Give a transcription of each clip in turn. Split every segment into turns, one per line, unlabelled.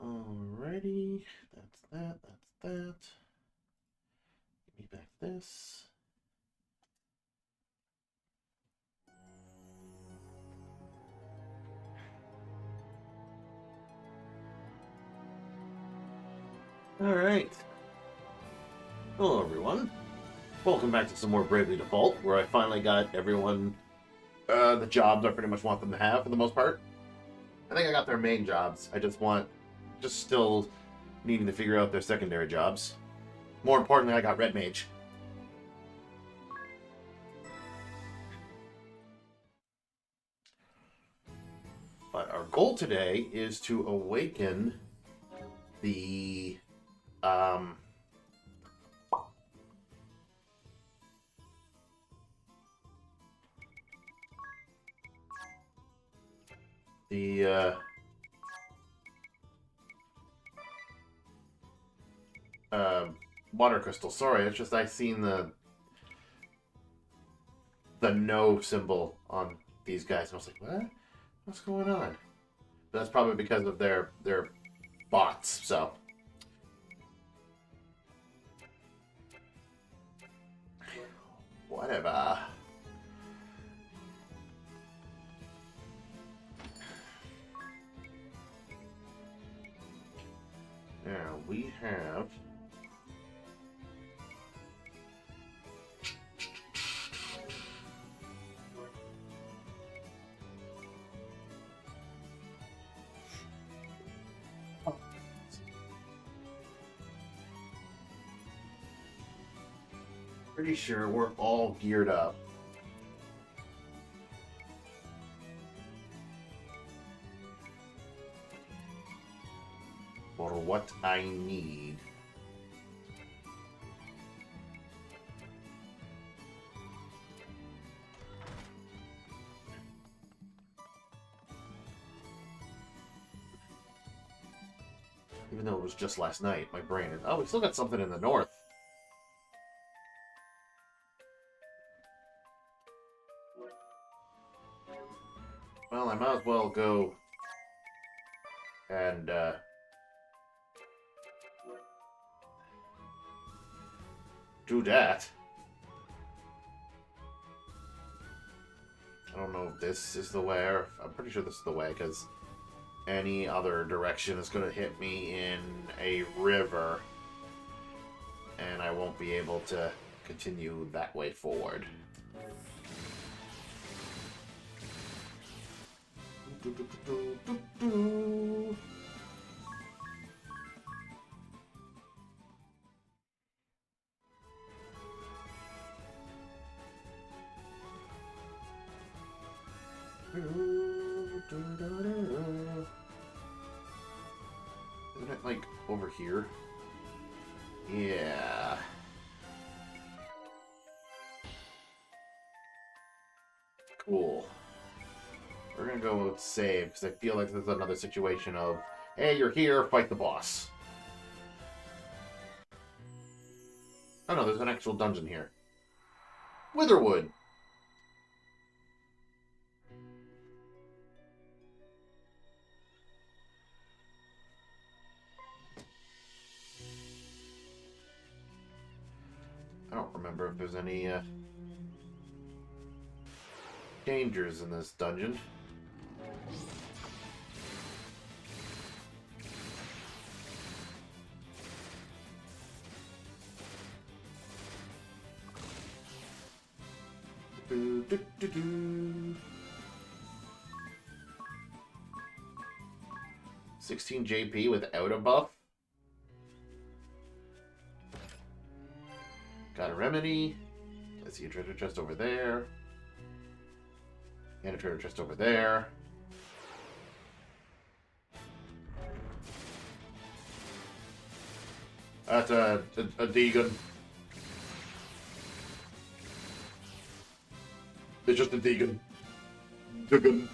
Alrighty, that's that, that's that. Give me back this. Alright. Hello, everyone. Welcome back to some more Bravely Default, where I finally got everyone the jobs I pretty much want them to have for the most part. I think I got their main jobs. I just still needing to figure out their secondary jobs. More importantly, I got Red Mage. But our goal today is to awaken the um, the water crystal. Sorry, it's just I seen the no symbol on these guys, and I was like, what? What's going on? That's probably because of their bots. So whatever. Now we have. Pretty sure we're all geared up. For what I need. Even though it was just last night, my brain is... Oh, we still got something in the north. Well, I might as well go and do that. I don't know if this is the way, or I'm pretty sure this is the way, because any other direction is going to hit me in a river, and I won't be able to continue that way forward. Isn't it like over here? Yeah. Cool. We're gonna go with save, because I feel like there's another situation of, hey, you're here, fight the boss. Oh no, there's an actual dungeon here. Witherwood! I don't remember if there's any dangers in this dungeon. Do, do, do, do. 16 JP without a buff. Got a remedy. I see a treasure chest over there. And a treasure chest over there. That's a Deegan. It's just a Deegan. Deegan.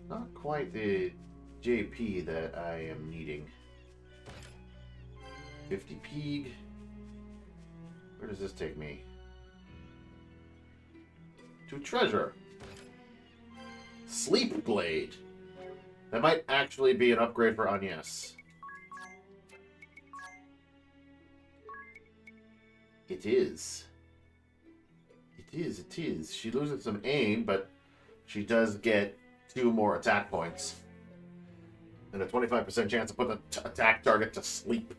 Not quite the JP that I am needing. 50 Peeg. Where does this take me? To treasure. Sleep Blade. That might actually be an upgrade for Agnes. It is. It is. She loses some aim, but she does get 2 more attack points. And a 25% chance to put the attack target to sleep.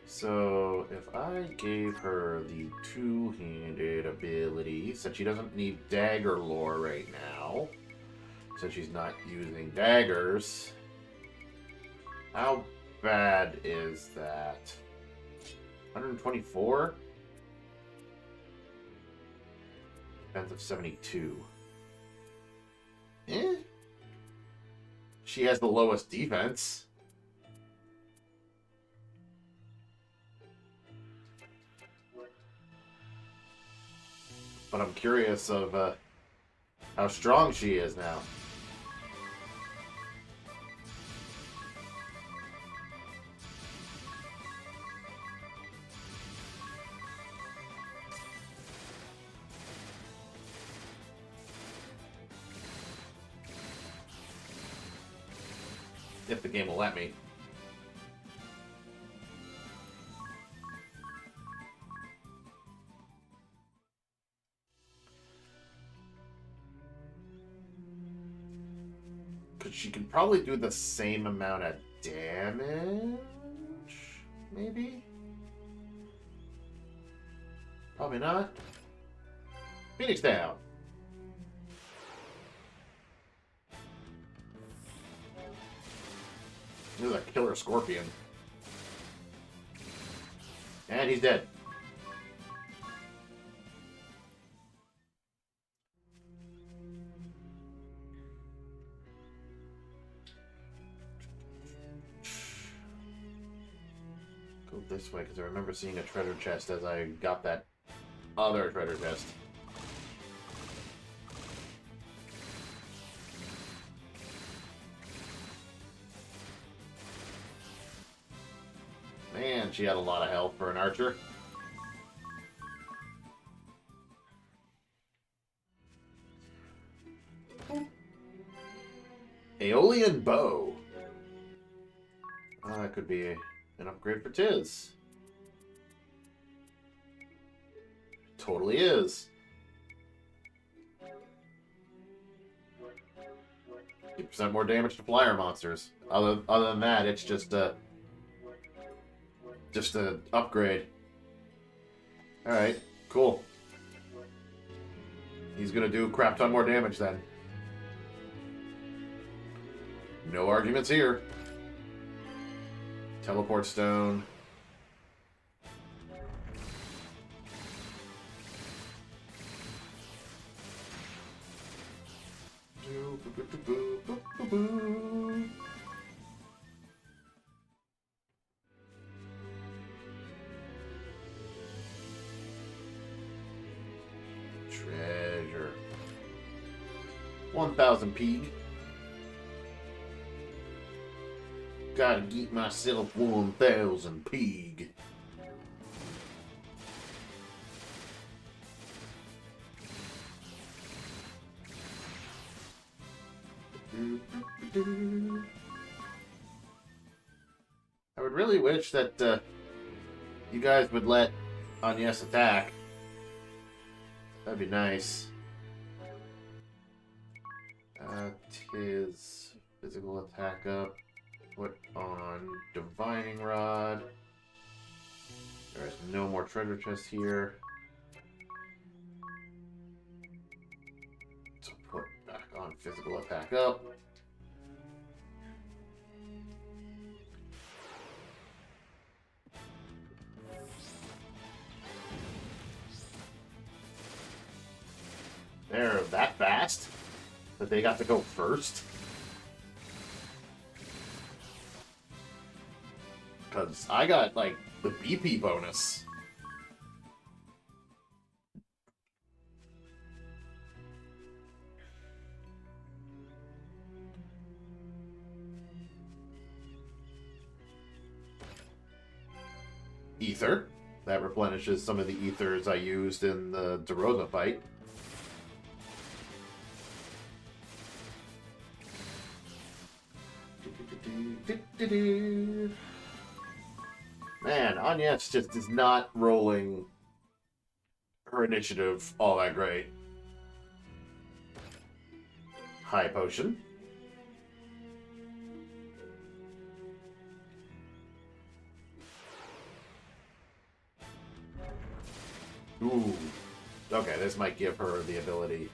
So, if I gave her the two-handed ability, since she doesn't need dagger lore right now, since she's not using daggers, how bad is that? 124? Defense of 72. Eh? She has the lowest defense. But I'm curious of how strong she is now. If the game will let me. Because she can probably do the same amount of damage, maybe? Probably not. Phoenix down. This is a killer scorpion. And he's dead. Go this way, because I remember seeing a treasure chest as I got that other treasure chest. Man, she had a lot of health for an archer. Aeolian Bow. That could be an upgrade for Tiz. Totally is. 50% more damage to flyer monsters. Other than that, it's just a upgrade. Alright, cool. He's gonna do a crap ton more damage then. No arguments here. Teleport stone. Treasure. 1,000 Peeg. Gotta get myself 1,000 Peeg. I would really wish that you guys would let Agnes attack. That'd be nice. His physical attack up. Put on Divining Rod. There's no more treasure chests here. So put back on physical attack up. They're that fast that they got to go first. Because I got, like, the BP bonus. ether. That replenishes some of the ethers I used in the DeRosa fight. Man, Agnes just is not rolling her initiative all that great. High potion. Ooh. Okay, this might give her the ability.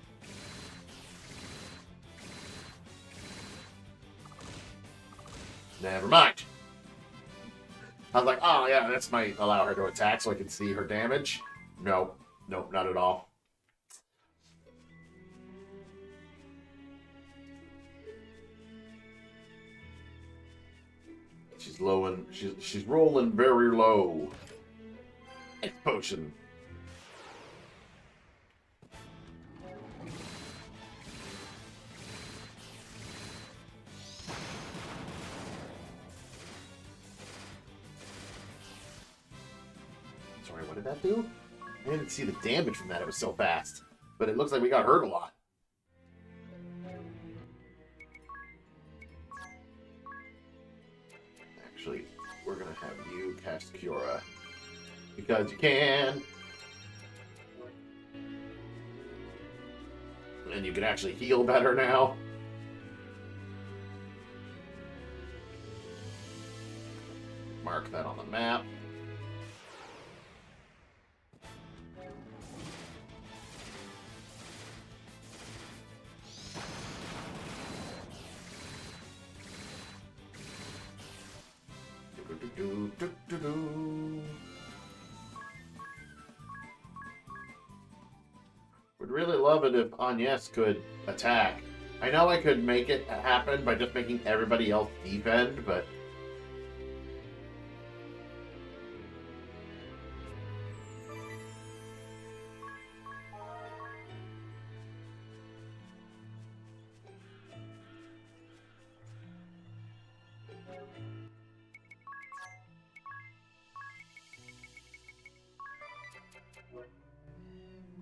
Never mind. I was like, oh yeah, this might allow her to attack so I can see her damage. No. Nope, not at all. She's low and she's rolling very low. X potion. Sorry, what did that do? I didn't see the damage from that, it was so fast. But it looks like we got hurt a lot. Actually, we're gonna have you cast Cura. Because you can. And you can actually heal better now. Mark that on the map. Would really love it if Agnes could attack. I know I could make it happen by just making everybody else defend, but...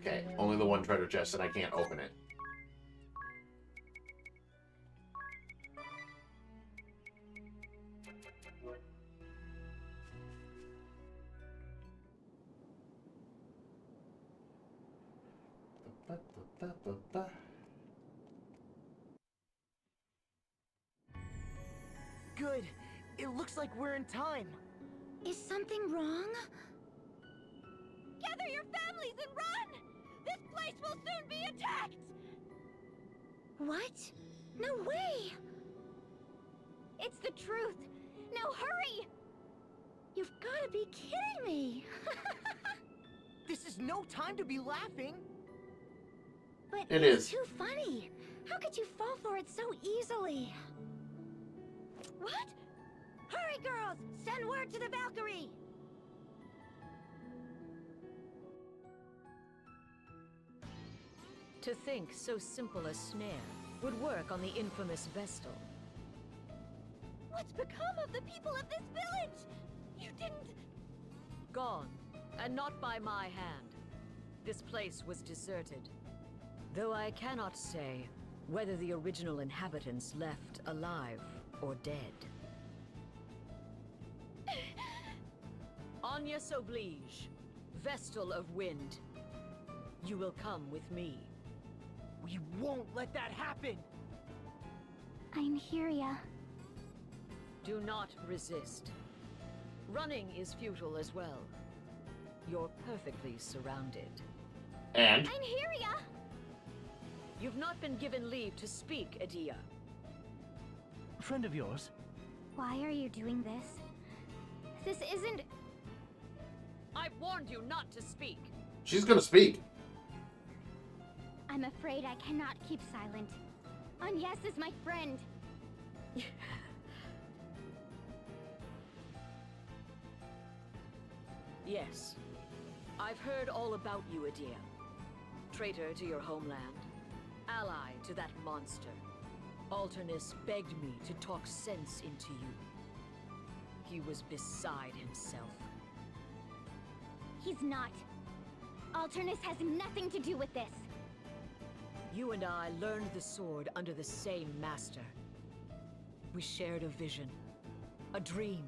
Okay, only the one treasure chest and I can't open it.
Good. It looks like we're in time.
Is something wrong? Gather your families and run! This place will soon be attacked! What? No way! It's the truth! Now hurry! You've gotta be kidding me!
This is no time to be laughing.
But
It
it's
is.
too funny. How could you fall for it so easily? What? Hurry, girls! Send word to the Valkyrie!
To think so simple a snare would work on the infamous Vestal.
What's become of the people of this village? You didn't...
Gone, and not by my hand. This place was deserted. Though I cannot say whether the original inhabitants left alive or dead. Agnes Oblige, Vestal of Wind. You will come with me.
We won't let that happen.
I'm Hyria.
Do not resist. Running is futile as well. You're perfectly surrounded.
And?
I'm Hyria!
You've not been given leave to speak, Edea.
A friend of yours?
Why are you doing this? This isn't...
I warned you not to speak.
She's gonna speak.
I'm afraid I cannot keep silent. Agnes is my friend.
Yes. I've heard all about you, Edea. Traitor to your homeland. Ally to that monster. Alternus begged me to talk sense into you. He was beside himself.
He's not. Alternus has nothing to do with this.
You and I learned the sword under the same master. We shared a vision, a dream.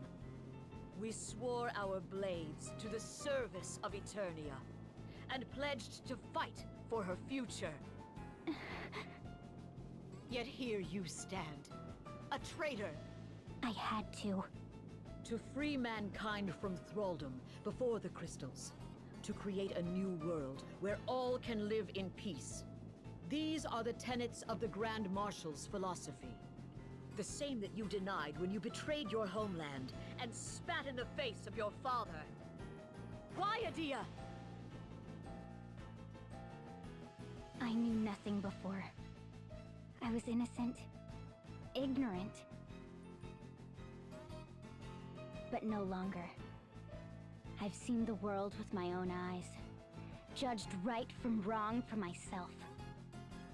We swore our blades to the service of Eternia, and pledged to fight for her future. Yet here you stand, a traitor.
I had to.
To free mankind from thraldom before the crystals. To create a new world where all can live in peace. These are the tenets of the Grand Marshal's philosophy. The same that you denied when you betrayed your homeland and spat in the face of your father. Why, Edea?
I knew nothing before. I was innocent, ignorant. But no longer. I've seen the world with my own eyes, judged right from wrong for myself.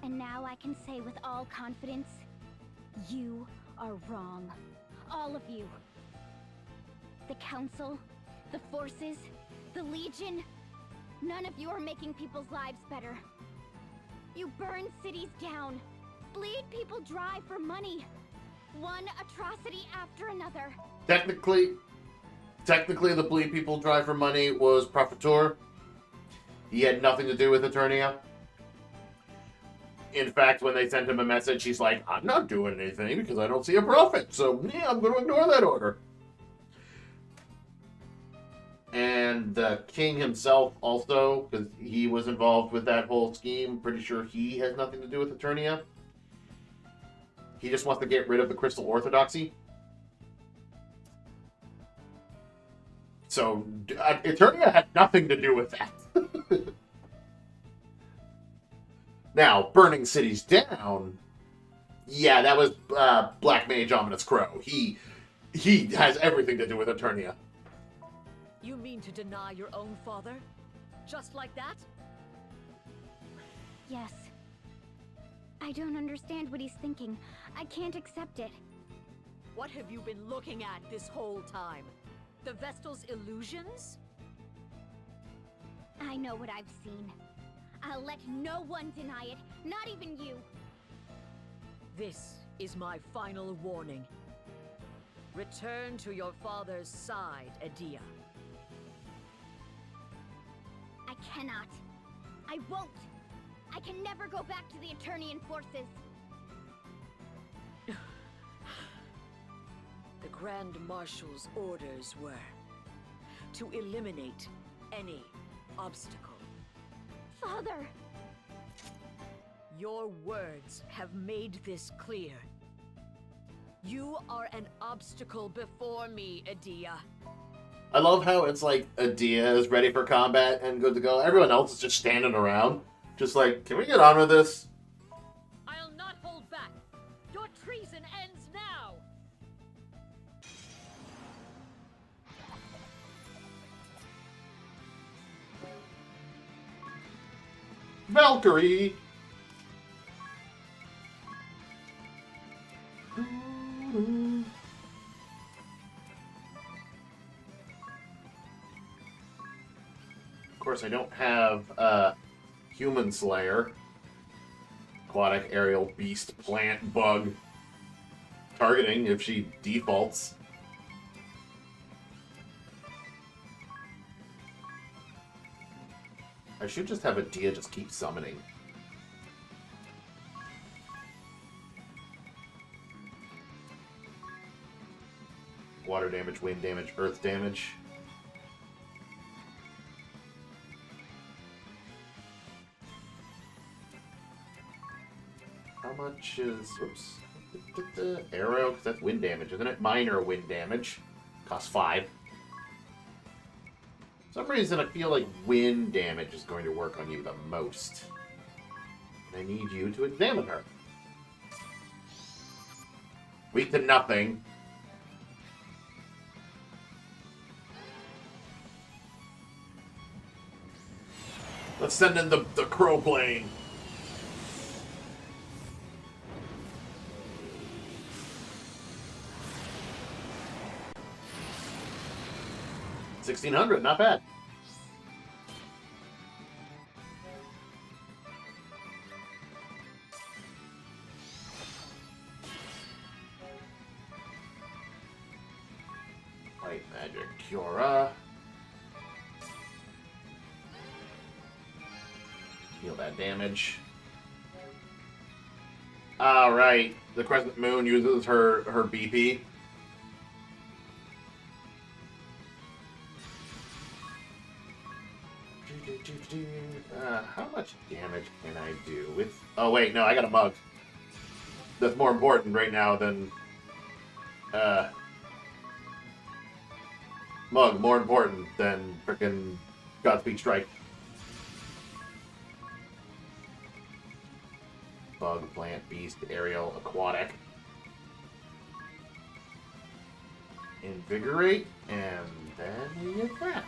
And now I can say with all confidence, you are wrong. All of you. The Council, the Forces, the Legion, none of you are making people's lives better. You burn cities down, bleed people dry for money. One atrocity after another.
Technically, the bleed people dry for money was Profitor. He had nothing to do with Eternia. In fact, when they sent him a message, he's like, I'm not doing anything because I don't see a profit. So, yeah, I'm going to ignore that order. And the king himself also, because he was involved with that whole scheme. Pretty sure he has nothing to do with Eternia. He just wants to get rid of the Crystal Orthodoxy. So, Eternia had nothing to do with that. Now, burning cities down, yeah, that was Black Mage Ominous Crow. He has everything to do with Eternia.
You mean to deny your own father? Just like that?
Yes. I don't understand what he's thinking. I can't accept it.
What have you been looking at this whole time? The Vestal's illusions?
I know what I've seen. I'll let no one deny it, not even you.
This is my final warning. Return to your father's side, Edea.
I cannot. I won't. I can never go back to the Eternian forces.
The Grand Marshal's orders were to eliminate any obstacle.
Father!
Your words have made this clear. You are an obstacle before me, Edea.
I love how it's like Edea is ready for combat and good to go. Everyone else is just standing around. Just like, can we get on with this?
I'll not hold back. Your treason ends now.
Valkyrie! Of course, I don't have Human Slayer, aquatic, aerial, beast, plant, bug targeting if she defaults. I should just have Edea just keep summoning. Water damage, wind damage, earth damage. How much is... Oops. Arrow, because that's wind damage, isn't it? Minor wind damage. Costs 5. For some reason, I feel like wind damage is going to work on you the most. And I need you to examine her. Weak to nothing. Let's send in the crow plane. $1,600, not bad. Heal that damage. Alright. The Crescent Moon uses her BP. How much damage can I do with... Oh, wait, no, I got a mug. That's more important right now than... Mug, more important than frickin' Godspeed Strike. Bug, plant, beast, aerial, aquatic. Invigorate, and then we attack.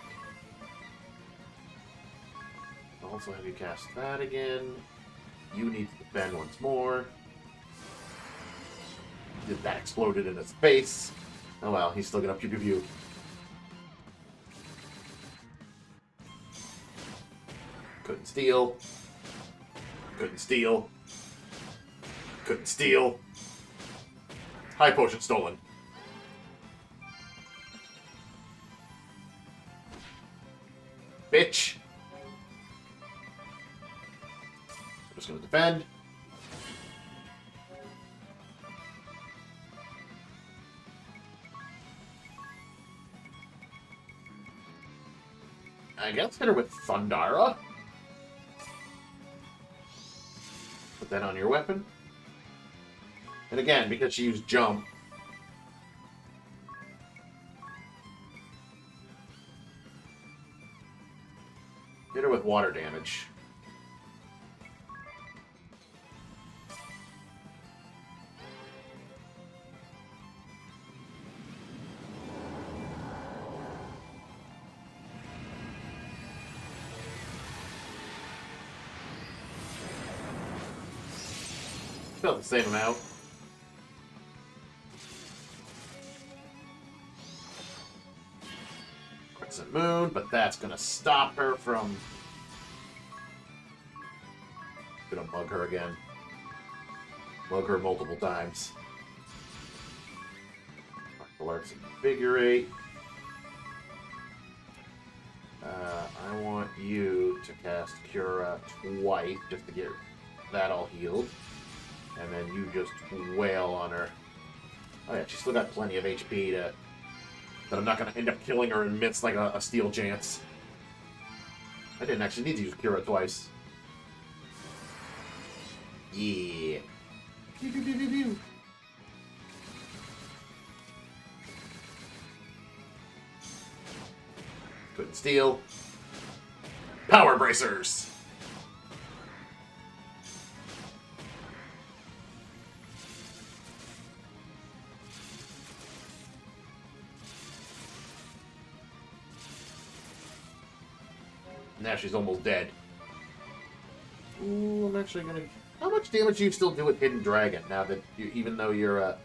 Also have you cast that again. You need to defend once more. That exploded in his face. Oh well, he's still gonna pew pew pew. Couldn't steal. Couldn't steal. Couldn't steal. High potion stolen. Bitch. I'm just gonna defend. I guess hit her with Thundara. Put that on your weapon. And again, because she used jump. Hit her with water damage. About the same amount. Crescent Moon, but that's gonna stop her from... Gonna mug her again. Mug her multiple times. Alerts Invigorate. I want you to cast Cura twice just to get that all healed. And then you just wail on her. Oh yeah, she's still got plenty of HP that I'm not going to end up killing her and miss like a steel chance. I didn't actually need to use Cura twice. Yeah. Pew, pew, pew, pew, pew. Couldn't steal. Power bracers! Now she's almost dead. Ooh, I'm actually gonna... How much damage do you still do with Hidden Dragon now that you, even though you're a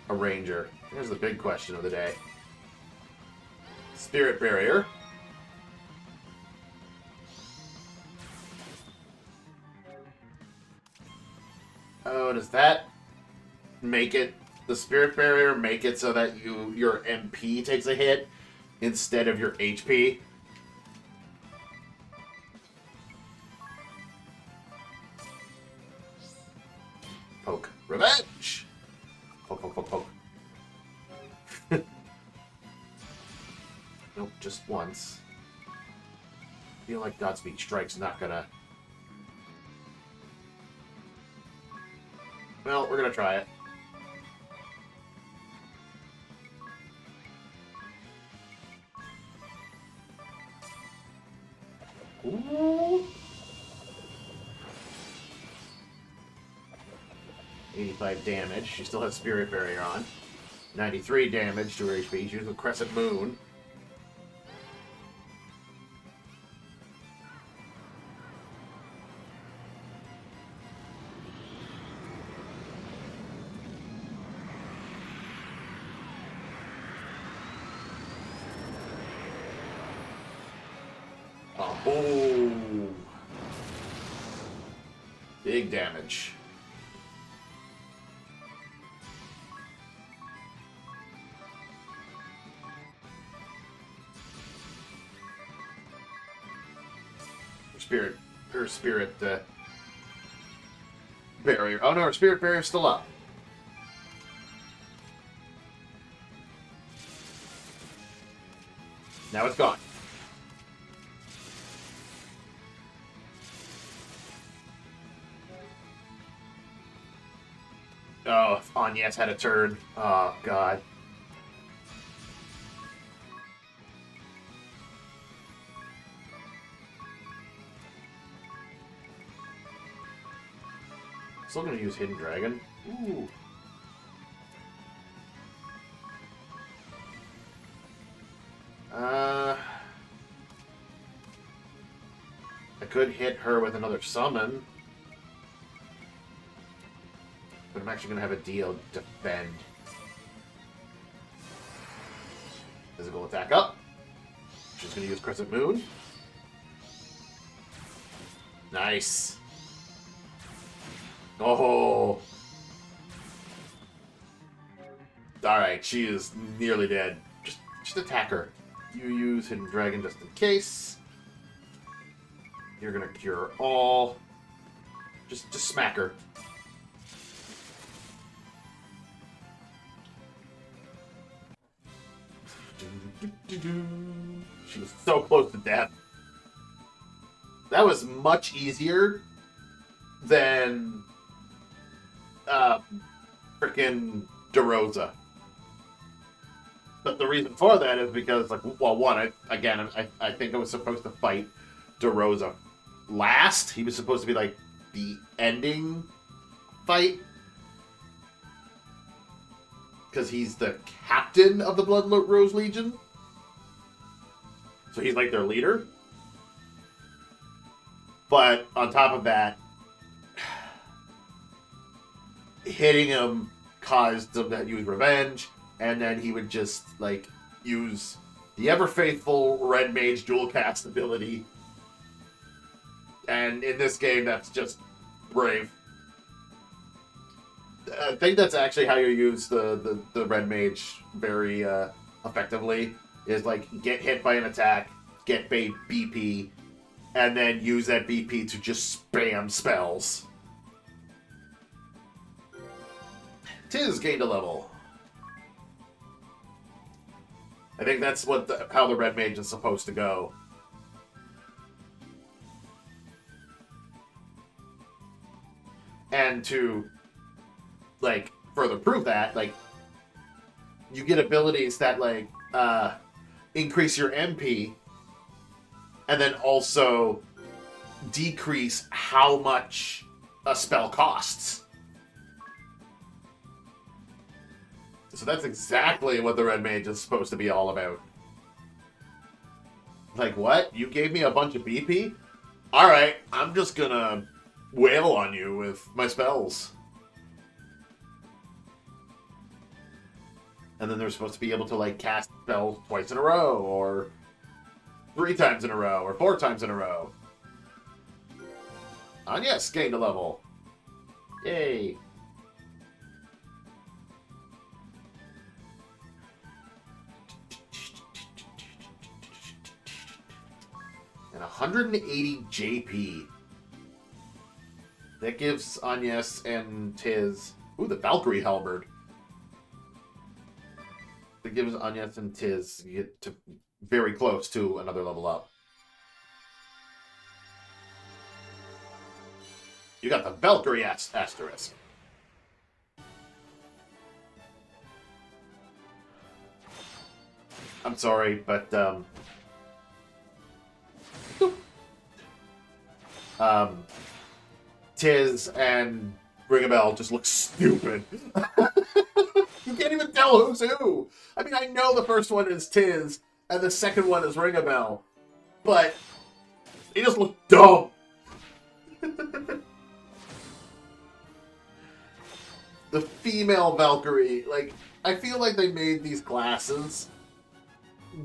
ranger? Here's the big question of the day. Spirit Barrier. Oh, does that make it... The Spirit Barrier make it so that your MP takes a hit instead of your HP? Poke. Revenge! Poke, poke, poke, poke. Nope, just once. I feel like Godspeed Strike's not gonna... Well, we're gonna try it. Ooh. 85 damage. She still has Spirit Barrier on. 93 damage to her HP. She's with Crescent Moon. Oh. Big damage. Spirit her spirit barrier. Oh no, her spirit barrier's still up. Now it's gone. Oh, if Agnes had a turn. Oh, God. Still gonna use Hidden Dragon. Ooh. I could hit her with another summon. But I'm actually going to have a deal defend. Physical attack up. She's going to use Crescent Moon. Nice. Oh. Alright, she is nearly dead. Just attack her. You use Hidden Dragon just in case. You're going to cure all. Just smack her. She was so close to death. That was much easier than frickin' DeRosa. But the reason for that is because, like, well, one, I think I was supposed to fight DeRosa last. He was supposed to be, like, the ending fight. Because he's the captain of the Blood Rose Legion. So he's like their leader. But on top of that, hitting him caused him to use revenge. And then he would just, like, use the ever-faithful Red Mage dual cast ability. And in this game, that's just brave. I think that's actually how you use the Red Mage very effectively. Is like get hit by an attack, get bait BP, and then use that BP to just spam spells. Tiz gained a level. I think that's how the Red Mage is supposed to go. And to, like, further prove that, like, you get abilities that, like, increase your MP, and then also decrease how much a spell costs. So that's exactly what the Red Mage is supposed to be all about. Like, what? You gave me a bunch of BP? Alright, I'm just gonna wail on you with my spells. And then they're supposed to be able to, like, cast spells twice in a row, or 3 times in a row, or 4 times in a row. Agnes gained a level. Yay. And 180 JP. That gives Agnes and Tiz... Ooh, the Valkyrie Halberd. That gives Agnes and Tiz get to very close to another level up. You got the Valkyrie asterisk. I'm sorry, but Tiz and Ring a Bell just look stupid. You can't even tell who's who. I mean, I know the first one is Tiz, and the second one is Ring a Bell, but they just look dumb. The female Valkyrie, like, I feel like they made these classes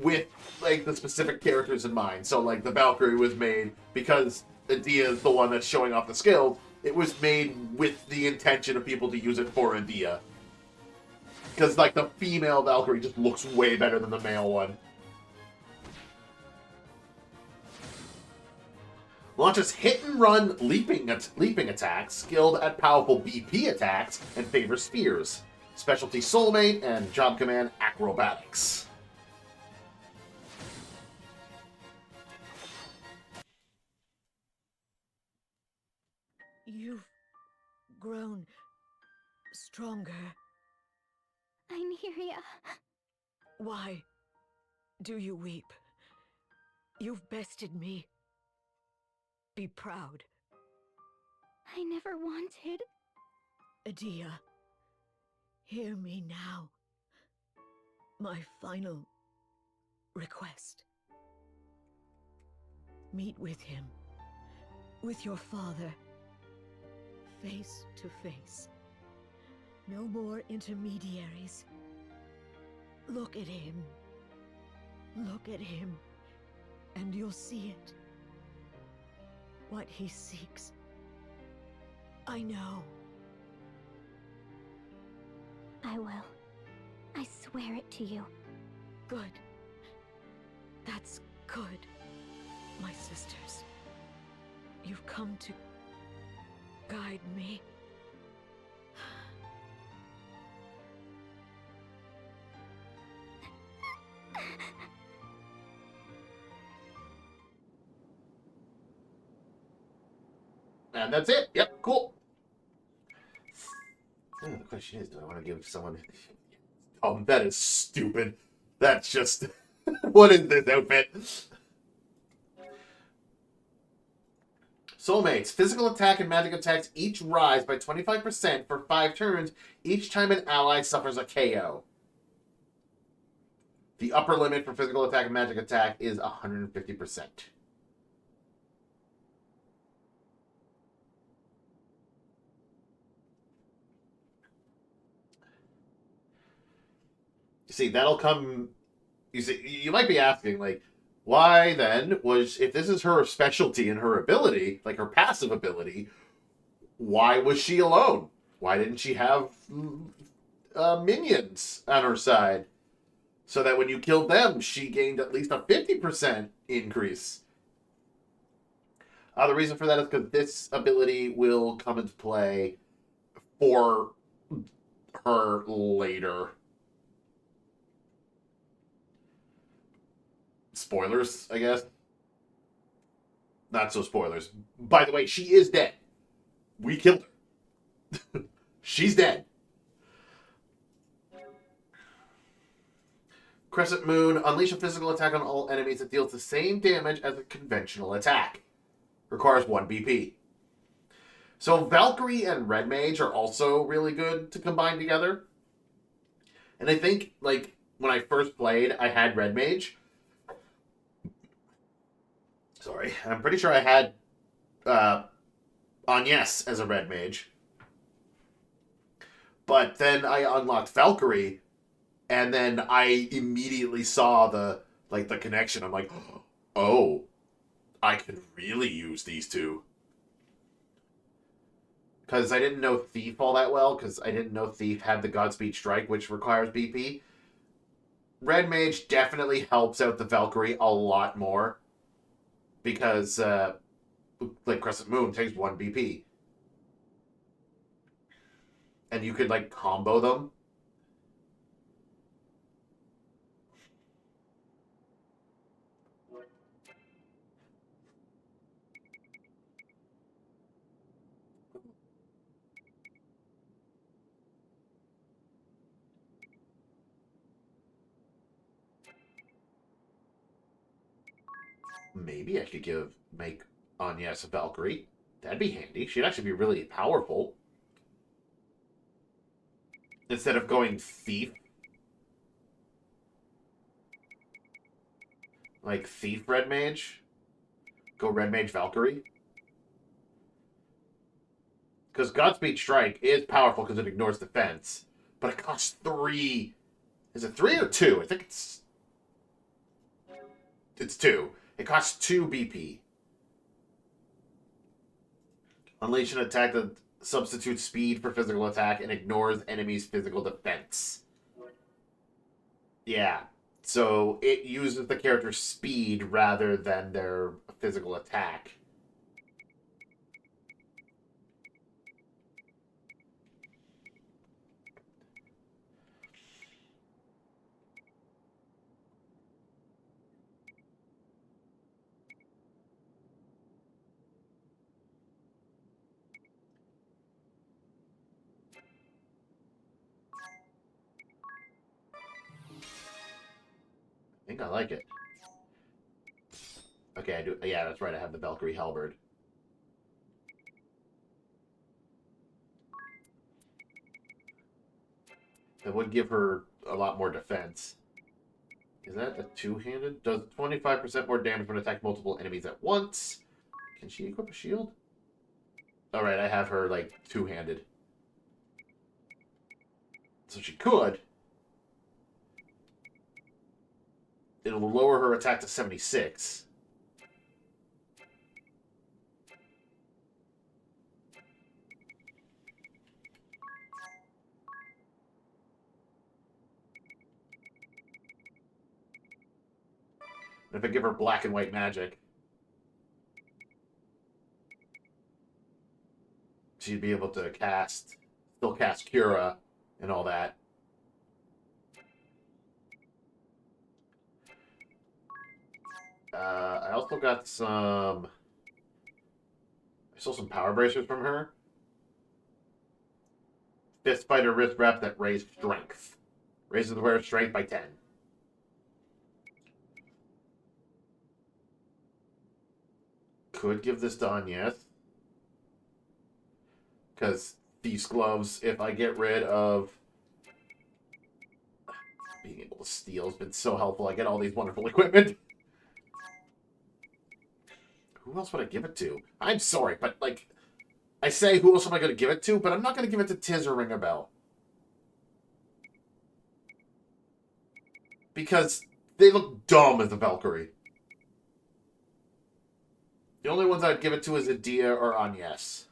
with, like, the specific characters in mind. So, like, the Valkyrie was made because Edea is the one that's showing off the skills. It was made with the intention of people to use it for Edea. Because, like, the female Valkyrie just looks way better than the male one. Launches hit-and-run leaping attacks, skilled at powerful BP attacks, and favors spears. Specialty Soulmate and Job Command Acrobatics.
You've grown stronger.
Nymeria.
Why do you weep? You've bested me. Be proud.
I never wanted.
Edea, hear me now. My final request. Meet with him, with your father, face to face. No more intermediaries. Look at him. Look at him, and you'll see it. What he seeks. I know.
I will. I swear it to you.
Good. That's good, my sisters. You've come to guide me.
And that's it. Yep, cool. The question is, do I want to give someone... Oh, that is stupid. That's just... What is this outfit? Soulmates. Physical attack and magic attacks each rise by 25% for 5 turns each time an ally suffers a KO. The upper limit for physical attack and magic attack is 150%. You see, that'll come... You see, you might be asking, like, why then was... If this is her specialty and her ability, like her passive ability, why was she alone? Why didn't she have minions on her side? So that when you killed them, she gained at least a 50% increase. The reason for that is because this ability will come into play for her later. Spoilers, I guess. Not so spoilers. By the way, she is dead. We killed her. She's dead. Crescent Moon. Unleash a physical attack on all enemies that deals the same damage as a conventional attack. Requires 1 BP. So Valkyrie and Red Mage are also really good to combine together. And I think, like, when I first played, I had Red Mage. Sorry. And I'm pretty sure I had Agnes as a Red Mage. But then I unlocked Valkyrie, and then I immediately saw the connection. I'm like, oh, I could really use these two. Because I didn't know Thief all that well, because I didn't know Thief had the Godspeed Strike, which requires BP. Red Mage definitely helps out the Valkyrie a lot more. Because, like, Crescent Moon takes 1 BP. And you could, like, combo them. Maybe I could make Agnes a Valkyrie. That'd be handy. She'd actually be really powerful. Instead of going Thief. Like Thief Red Mage. Go Red Mage Valkyrie. Because Godspeed Strike is powerful because it ignores defense. But it costs 3. Is it 3 or 2? I think it's 2. It costs 2 BP. Unleash an attack that substitutes speed for physical attack and ignores enemies' physical defense. Yeah. So it uses the character's speed rather than their physical attack. think I like it. Okay, I do. Yeah, that's right. I have the Valkyrie Halberd. That would give her a lot more defense. Is that a two-handed? Does 25% more damage when attack multiple enemies at once. Can she equip a shield? Alright, I have her, like, two-handed. So she could. It'll lower her attack to 76. And if I give her black and white magic, she'd be able to still cast Cura and all that. I also got some... I stole some power bracers from her. Fist fighter wrist wrap that raise strength. Raises the wearer's strength by 10. Could give this to Agnes. Because these gloves, if I get rid of being able to steal, has been so helpful. I get all these wonderful equipment. Who else would I give it to? I'm sorry, but, like, I say who else am I going to give it to, but I'm not going to give it to Tiz or Ringabel. Because they look dumb as a Valkyrie. The only ones I'd give it to is Adia or Agnes.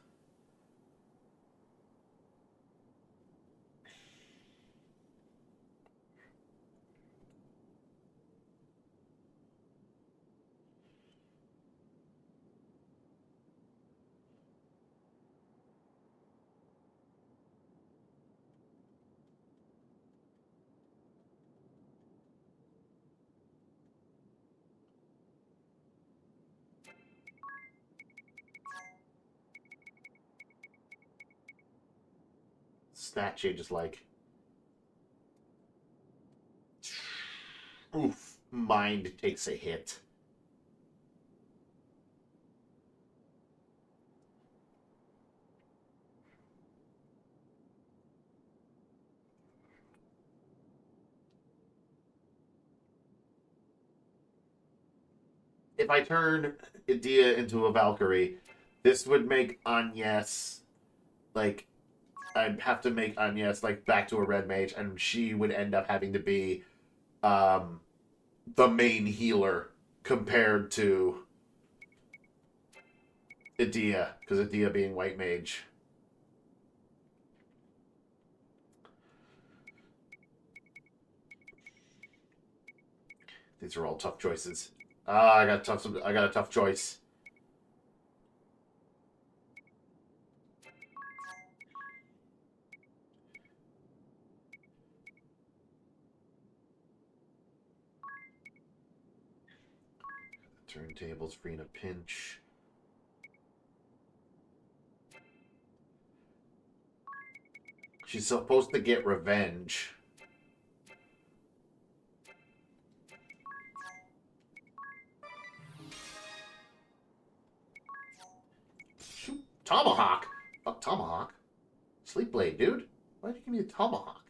Stat changes like... Oof. Mind takes a hit. If I turn Adia into a Valkyrie, this would make Agnes, like, I'd have to make Agnes, like, back to a red mage, and she would end up having to be, the main healer compared to Adia, because Adia being white mage. These are all tough choices. I got a tough choice. Turntables free in a pinch. She's supposed to get revenge. Shoot. Tomahawk? Fuck Tomahawk. Sleep Blade, dude. Why'd you give me a Tomahawk?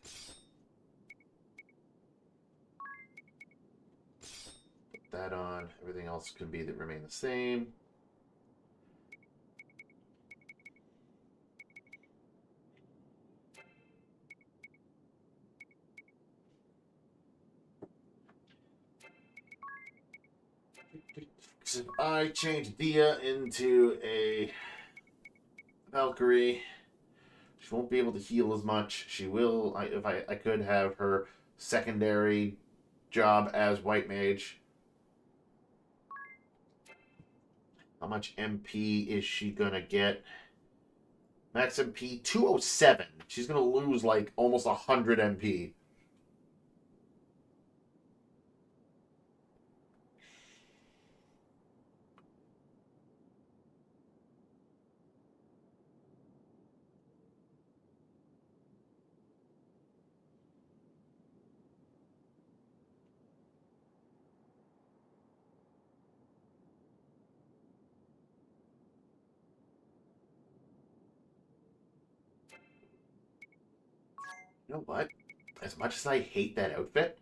Put that on. Everything else can remain the same. If I change Dia into a Valkyrie, she won't be able to heal as much. She will. If I could have her secondary job as white mage. How much MP is she gonna get? Max MP 207. She's gonna lose like almost 100 MP. You know what? As much as I hate that outfit,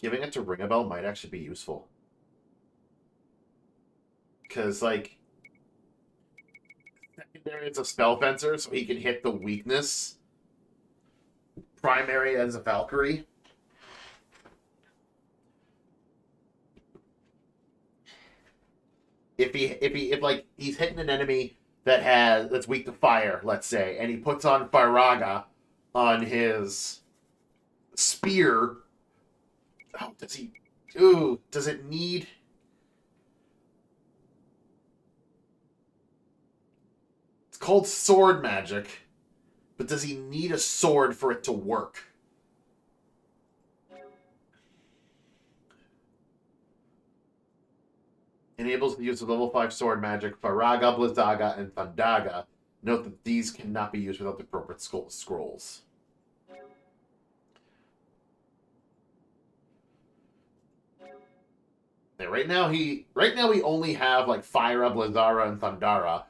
giving it to Ringabel might actually be useful. Because, like, secondary is a spell fencer, so he can hit the weakness. Primary as a Valkyrie. If like he's hitting an enemy that's weak to fire, let's say, and he puts on Firaga on his spear. Oh, does he? Ooh, does it need? It's called sword magic, but does he need a sword for it to work? Enables the use of level 5 sword magic, Firaga, Blizzaga, and Thundaga. Note that these cannot be used without the appropriate scrolls. Yeah, right now we only have like Fyra, Blizzara, and Thundara.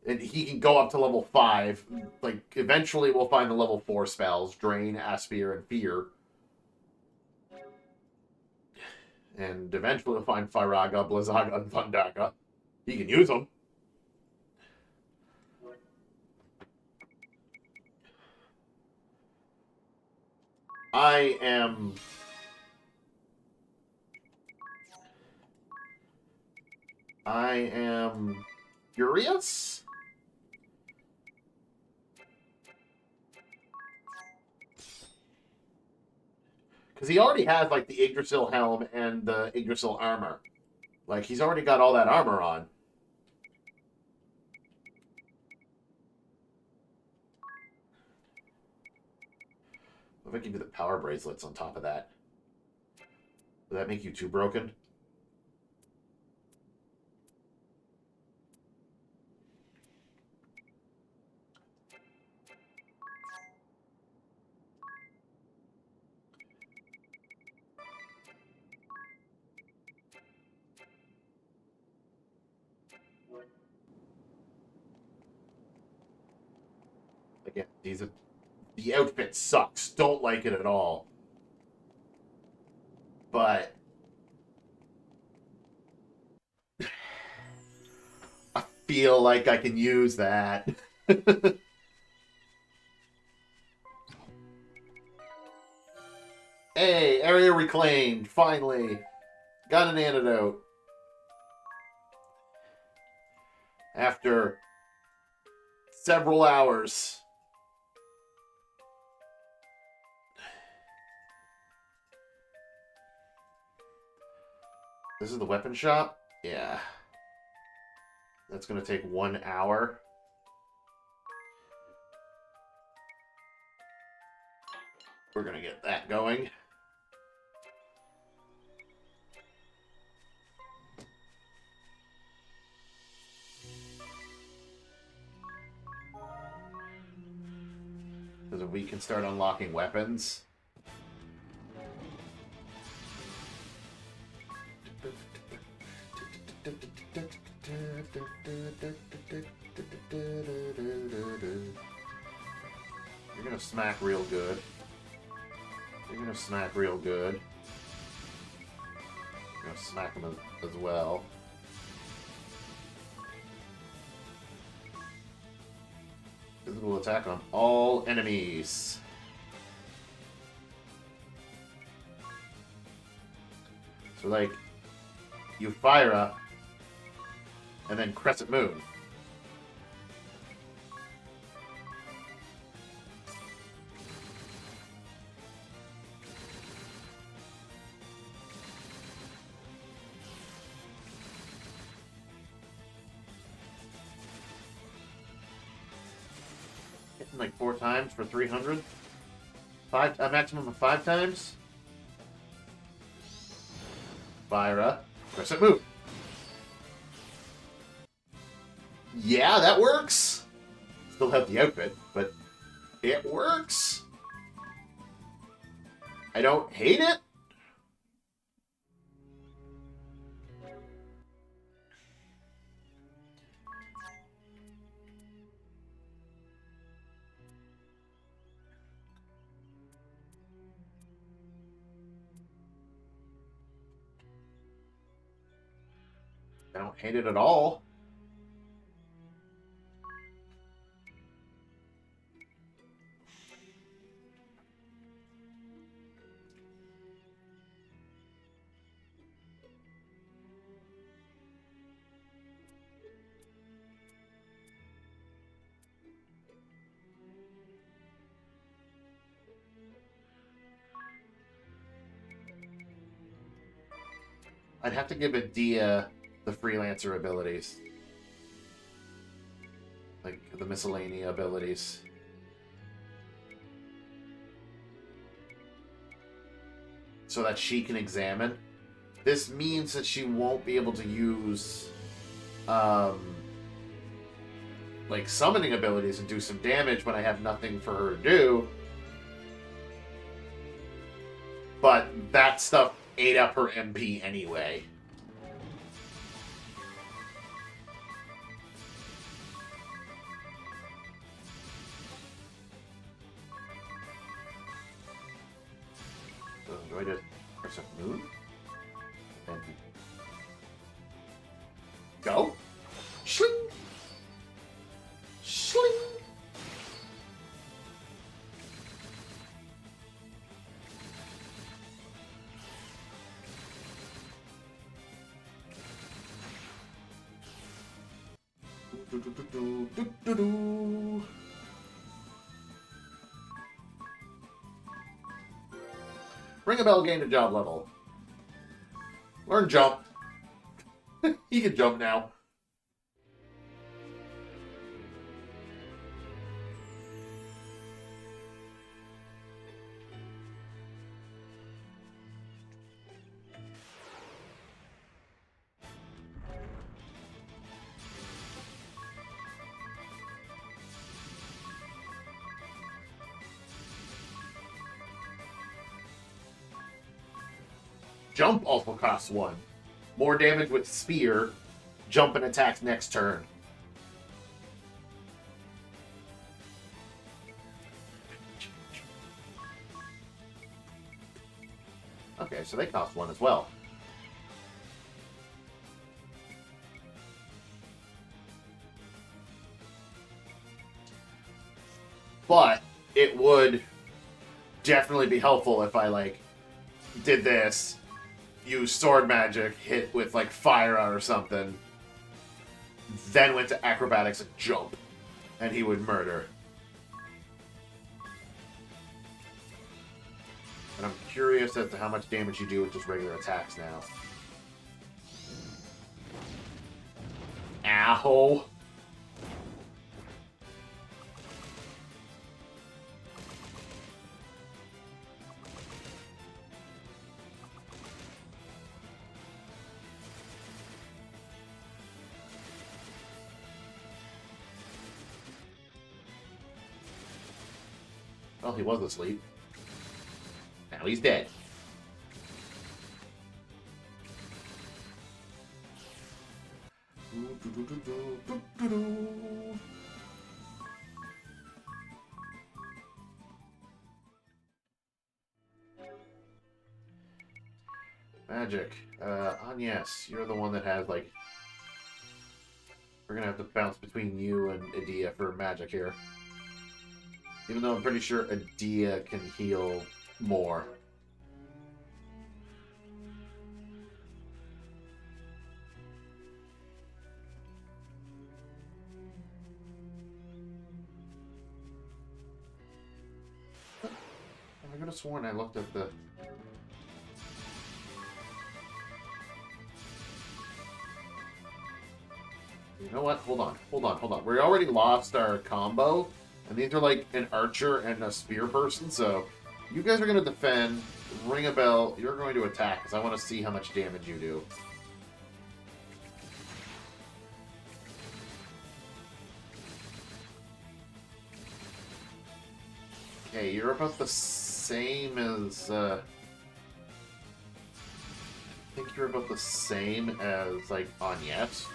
And he can go up to level 5. Like, eventually we'll find the level 4 spells, Drain, Aspire, and Fear. And eventually we'll find Firaga, Blizzaga, and Thundaga. He can use them. I am furious. Because he already has, like, the Yggdrasil helm and the Yggdrasil armor. Like, he's already got all that armor on. What if I give you the power bracelets on top of that? Would that make you too broken? Again, the outfit sucks. Don't like it at all. But I feel like I can use that. Hey, area reclaimed. Finally. Got an antidote. After several hours. This is the weapon shop? Yeah. That's going to take 1 hour. We're going to get that going. Because we can start unlocking weapons. You're gonna smack real good. You're gonna smack real good. You're gonna smack him as well. Physical attack on all enemies. So, like, you fire up, and then Crescent Moon. Hitting like 4 times for 300. A maximum of 5 times. Fyra, Crescent Moon. Yeah, that works. Still have the outfit, but it works. I don't hate it. I don't hate it at all. I'd have to give Adia the freelancer abilities. Like, the miscellanea abilities. So that she can examine. This means that she won't be able to use, like, summoning abilities and do some damage when I have nothing for her to do. But that stuff ate up her MP anyway. So do I just press a move? And go? Shling! Shling! Do-do-do-do-do-do-do. Ring a bell gained a job level. Learn jump. He can jump now. Jump also costs 1. More damage with spear. Jump and attacks next turn. Okay, so they cost 1 as well. But it would definitely be helpful if I, like, did this, use sword magic, hit with, like, fire out or something, then went to acrobatics and jump, and he would murder. And I'm curious as to how much damage you do with just regular attacks now. Ow. Well, he was asleep. Now he's dead. Magic. Agnes, you're the one that has, like... We're gonna have to bounce between you and Adia for magic here. Even though I'm pretty sure Adia can heal more. I could have sworn I looked at the... You know what? Hold on. We already lost our combo. And these are like an archer and a spear person, so you guys are going to defend. Ring a bell. You're going to attack, because I want to see how much damage you do. Okay, you're about the same as... I think you're about the same as, like, Agnes.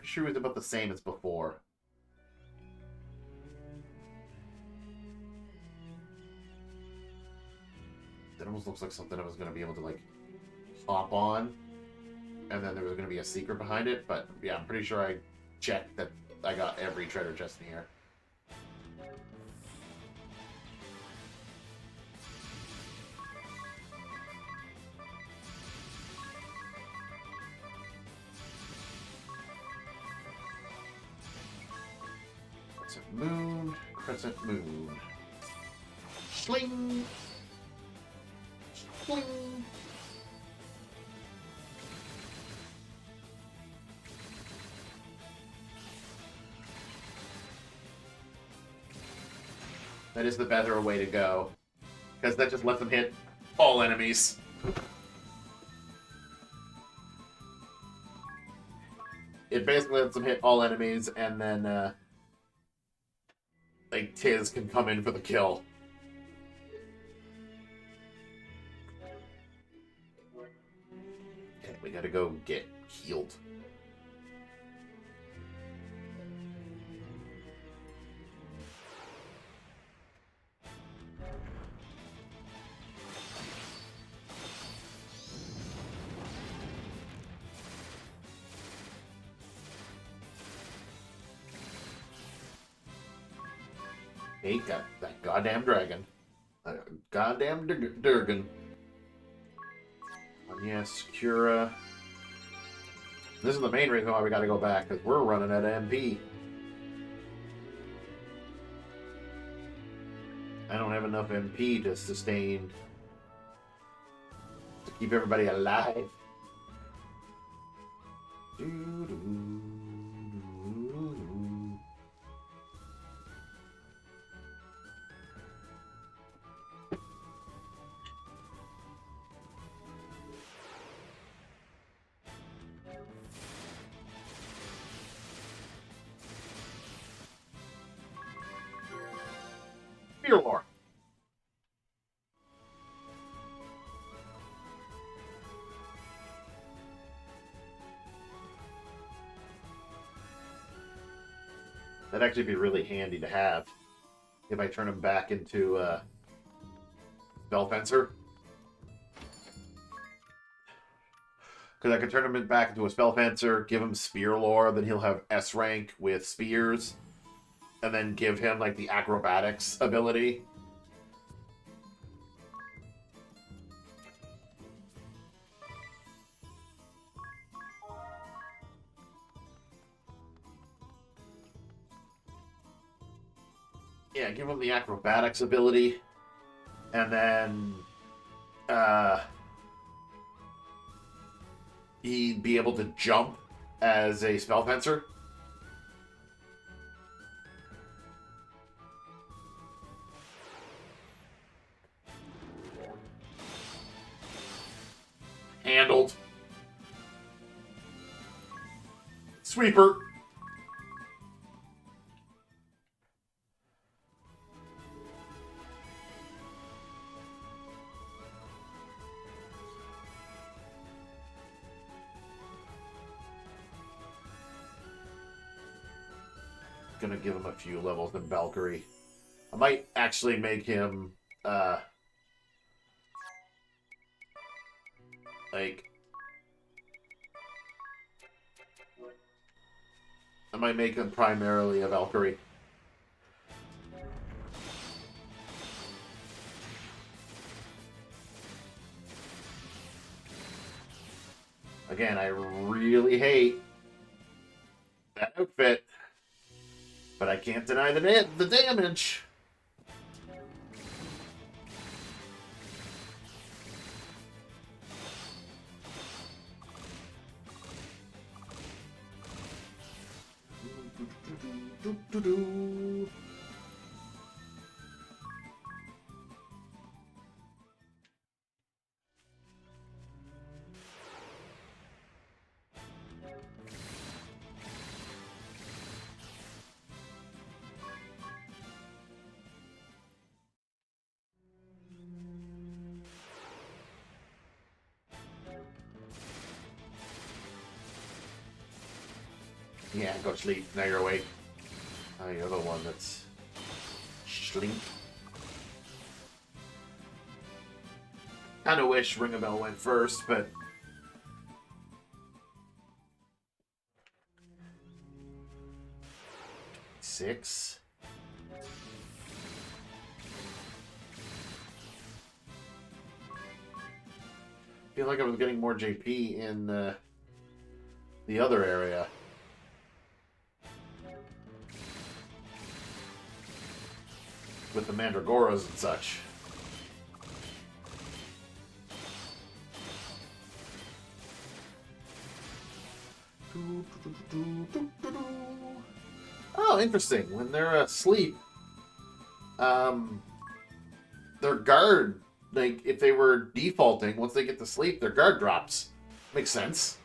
pretty sure it was about the same as before. It almost looks like something I was going to be able to, like, hop on, and then there was going to be a secret behind it, but yeah, I'm pretty sure I checked that I got every treasure chest in here. Crescent moon, crescent moon. Sling! Sling! That is the better way to go, because that just lets them hit all enemies. It basically lets them hit all enemies, and then, like, Tiz can come in for the kill. Okay, we gotta go get healed. Hey, got that goddamn dragon. Goddamn Durgan. Yes, Cura. This is the main reason why we gotta go back, because we're running out of MP. I don't have enough MP to sustain, to keep everybody alive. Fear Lore. That'd actually be really handy to have if I turn him back into Spell Fencer. Because I could turn him back into a Spell Fencer, give him Spear Lore, then he'll have S rank with spears, and then give him like the acrobatics ability. Yeah, give him the acrobatics ability, and then he'd be able to jump as a Spell Fencer. Handled. Sweeper. Gonna give him a few levels in Valkyrie. I might actually make him like I might make him primarily a Valkyrie. Again, I really hate that outfit, but I can't deny the damage. Yeah, go to sleep. Now you're awake. Oh, you're the one that's sleep. Kind of wish Ring a Bell went first, but six. Feel like I was getting more JP in the other area. With the Mandragoras and such. Oh, interesting. When they're asleep, their guard, like, if they were defaulting, once they get to sleep, their guard drops. Makes sense.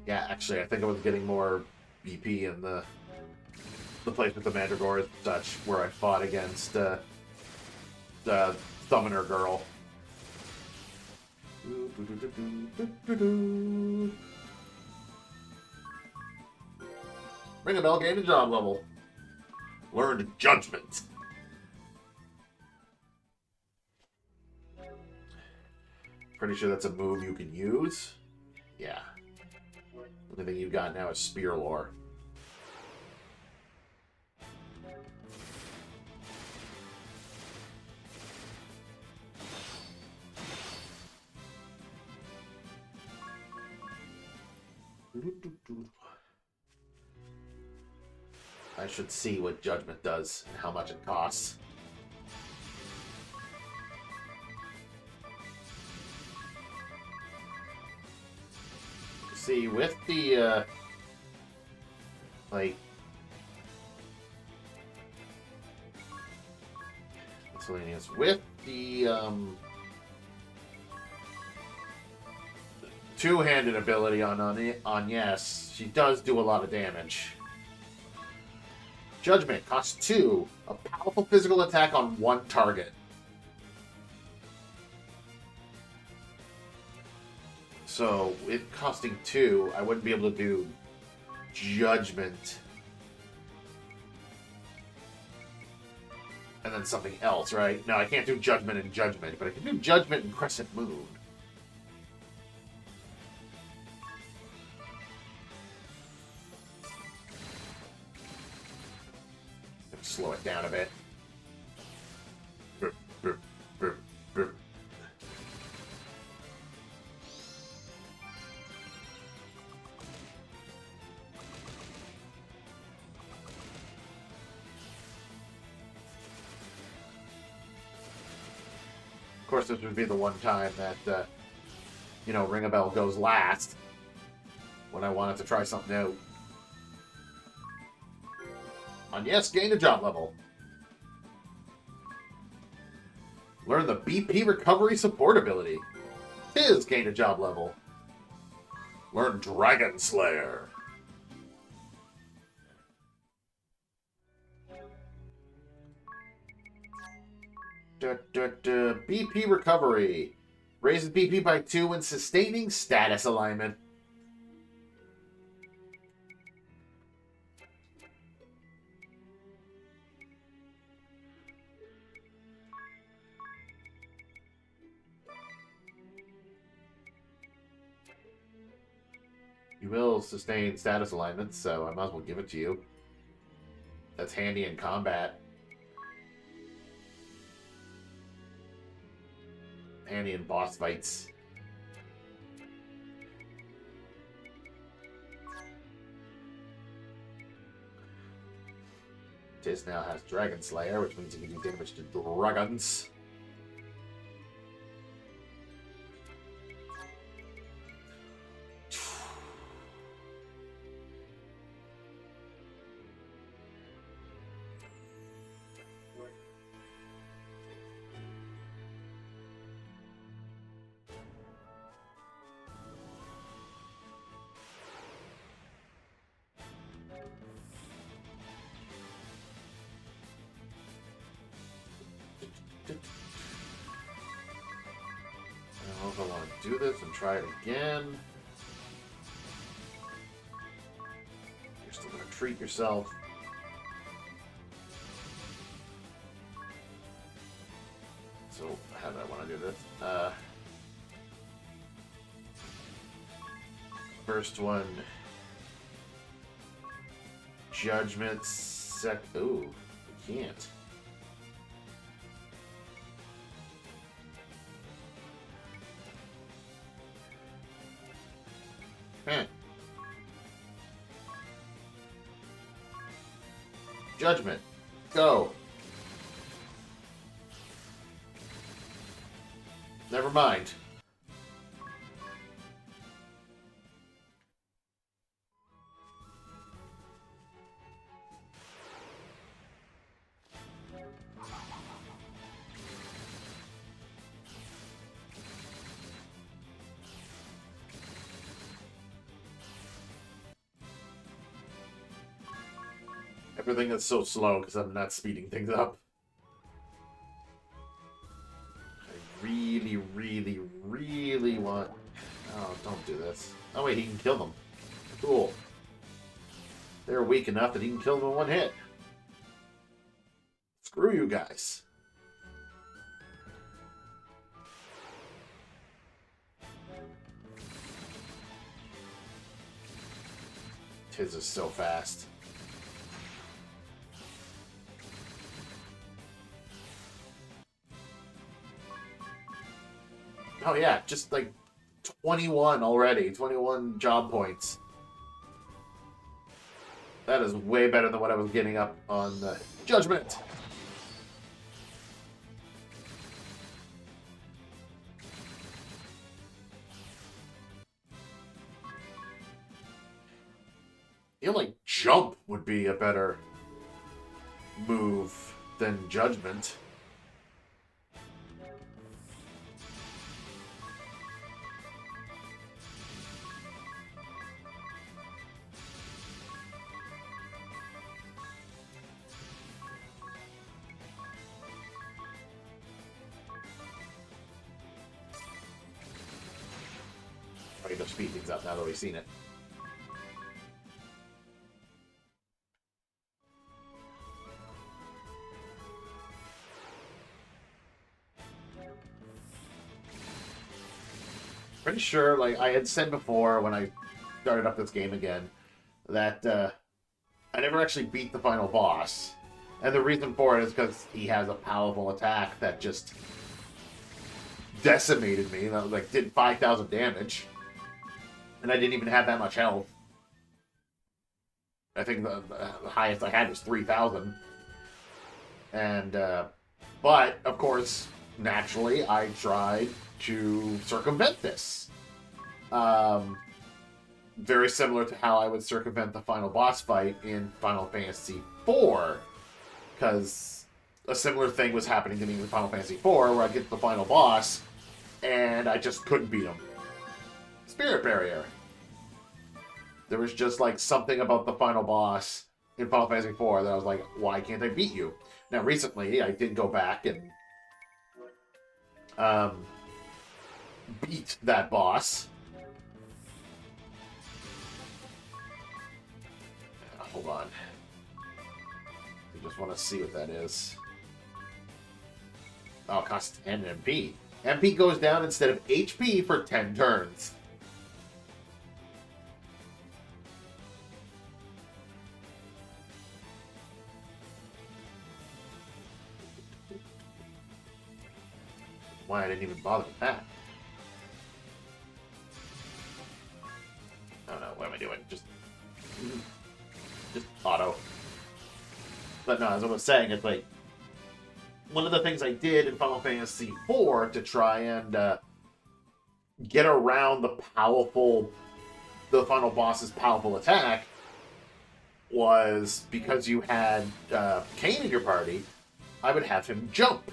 Yeah, actually, I think I was getting more BP in the place with the Mandragoras and such, where I fought against the Summoner Girl. Ring a Bell gained a job level. Learned Judgment. Pretty sure that's a move you can use. Yeah. The only thing you've got now is Spear Lore. I should see what Judgment does and how much it costs. See, with the, like, miscellaneous, with the, two-handed ability on Yes, she does do a lot of damage. Judgment costs 2, a powerful physical attack on one target. So, it costing 2, I wouldn't be able to do Judgment. And then something else, right? No, I can't do Judgment and Judgment, but I can do Judgment and Crescent Moon. Slow it down a bit. Of course, this would be the one time that, you know, Ring a Bell goes last when I wanted to try something out. On Yes, gain a job level. Learn the BP Recovery Support ability. Tis gain a job level. Learn Dragon Slayer. BP Recovery. Raises BP by 2 when sustaining status alignment. You will sustain status alignments, so I might as well give it to you. That's handy in combat. Handy in boss fights. Tis now has Dragon Slayer, which means you can do damage to dragons. I want to do this and try it again. You're still going to treat yourself. So, how do I want to do this? First one, Judgment. Ooh, I can't. Judgment. Go. Never mind. Everything is so slow because I'm not speeding things up. I really, really, really want... Oh, don't do this. Oh wait, he can kill them. Cool. They're weak enough that he can kill them in one hit. Screw you guys. Tiz is so fast. Oh yeah, just like 21 already. 21 job points. That is way better than what I was getting up on the Judgment. I feel like Jump would be a better move than Judgment. I can speed things up now that we've seen it. Pretty sure, like I had said before when I started up this game again, that I never actually beat the final boss. And the reason for it is because he has a powerful attack that just decimated me. That like did 5,000 damage. And I didn't even have that much health. I think the highest I had was 3,000. And, but, of course, naturally, I tried to circumvent this. Very similar to how I would circumvent the final boss fight in Final Fantasy IV. Because a similar thing was happening to me in Final Fantasy IV, where I get to the final boss, and I just couldn't beat him. Spirit Barrier. There was just like something about the final boss in Final Fantasy IV that I was like, why can't I beat you? Now recently I did go back and beat that boss. Hold on. I just want to see what that is. Oh, it costs 10 MP. MP goes down instead of HP for 10 turns. Why I didn't even bother with that. Oh no, what am I doing? Just auto. But no, as I was saying, it's like one of the things I did in Final Fantasy IV to try and get around the final boss's powerful attack was because you had Kain in your party, I would have him jump.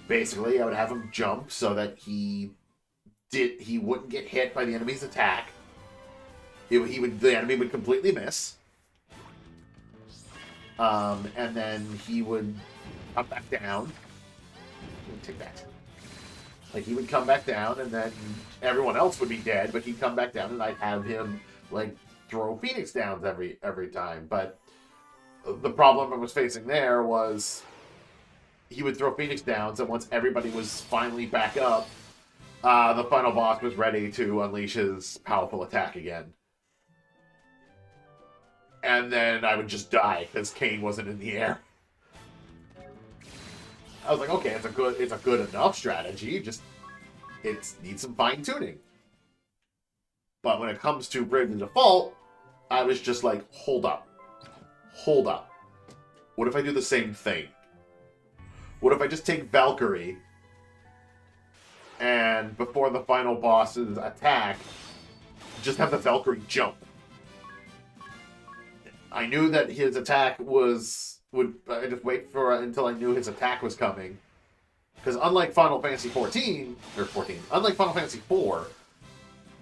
Basically, I would have him jump so that he wouldn't get hit by the enemy's attack. The enemy would completely miss. And then he would come back down. Take that. Like, he would come back down, and then everyone else would be dead, but he'd come back down, and I'd have him, like, throw Phoenix Downs every time. But the problem I was facing there was he would throw Phoenix Downs, and once everybody was finally back up, the final boss was ready to unleash his powerful attack again. And then I would just die, because Kane wasn't in the air. I was like, okay, it's a good enough strategy, just it needs some fine tuning. But when it comes to Bravely Default, I was just like, hold up. What if I do the same thing? What if I just take Valkyrie and before the final boss's attack, just have the Valkyrie jump? I knew that his attack would I just wait for until I knew his attack was coming. Because unlike Final Fantasy unlike Final Fantasy 4,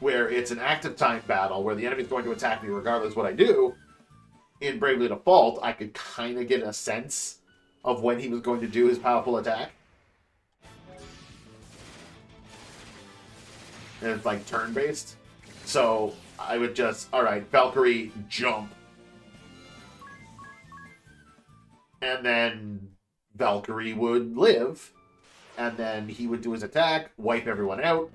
where it's an active time battle where the enemy's going to attack me regardless of what I do, in Bravely Default, I could kind of get a sense of when he was going to do his powerful attack. And it's like turn-based. So I would just, alright, Valkyrie, jump. And then Valkyrie would live, and then he would do his attack, wipe everyone out.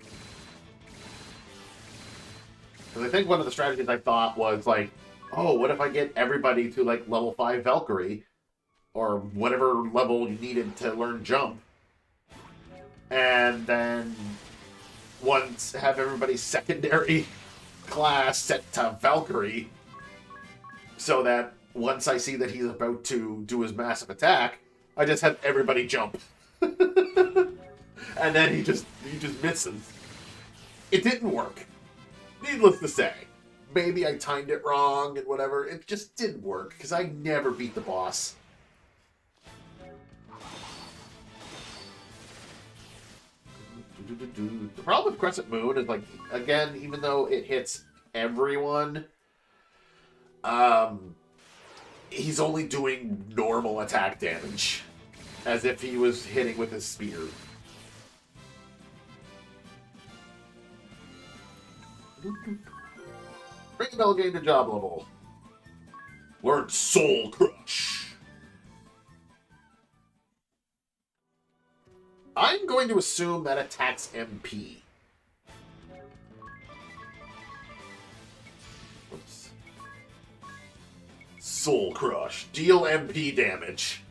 Because I think one of the strategies I thought was like, oh, what if I get everybody to like level 5 Valkyrie, or whatever level you needed to learn jump, and then once have everybody's secondary class set to Valkyrie, so that once I see that he's about to do his massive attack, I just have everybody jump. And then he just misses. It didn't work. Needless to say. Maybe I timed it wrong and whatever. It just didn't work, because I never beat the boss. The problem with Crescent Moon is, like, again, even though it hits everyone, he's only doing normal attack damage, as if he was hitting with his spear. Bring the game to job level. Learn Soul Crush. I'm going to assume that attacks MP. Oops. Soul Crush. Deal MP damage.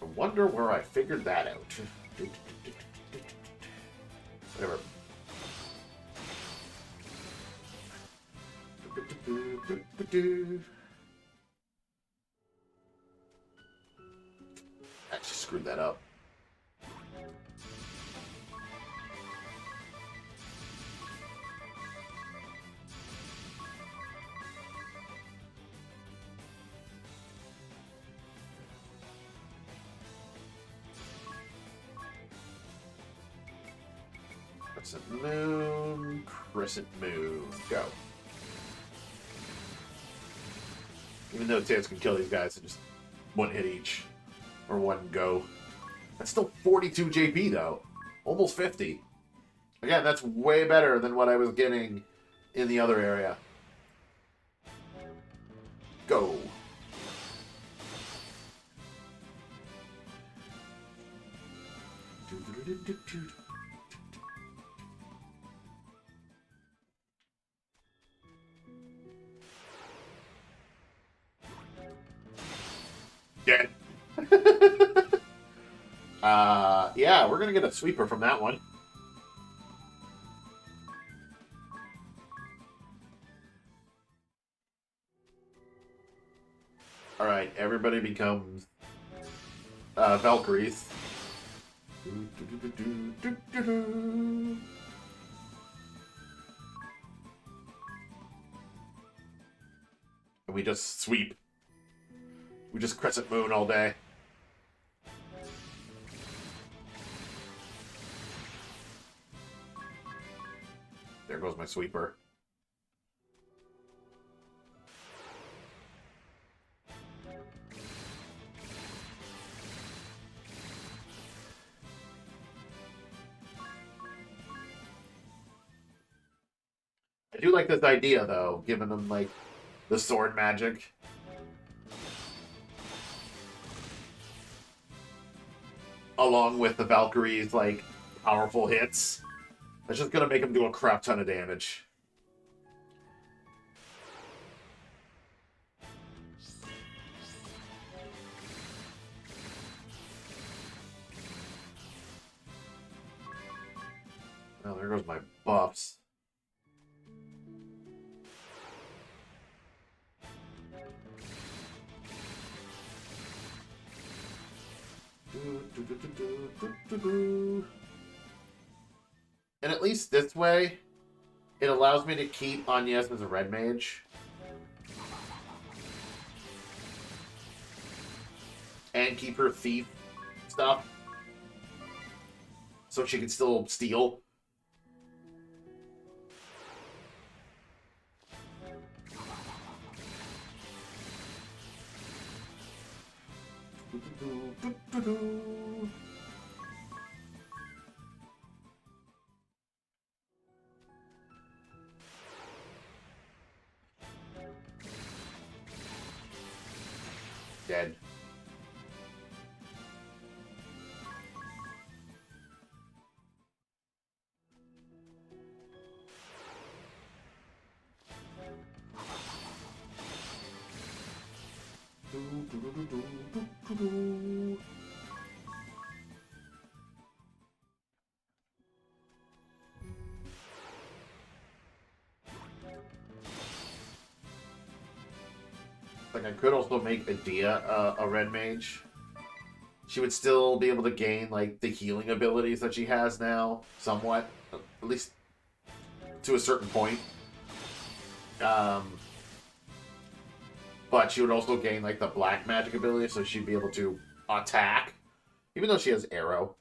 I wonder where I figured that out. Whatever. Actually screwed that up. Crescent Moon, go. Even though Tails can kill these guys in just one hit each. Or one go. That's still 42 JP though. Almost 50. Again, that's way better than what I was getting in the other area. Go. Dead. Yeah, we're gonna get a sweeper from that one. Alright, everybody becomes Valkyries. And we just sweep. We just Crescent Moon all day. There goes my sweeper. I do like this idea, though, giving them, like, the sword magic. Along with the Valkyrie's, like, powerful hits. That's just gonna make them do a crap ton of damage. Oh, there goes my buffs. And at least this way, it allows me to keep Agnes as a red mage. And keep her thief stuff. So she can still steal. Dead. Like, I could also make Adia a red mage. She would still be able to gain, like, the healing abilities that she has now, somewhat. At least to a certain point. But she would also gain, like, the black magic ability, so she'd be able to attack. Even though she has arrow.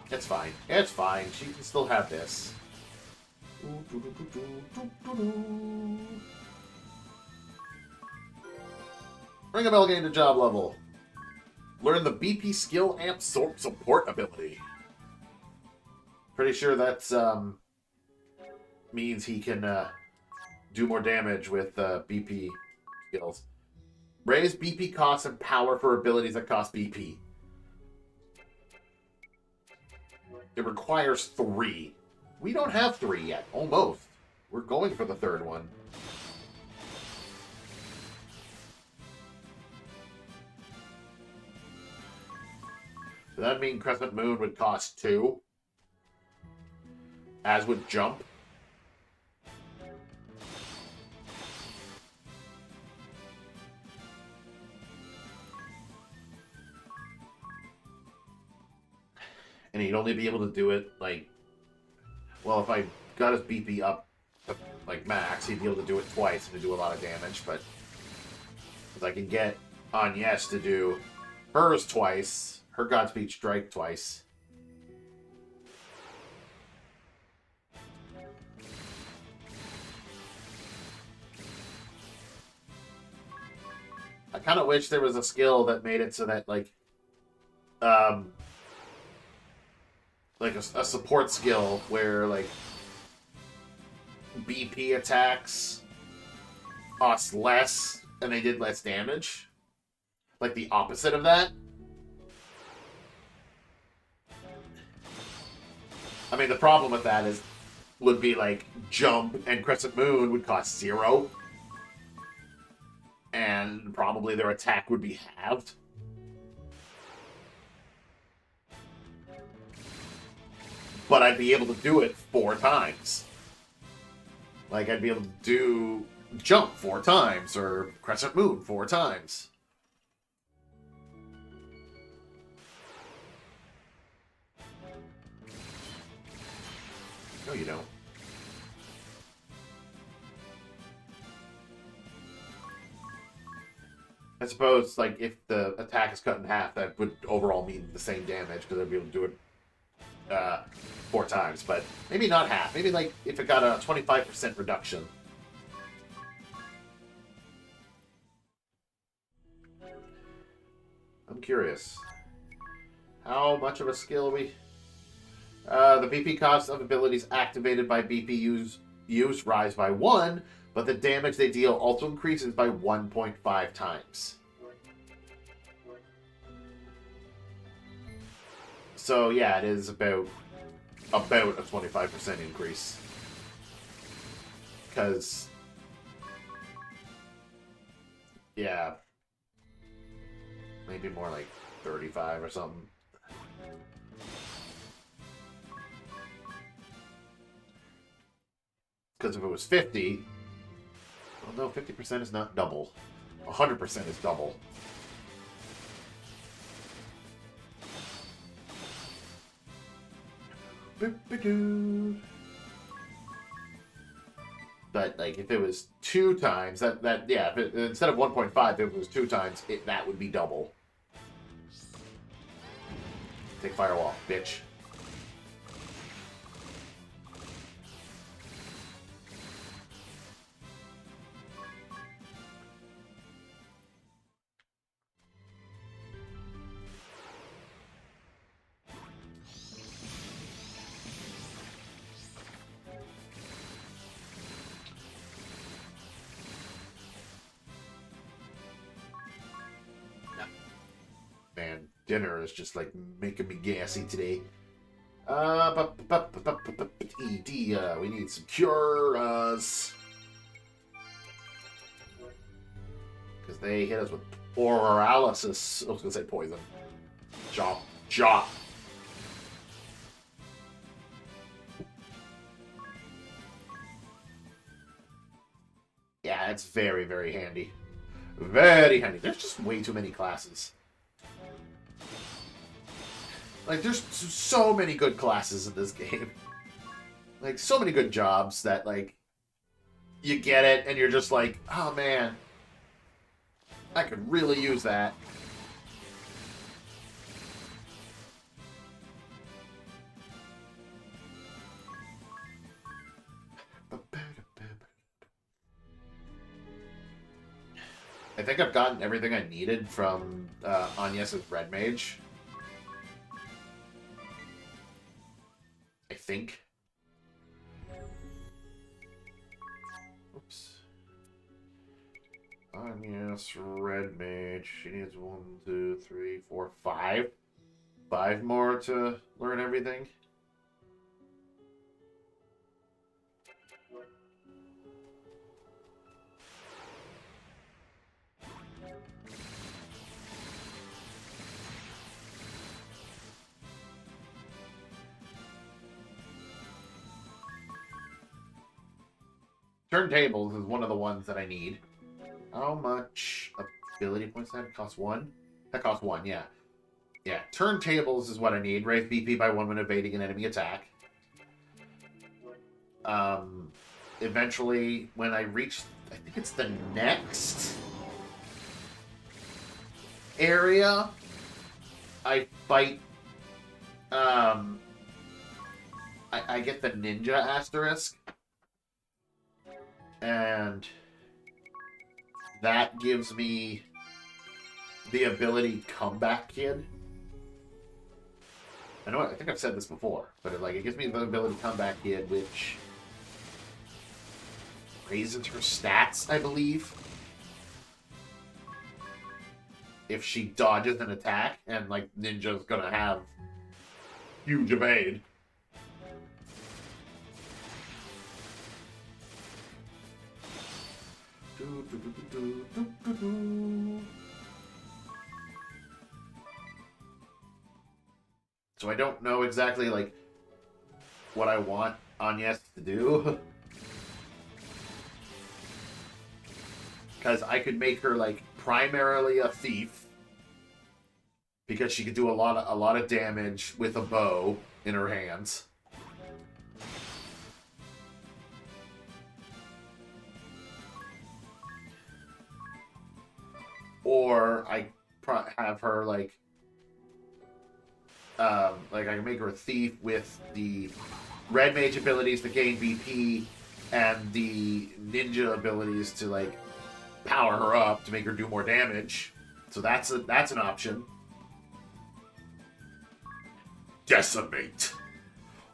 It's fine. It's fine. She can still have this. Ring a bell gained a job level. Learn the BP skill amp support ability. Pretty sure that's means he can do more damage with BP skills. Raise BP costs and power for abilities that cost BP. It requires 3. We don't have 3 yet. Almost. We're going for the 3rd one. Does that mean Crescent Moon would cost 2? As would Jump? And he'd only be able to do it, like... Well, if I got his BP up to, like, max, he'd be able to do it twice and to do a lot of damage, but... If I can get Agnes to do hers twice, her Godspeed Strike twice... I kind of wish there was a skill that made it so that, like a support skill where, like, BP attacks cost less and they did less damage. Like the opposite of that. I mean, the problem with that would be, like, Jump and Crescent Moon would cost 0. And probably their attack would be halved. But I'd be able to do it 4 times. Like, I'd be able to do Jump 4 times, or Crescent Moon 4 times. No, you don't. I suppose, like, if the attack is cut in half, that would overall mean the same damage, because I'd be able to do it 4 times. But maybe not half. Maybe, like, if it got a 25% reduction. I'm curious. How much of a skill are we... The BP cost of abilities activated by BP use rise by 1, but the damage they deal also increases by 1.5 times. So yeah, it is about a 25% increase. Because, yeah, maybe more like 35 or something. Because if it was 50, well, no, 50% is not double. 100% is double. But like, if it was 2 times, yeah, instead of 1.5, if it was 2 times, that would be double. Take firewall, bitch. Man, dinner is just like making me gassy today. ED, we need some cures. Because they hit us with paralysis. I was going to say poison. Chop. Yeah, it's very, very handy. Very handy. There's just way too many classes. Like, there's so many good classes in this game. Like, so many good jobs that, like, you get it and you're just like, oh man, I could really use that. I think I've gotten everything I needed from Agnes's Red Mage. I think. Oops. Agnes Red Mage. She needs 1, 2, 3, 4, 5. 5 more to learn everything. Turntables is one of the ones that I need. How much ability points that costs? 1? That costs 1, yeah. Yeah, turntables is what I need. Raise BP by 1 when evading an enemy attack. Eventually, when I reach, I think it's the next area, I fight, I get the ninja asterisk. And that gives me the ability Comeback Kid. I think I've said this before, but it gives me the ability Comeback Kid, which raises her stats, I believe, if she dodges an attack, and like Ninja's gonna have huge evade. So I don't know exactly like what I want Agnes to do. Because I could make her like primarily a thief, because she could do a lot of damage with a bow in her hands. Or I have her like I can make her a thief with the Red Mage abilities to gain BP and the ninja abilities to like power her up to make her do more damage. So that's an option. Decimate.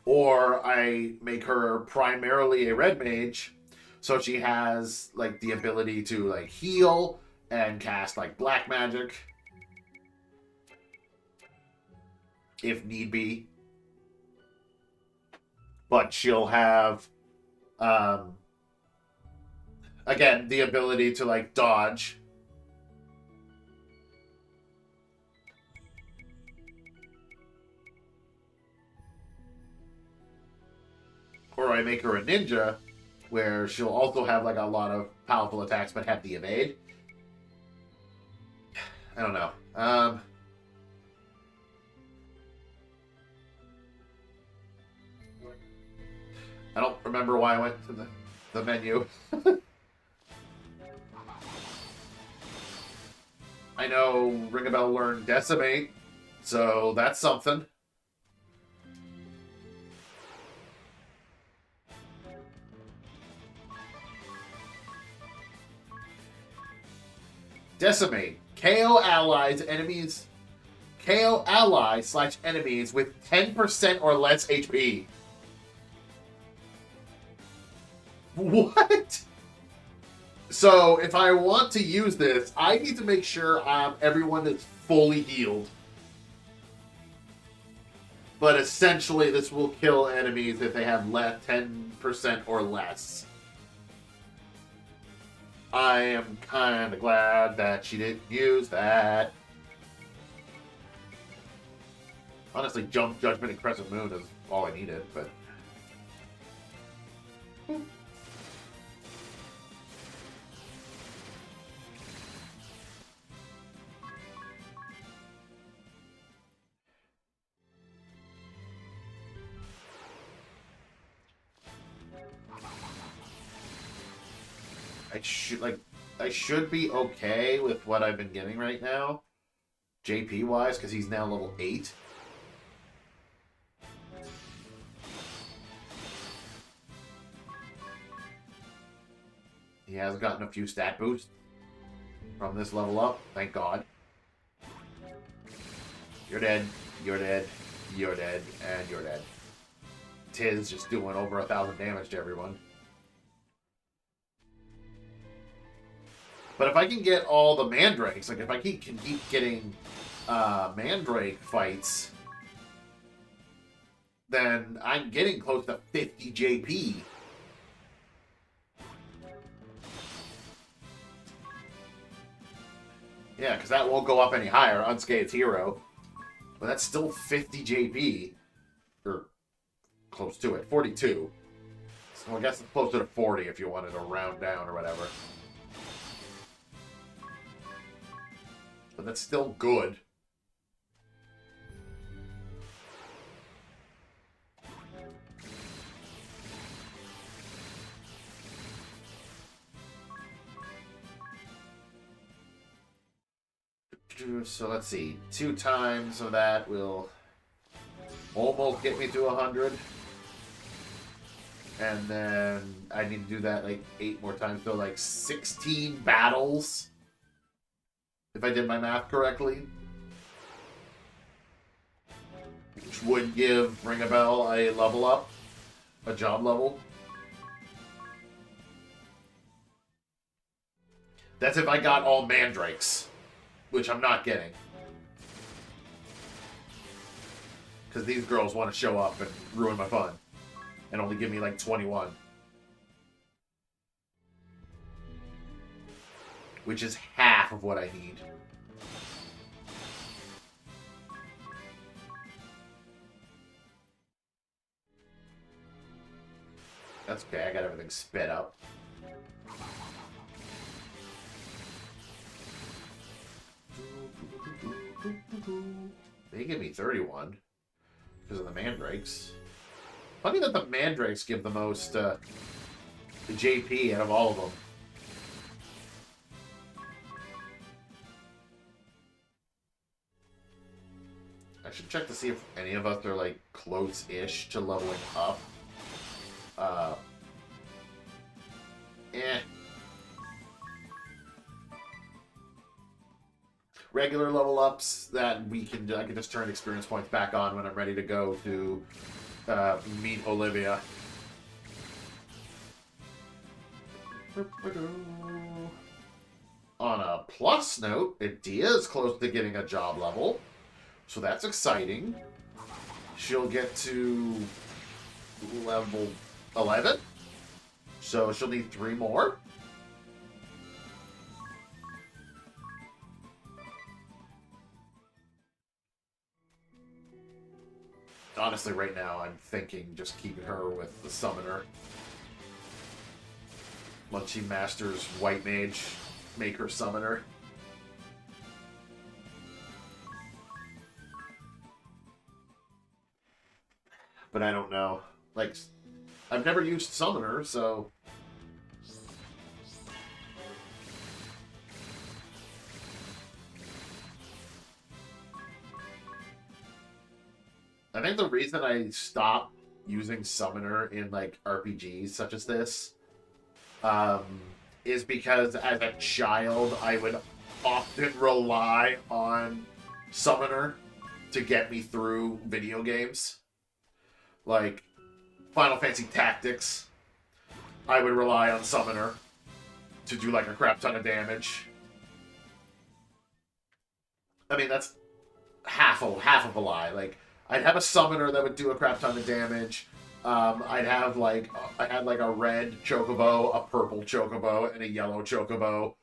Or I make her primarily a red mage, so she has like the ability to like heal and cast like black magic if need be. But she'll have again the ability to like dodge. Or I make her a ninja, where she'll also have like a lot of powerful attacks but have the evade. I don't know. I don't remember why I went to the menu. I know Ring a Bell learned Decimate, so that's something. Decimate. KO allies, enemies. KO ally/enemies with 10% or less HP. What? So, if I want to use this, I need to make sure everyone is fully healed. But essentially, this will kill enemies if they have 10% or less. I am kind of glad that she didn't use that. Honestly, Jump, Judgment, and Crescent Moon is all I needed, but... I should be okay with what I've been getting right now, JP wise, because he's now level 8. He has gotten a few stat boosts from this level up, thank God. You're dead, you're dead, you're dead, and you're dead. Tiz just doing over 1,000 damage to everyone. But if I can get all the mandrakes, like if I can keep getting mandrake fights, then I'm getting close to 50 JP. Yeah, because that won't go up any higher, Unscathed Hero. But that's still 50 JP. Or close to it, 42. So I guess it's closer to 40 if you wanted to round down or whatever. But that's still good. So let's see. 2 times of that will almost get me to 100. And then I need to do that like 8 more times. So like 16 battles. If I did my math correctly. Which would give Ring a Bell a level up. A job level. That's if I got all mandrakes. Which I'm not getting. Because these girls want to show up and ruin my fun. And only give me like 21. Which is half of what I need. That's okay, I got everything sped up. They give me 31 because of the mandrakes. Funny that the mandrakes give the most the JP out of all of them. I should check to see if any of us are like close-ish to leveling up. Regular level ups that I can just turn experience points back on when I'm ready to go to meet Olivia. On a plus note, Edea is close to getting a job level, so that's exciting. She'll get to level 11, so she'll need 3 more. Honestly, right now, I'm thinking just keeping her with the Summoner. Once she masters White Mage, make her Summoner. But I don't know. Like, I've never used Summoner, so... I think the reason I stopped using Summoner in, like, RPGs such as this, is because as a child, I would often rely on Summoner to get me through video games. Like, Final Fantasy Tactics, I would rely on Summoner to do, like, a crap ton of damage. I mean, that's half of a lie. Like, I'd have a Summoner that would do a crap ton of damage. I had like a red Chocobo, a purple Chocobo, and a yellow Chocobo.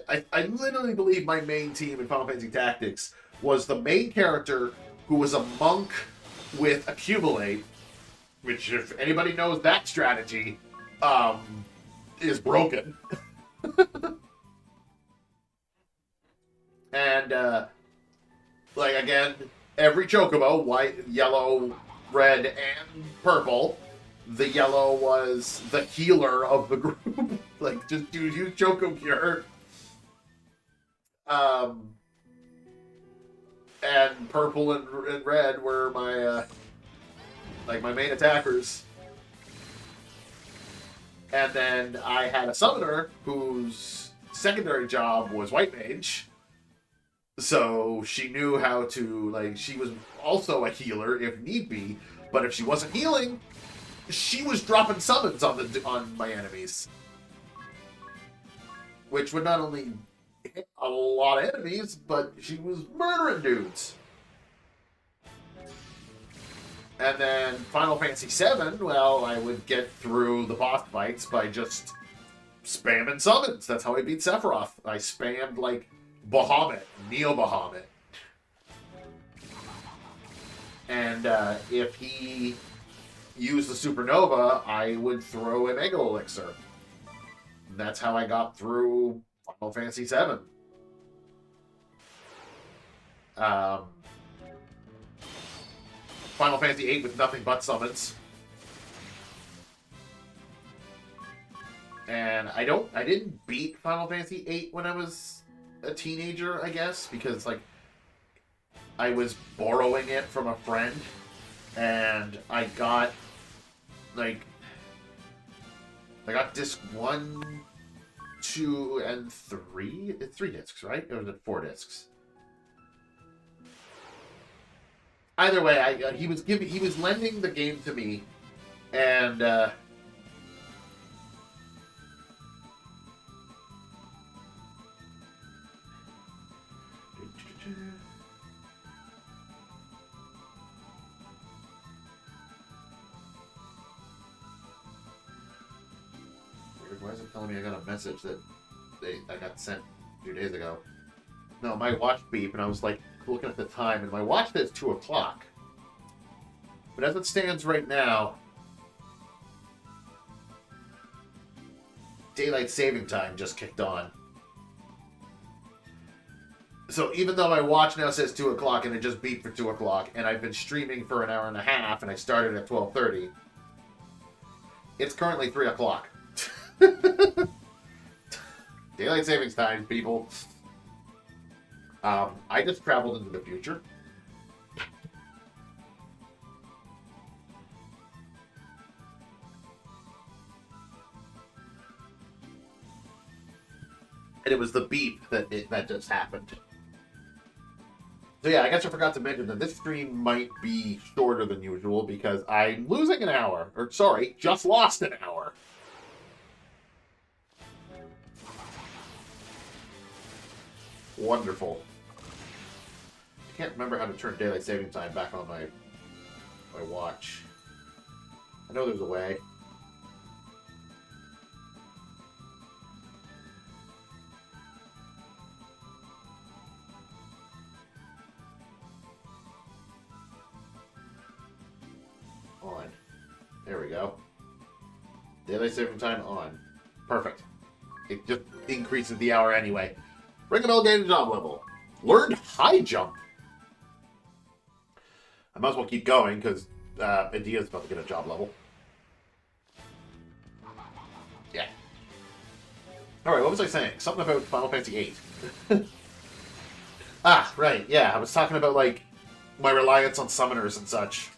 I literally believe my main team in Final Fantasy Tactics was the main character who was a monk with Accumulate, which, if anybody knows that strategy, is broken. And, like, again, every Chocobo, white, yellow, red, and purple. The yellow was the healer of the group. Like, just use Choco Cure. And purple and red were my, like, my main attackers. And then I had a Summoner whose secondary job was White Mage. So she knew how to, like, she was also a healer if need be, but if she wasn't healing, she was dropping summons on my enemies. Which would not only hit a lot of enemies, but she was murdering dudes. And then Final Fantasy VII, well, I would get through the boss fights by just spamming summons. That's how I beat Sephiroth. I spammed, like, Bahamut, Neo Bahamut. And if he used the Supernova, I would throw a Mega Elixir. And that's how I got through Final Fantasy VII. Final Fantasy VIII with nothing but summons. And I didn't beat Final Fantasy VIII when I was a teenager, I guess, because, like, I was borrowing it from a friend, and I got, like, I got disc 1, 2, and 3. It's 3 discs, right? Or was it 4 discs? Either way, he was lending the game to me, and why is it telling me I got a message that I got sent a few days ago? No, my watch beeped, and I was like looking at the time, and my watch says 2 o'clock. But as it stands right now, daylight saving time just kicked on. So even though my watch now says 2 o'clock, and it just beeped for 2 o'clock, and I've been streaming for an hour and a half, and I started at 12:30, it's currently 3 o'clock. Daylight savings time, people. I just traveled into the future. And it was the beep that just happened. So yeah, I guess I forgot to mention that this stream might be shorter than usual because I'm losing an hour. Or, sorry, just lost an hour. Wonderful. I can't remember how to turn daylight saving time back on my watch. I know there's a way. On. There we go. Daylight saving time on. Perfect. It just increases the hour anyway. Ring a bell, gain a job level. Learned high jump. I might as well keep going because Adia's about to get a job level. Yeah. Alright, what was I saying? Something about Final Fantasy VIII. Ah, right, yeah. I was talking about, like, my reliance on summoners and such.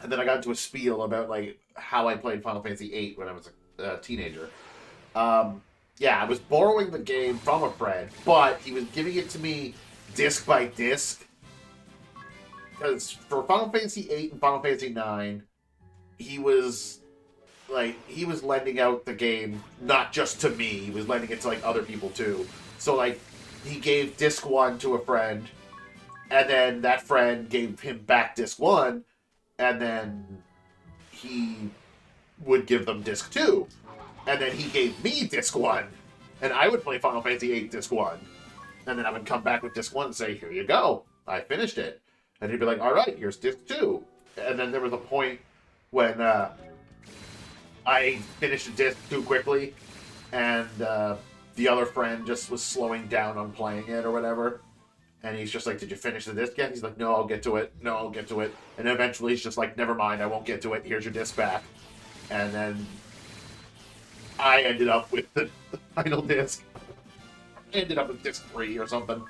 And then I got into a spiel about, like, how I played Final Fantasy VIII when I was a teenager. Yeah, I was borrowing the game from a friend, but he was giving it to me disc by disc. Because for Final Fantasy VIII and Final Fantasy IX, he was lending out the game not just to me, he was lending it to, like, other people too. So, like, he gave disc 1 to a friend, and then that friend gave him back disc 1, and then he would give them disc 2. And then he gave me disc 1, and I would play Final Fantasy VIII disc 1. And then I would come back with disc 1 and say, here you go, I finished it. And he'd be like, all right, here's disc 2. And then there was a point when I finished a disc too quickly, and the other friend just was slowing down on playing it or whatever. And he's just like, did you finish the disc yet? He's like, no, I'll get to it. No, I'll get to it. And eventually he's just like, never mind, I won't get to it. Here's your disc back. And then I ended up with the final disc. I ended up with disc 3 or something.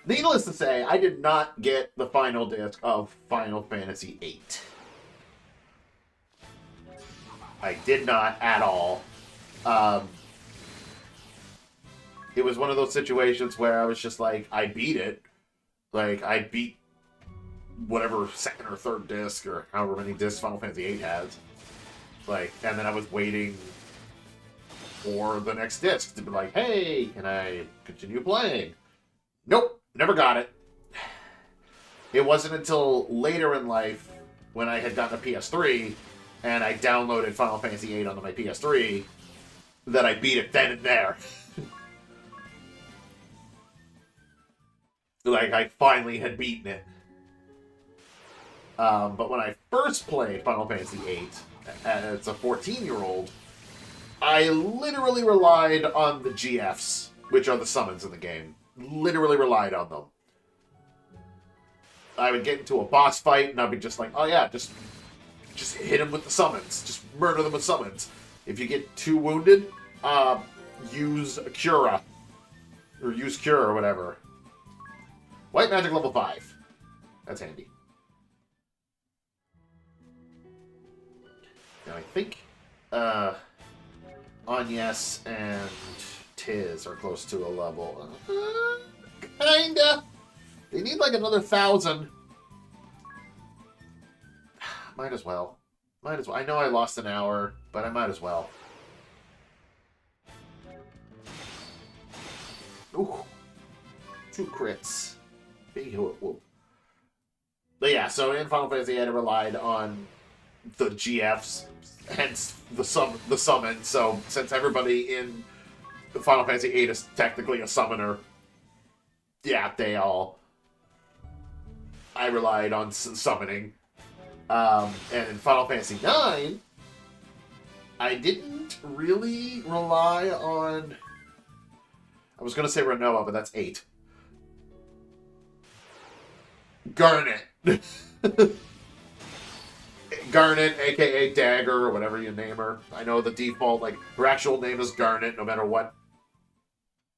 Needless to say, I did not get the final disc of Final Fantasy VIII. I did not at all. It was one of those situations where I was just like, I beat it. Like, I beat whatever second or third disc, or however many discs Final Fantasy VIII has. Like, and then I was waiting for the next disc to be like, hey, can I continue playing? Nope, never got it. It wasn't until later in life, when I had gotten a PS3, and I downloaded Final Fantasy VIII onto my PS3, that I beat it then and there. Like, I finally had beaten it. But when I first played Final Fantasy VIII, as a 14-year-old, I literally relied on the GFs, which are the summons in the game. Literally relied on them. I would get into a boss fight, and I'd be just like, oh yeah, just hit him with the summons. Just murder them with summons. If you get too wounded, use Cura. Or use Cure or whatever. White Magic level 5. That's handy. Now I think Agnes and Tiz are close to a level. Kinda. They need like another 1,000. Might as well. Might as well. I know I lost an hour, but I might as well. Ooh. 2 crits. But yeah, so in Final Fantasy, I had relied on the GFs, hence the summon. So since everybody in Final Fantasy VIII is technically a summoner, yeah, I relied on summoning. And in Final Fantasy IX, I didn't really rely on... I was going to say Renoa, but that's 8. Garnet. Garnet, aka Dagger, or whatever you name her. I know the default, like, her actual name is Garnet, no matter what.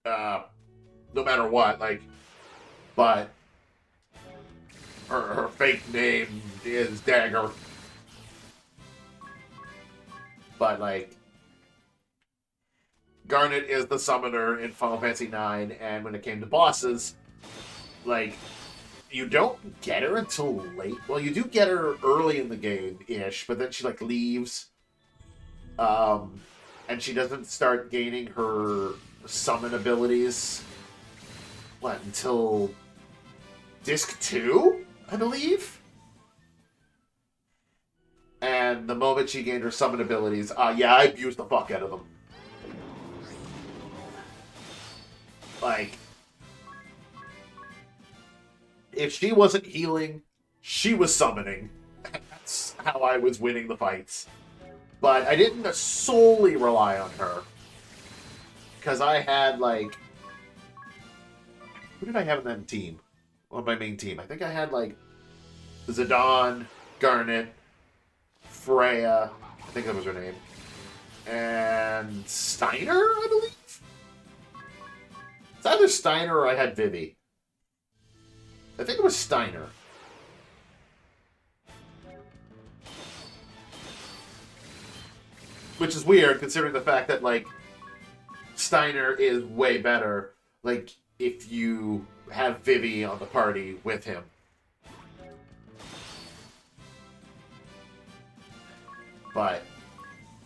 Like, but her fake name is Dagger. But, like, Garnet is the summoner in Final Fantasy IX, and when it came to bosses, like, you don't get her until late. Well, you do get her early in the game-ish, but then she, like, leaves. And she doesn't start gaining her summon abilities, what, until Disc 2, I believe? And the moment she gained her summon abilities, yeah, I abused the fuck out of them. Like, if she wasn't healing, she was summoning. That's how I was winning the fights. But I didn't solely rely on her. Because I had, like... Who did I have in that team? On my main team. I think I had, like, Zidane, Garnet, Freya, I think that was her name, and Steiner, I believe? It's either Steiner or I had Vivi. I think it was Steiner. Which is weird, considering the fact that, like, Steiner is way better, like, if you have Vivi on the party with him. But,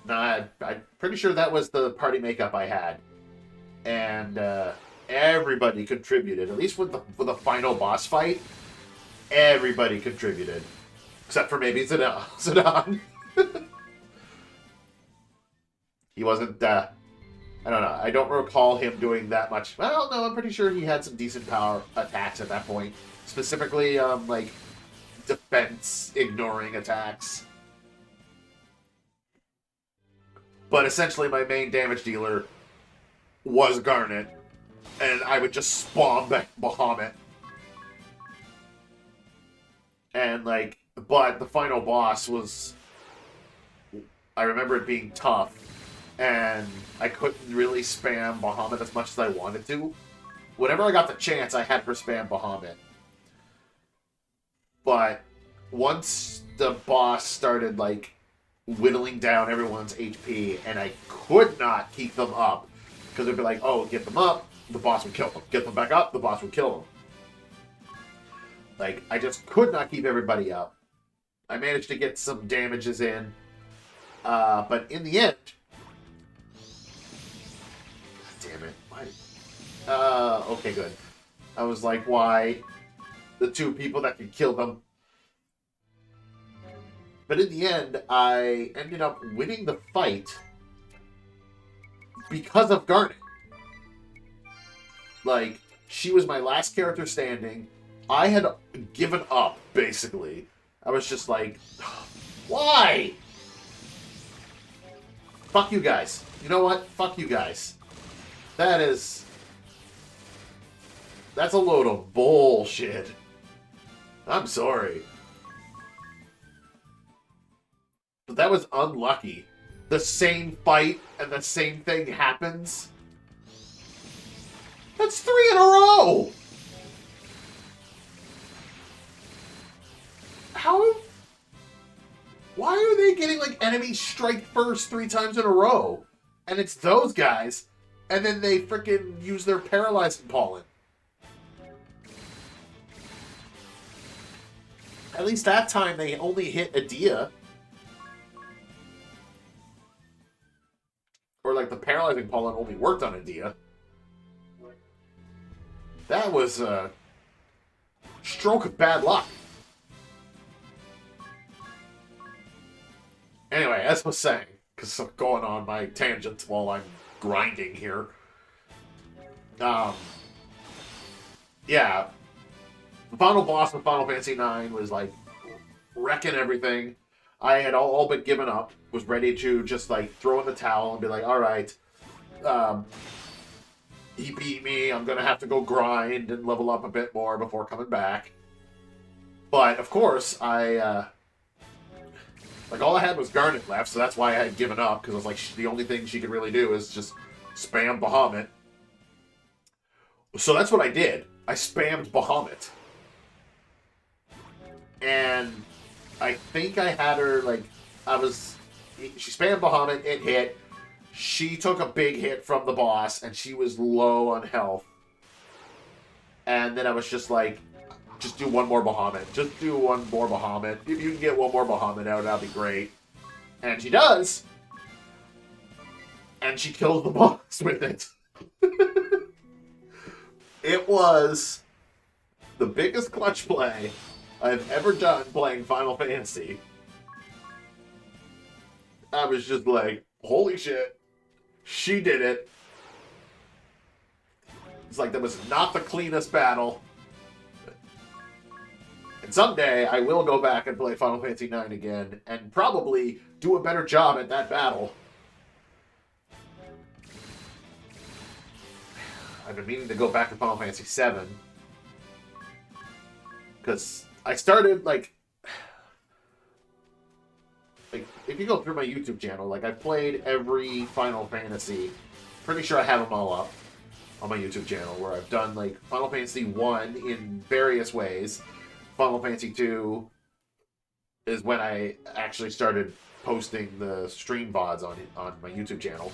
nah, I'm pretty sure that was the party makeup I had. And, everybody contributed, at least with the final boss fight. Everybody contributed. Except for maybe Zidane. He wasn't, I don't know. I don't recall him doing that much. Well, no, I'm pretty sure he had some decent power attacks at that point. Specifically, like, defense ignoring attacks. But essentially, my main damage dealer was Garnet. And I would just spawn back Bahamut. And, like, but the final boss was... I remember it being tough. And I couldn't really spam Bahamut as much as I wanted to. Whenever I got the chance, I had her spam Bahamut. But once the boss started, like, whittling down everyone's HP, and I could not keep them up. Because it'd be like, oh, get them up, the boss would kill them. Get them back up, the boss would kill them. Like, I just could not keep everybody up. I managed to get some damages in. But in the end... Damn it. Why? Okay, good. I was like, why? The two people that could kill them. But in the end, I ended up winning the fight because of Garnet. Like, she was my last character standing. I had given up, basically. I was just like, why? Fuck you guys. You know what? Fuck you guys. That's a load of bullshit. I'm sorry. But that was unlucky. The same fight and the same thing happens. That's 3 in a row! How? Why are they getting, like, enemies strike first 3 times in a row? And it's those guys, and then they frickin' use their paralyzing pollen. At least that time they only hit Adia. Or, like, the paralyzing pollen only worked on Adia. That was a stroke of bad luck. Anyway, as I was saying, because I'm going on my tangents while I'm grinding here. Yeah. The final boss of Final Fantasy IX was, like, wrecking everything. I had all but given up. Was ready to just, like, throw in the towel and be like, alright. He beat me. I'm going to have to go grind and level up a bit more before coming back. But, of course, like, all I had was Garnet left, so that's why I had given up, because I was like, the only thing she could really do is just spam Bahamut. So that's what I did. I spammed Bahamut. And I think I had her, like, she spammed Bahamut, it hit. She took a big hit from the boss, and she was low on health. And then I was just like, just do one more Bahamut. Just do one more Bahamut. If you can get one more Bahamut out, that'd be great. And she does. And she kills the boss with it. It was the biggest clutch play I've ever done playing Final Fantasy. I was just like, holy shit. She did it. It's like, that was not the cleanest battle. And someday, I will go back and play Final Fantasy IX again, and probably do a better job at that battle. I've been meaning to go back to Final Fantasy VII. Because I started, like, if you go through my YouTube channel, like, I've played every Final Fantasy. Pretty sure I have them all up on my YouTube channel, where I've done, like, Final Fantasy 1 in various ways. Final Fantasy 2 is when I actually started posting the stream VODs on my YouTube channel.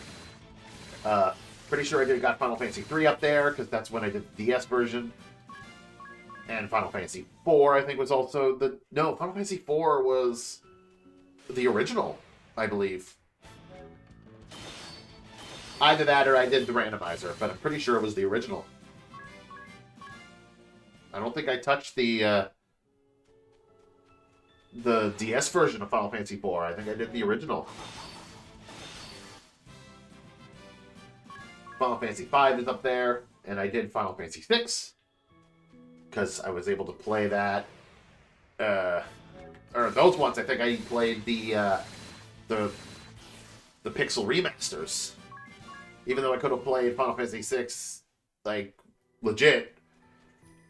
Pretty sure I got Final Fantasy 3 up there, because that's when I did the DS version. And Final Fantasy 4, I think, was also the... No, Final Fantasy 4 was the original, I believe. Either that or I did the randomizer, but I'm pretty sure it was the original. I don't think I touched the DS version of Final Fantasy 4. I think I did the original. Final Fantasy 5 is up there, and I did Final Fantasy 6 because I was able to play that. Or those ones, I think I played the Pixel remasters. Even though I could have played Final Fantasy 6 like legit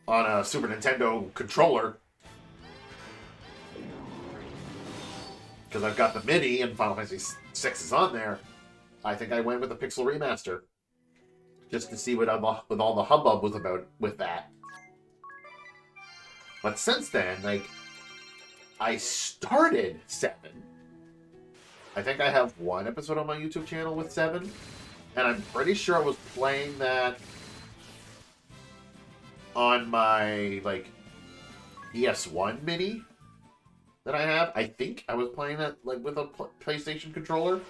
on a Super Nintendo controller. Because I've got the MIDI and Final Fantasy 6 is on there. I think I went with the Pixel Remaster. Just to see what all the hubbub was about with that. But since then, like, I started 7. I think I have one episode on my YouTube channel with 7. And I'm pretty sure I was playing that on my, like, PS1 mini that I have. I think I was playing that, like, with a PlayStation controller.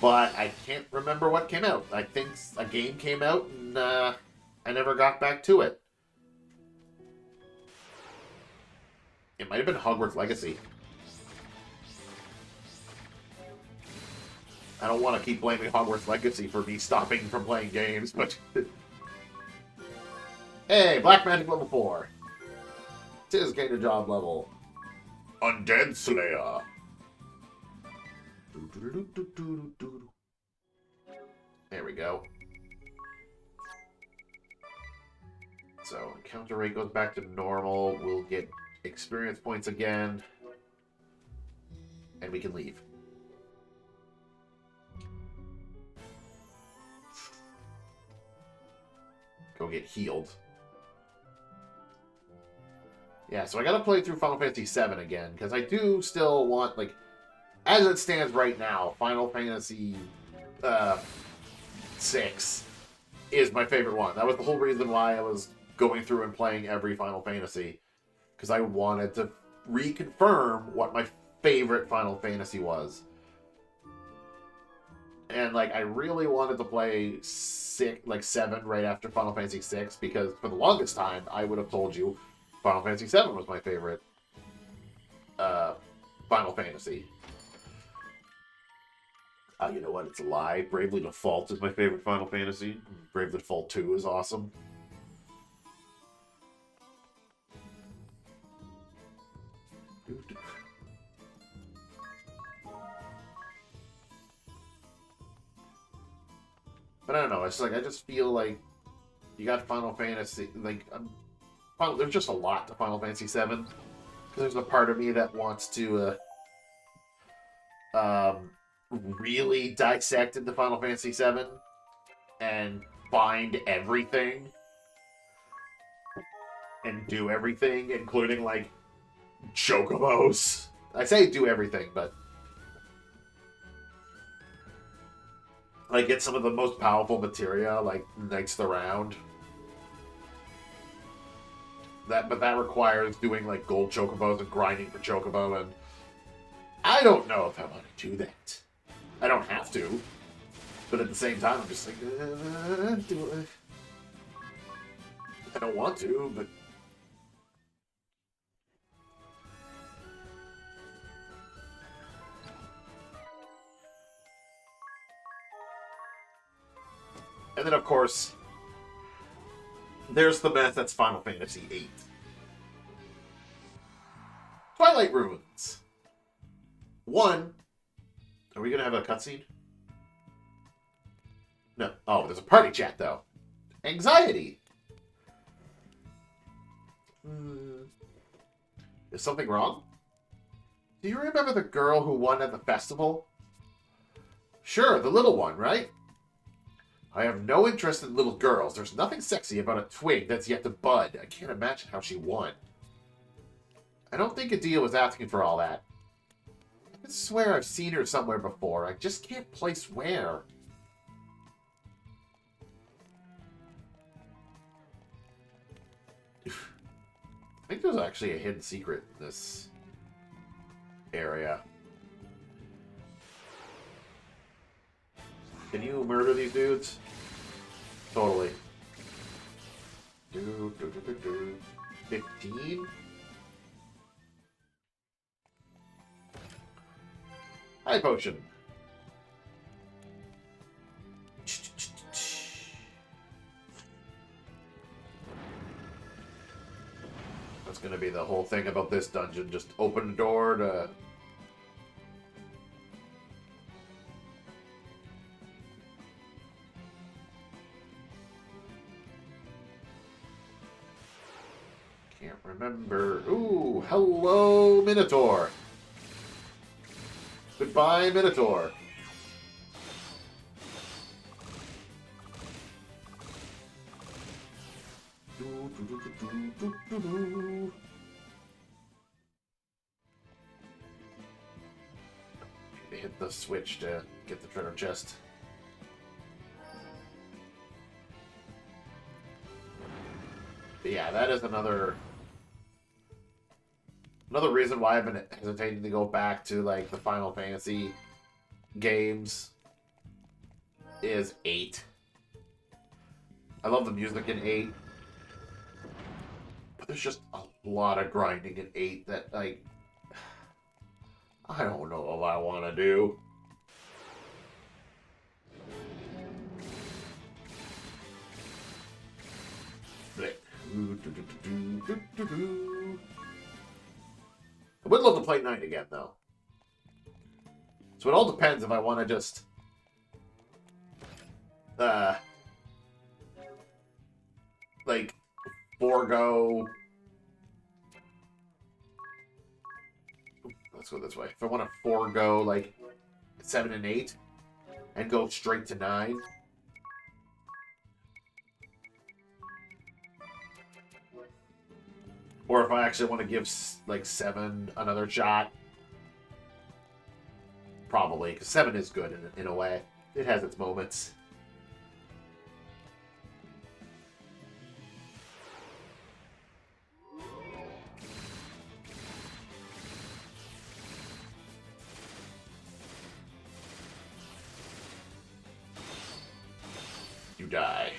But I can't remember what came out. I think a game came out and I never got back to it. It might have been Hogwarts Legacy. I don't want to keep blaming Hogwarts Legacy for me stopping from playing games, but... Hey, Black Magic level 4. Tis gained a job level. Undead Slayer. There we go. So, encounter rate goes back to normal. We'll get experience points again. And we can leave. Go get healed. Yeah, so I gotta play through Final Fantasy VII again, because I do still want, like, as it stands right now, Final Fantasy 6 is my favorite one. That was the whole reason why I was going through and playing every Final Fantasy, because I wanted to reconfirm what my favorite Final Fantasy was. And, like, I really wanted to play 7 right after Final Fantasy 6, because for the longest time, I would have told you Final Fantasy 7 was my favorite Final Fantasy. You know what? It's a lie. Bravely Default is my favorite Final Fantasy. Bravely Default 2 is awesome. But I don't know. It's like, I just feel like you got Final Fantasy, like, there's just a lot to Final Fantasy 7. Because there's a part of me that wants to really dissect into Final Fantasy 7 and find everything and do everything, including, like, chocobos. I say do everything, but like, get some of the most powerful materia, like Knights of the Round, but that requires doing like gold chocobos and grinding for chocobo, and I don't know if I want to do that. I don't have to, but at the same time, I'm just like, I don't want to, but. And then, of course, there's the mess that's Final Fantasy VIII. Twilight Ruins. 1. Are we going to have a cutscene? No. Oh, there's a party chat, though. Anxiety. Is something wrong? Do you remember the girl who won at the festival? Sure, the little one, right? I have no interest in little girls. There's nothing sexy about a twig that's yet to bud. I can't imagine how she won. I don't think Adia was asking for all that. I swear I've seen her somewhere before. I just can't place where. I think there's actually a hidden secret in this area. Can you murder these dudes? Totally. 15? High potion. That's gonna be the whole thing about this dungeon. Just open the door to... Can't remember. Ooh, hello, Minotaur. Goodbye, Minotaur. They hit the switch to get the treasure chest. But yeah, that is another reason why I've been hesitating to go back to like the Final Fantasy games is 8. I love the music in 8. But there's just a lot of grinding in 8 that like I don't know if I want to do. I would love to play 9 again, though. So it all depends if I want to just... like, forego... Let's go this way. If I want to forego, like, 7 and 8, and go straight to 9... Or if I actually want to give, like, 7 another shot. Probably, because 7 is good in a way. It has its moments. You die.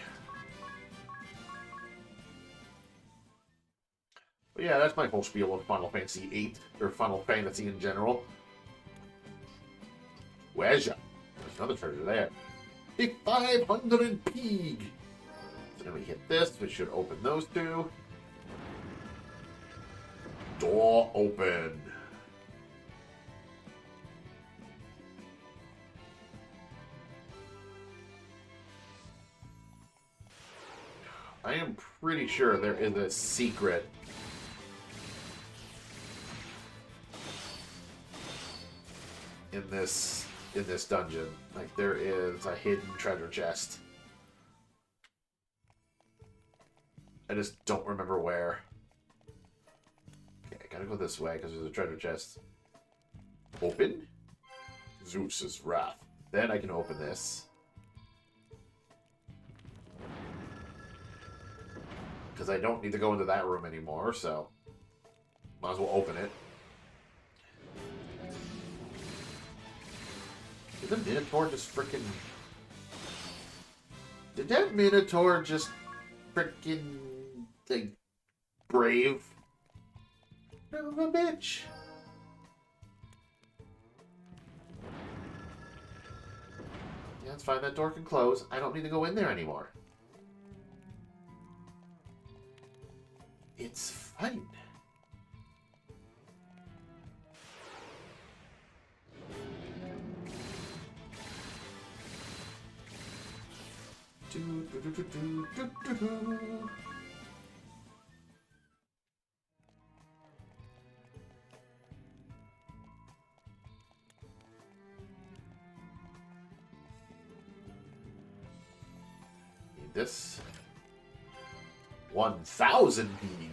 But yeah, that's my whole spiel of Final Fantasy VIII, or Final Fantasy in general. Where's ya? There's another treasure there. A 500 pig! So then we hit this, which should open those two. Door open. I am pretty sure there is a secret in this dungeon. Like, there is a hidden treasure chest. I just don't remember where. Okay, I gotta go this way because there's a treasure chest. Open? Zeus's wrath. Then I can open this. because I don't need to go into that room anymore, so might as well open it. Did the Minotaur just freaking... Did that Minotaur just freaking... like, brave? Son of a bitch. Yeah, it's fine. That door can close. I don't need to go in there anymore. It's fine. Do, do, do, do, do, do, do, do. Need this. 1,000 bead.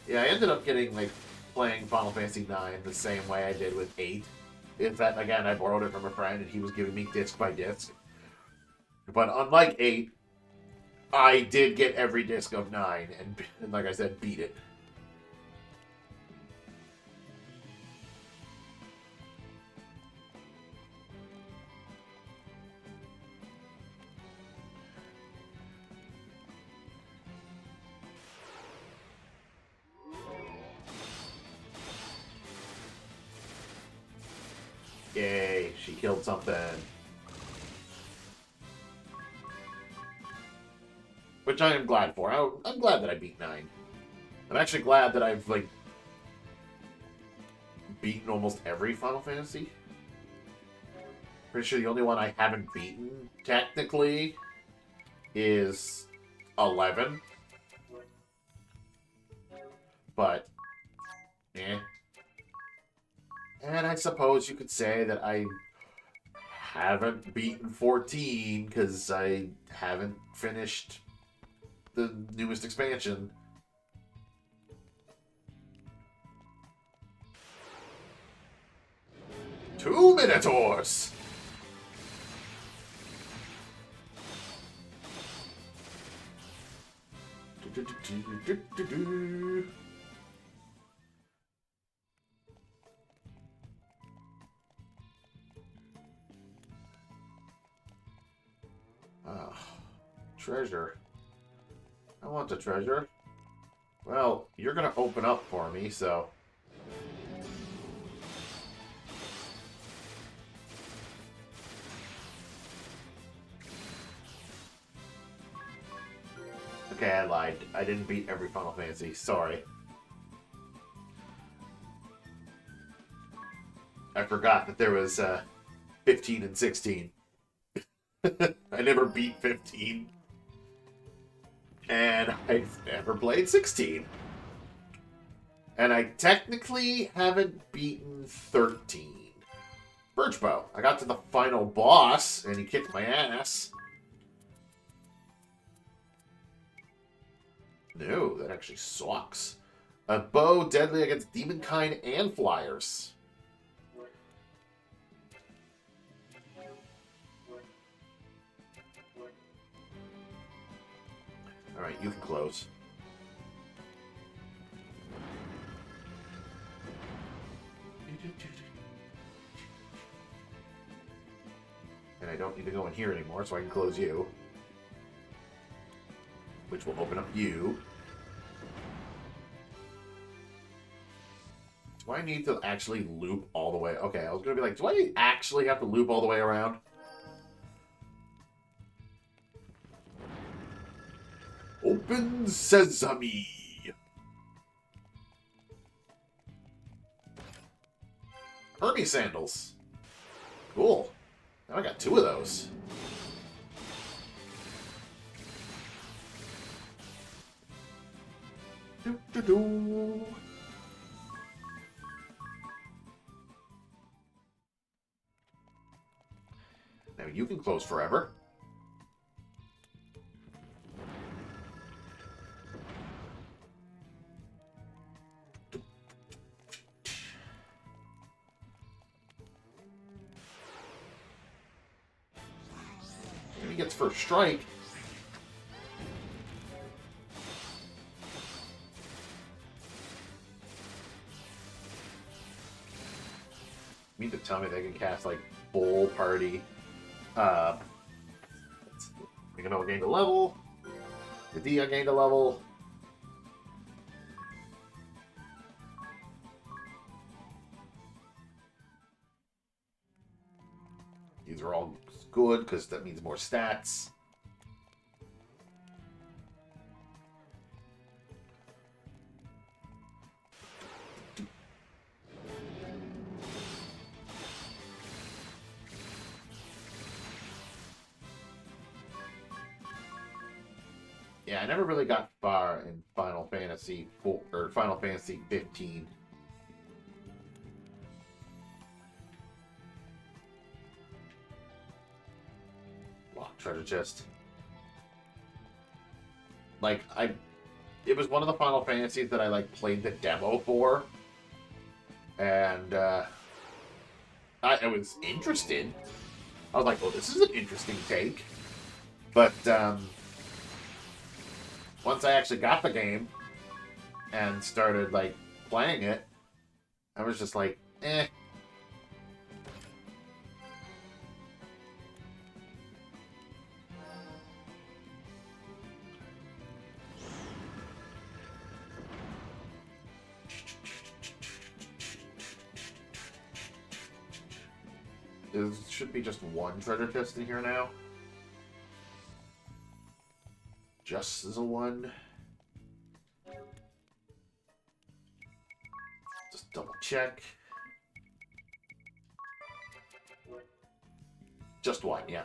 Yeah, I ended up getting, like, playing Final Fantasy IX the same way I did with 8. In fact, again, I borrowed it from a friend, and he was giving me disc by disc. But unlike 8, I did get every disc of 9, and like I said, beat it. Yay, she killed something. Which I am glad for. I'm glad that I beat 9. I'm actually glad that I've, like, beaten almost every Final Fantasy. Pretty sure the only one I haven't beaten, technically, is 11. But, eh. And I suppose you could say that I haven't beaten 14 because I haven't finished the newest expansion. Two Minotaurs! Treasure. I want the treasure. Well, you're gonna open up for me, so... Okay, I lied. I didn't beat every Final Fantasy. Sorry. I forgot that there was 15 and 16. I never beat 15. And I've never played 16. And I technically haven't beaten 13. Birchbow. I got to the final boss, and he kicked my ass. No, that actually sucks. A bow deadly against demonkind and flyers. Alright, you can close. And I don't need to go in here anymore, so I can close you. Which will open up you. Do I need to actually loop all the way? Okay, I was going to be like, do I actually have to loop all the way around? Open sesame! Hermes sandals. Cool. Now I got 2 of those. Do-do-do. Now you can close forever. Jimmy gets first strike. You mean to tell me they can cast, like, Bull Party? Megano gained a level. Nadia gained a level. These are all good because that means more stats. Yeah, I never really got far in Final Fantasy 4 or Final Fantasy 15. Lock treasure chest. Like it was one of the Final Fantasies that I like played the demo for, and I was interested. I was like, "Oh, this is an interesting take," but once I actually got the game and started, like, playing it, I was just like, eh. There should be just one treasure chest in here now. Just as a one. Just double check. Just one, yeah.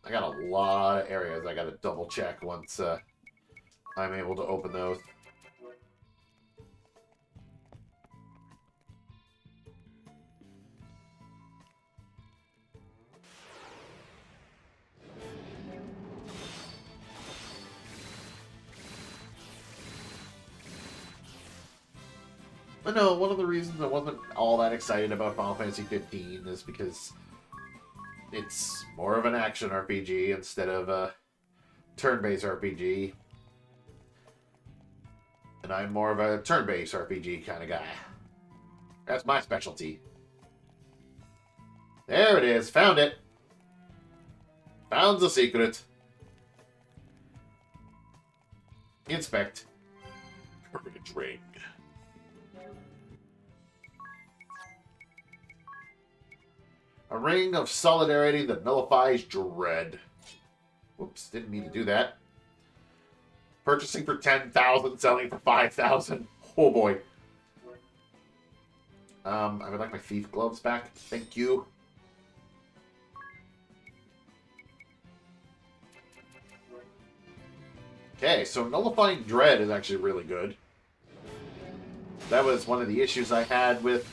I got a lot of areas I gotta double check once I'm able to open those. But no, one of the reasons I wasn't all that excited about Final Fantasy 15 is because it's more of an action RPG instead of a turn-based RPG. And I'm more of a turn-based RPG kind of guy. That's my specialty. There it is. Found it. Found the secret. Inspect. Permanent ring. A ring of solidarity that nullifies dread. Whoops, didn't mean to do that. Purchasing for 10,000, selling for 5,000. Oh boy. I would like my thief gloves back. Thank you. Okay, so nullifying dread is actually really good. That was one of the issues I had with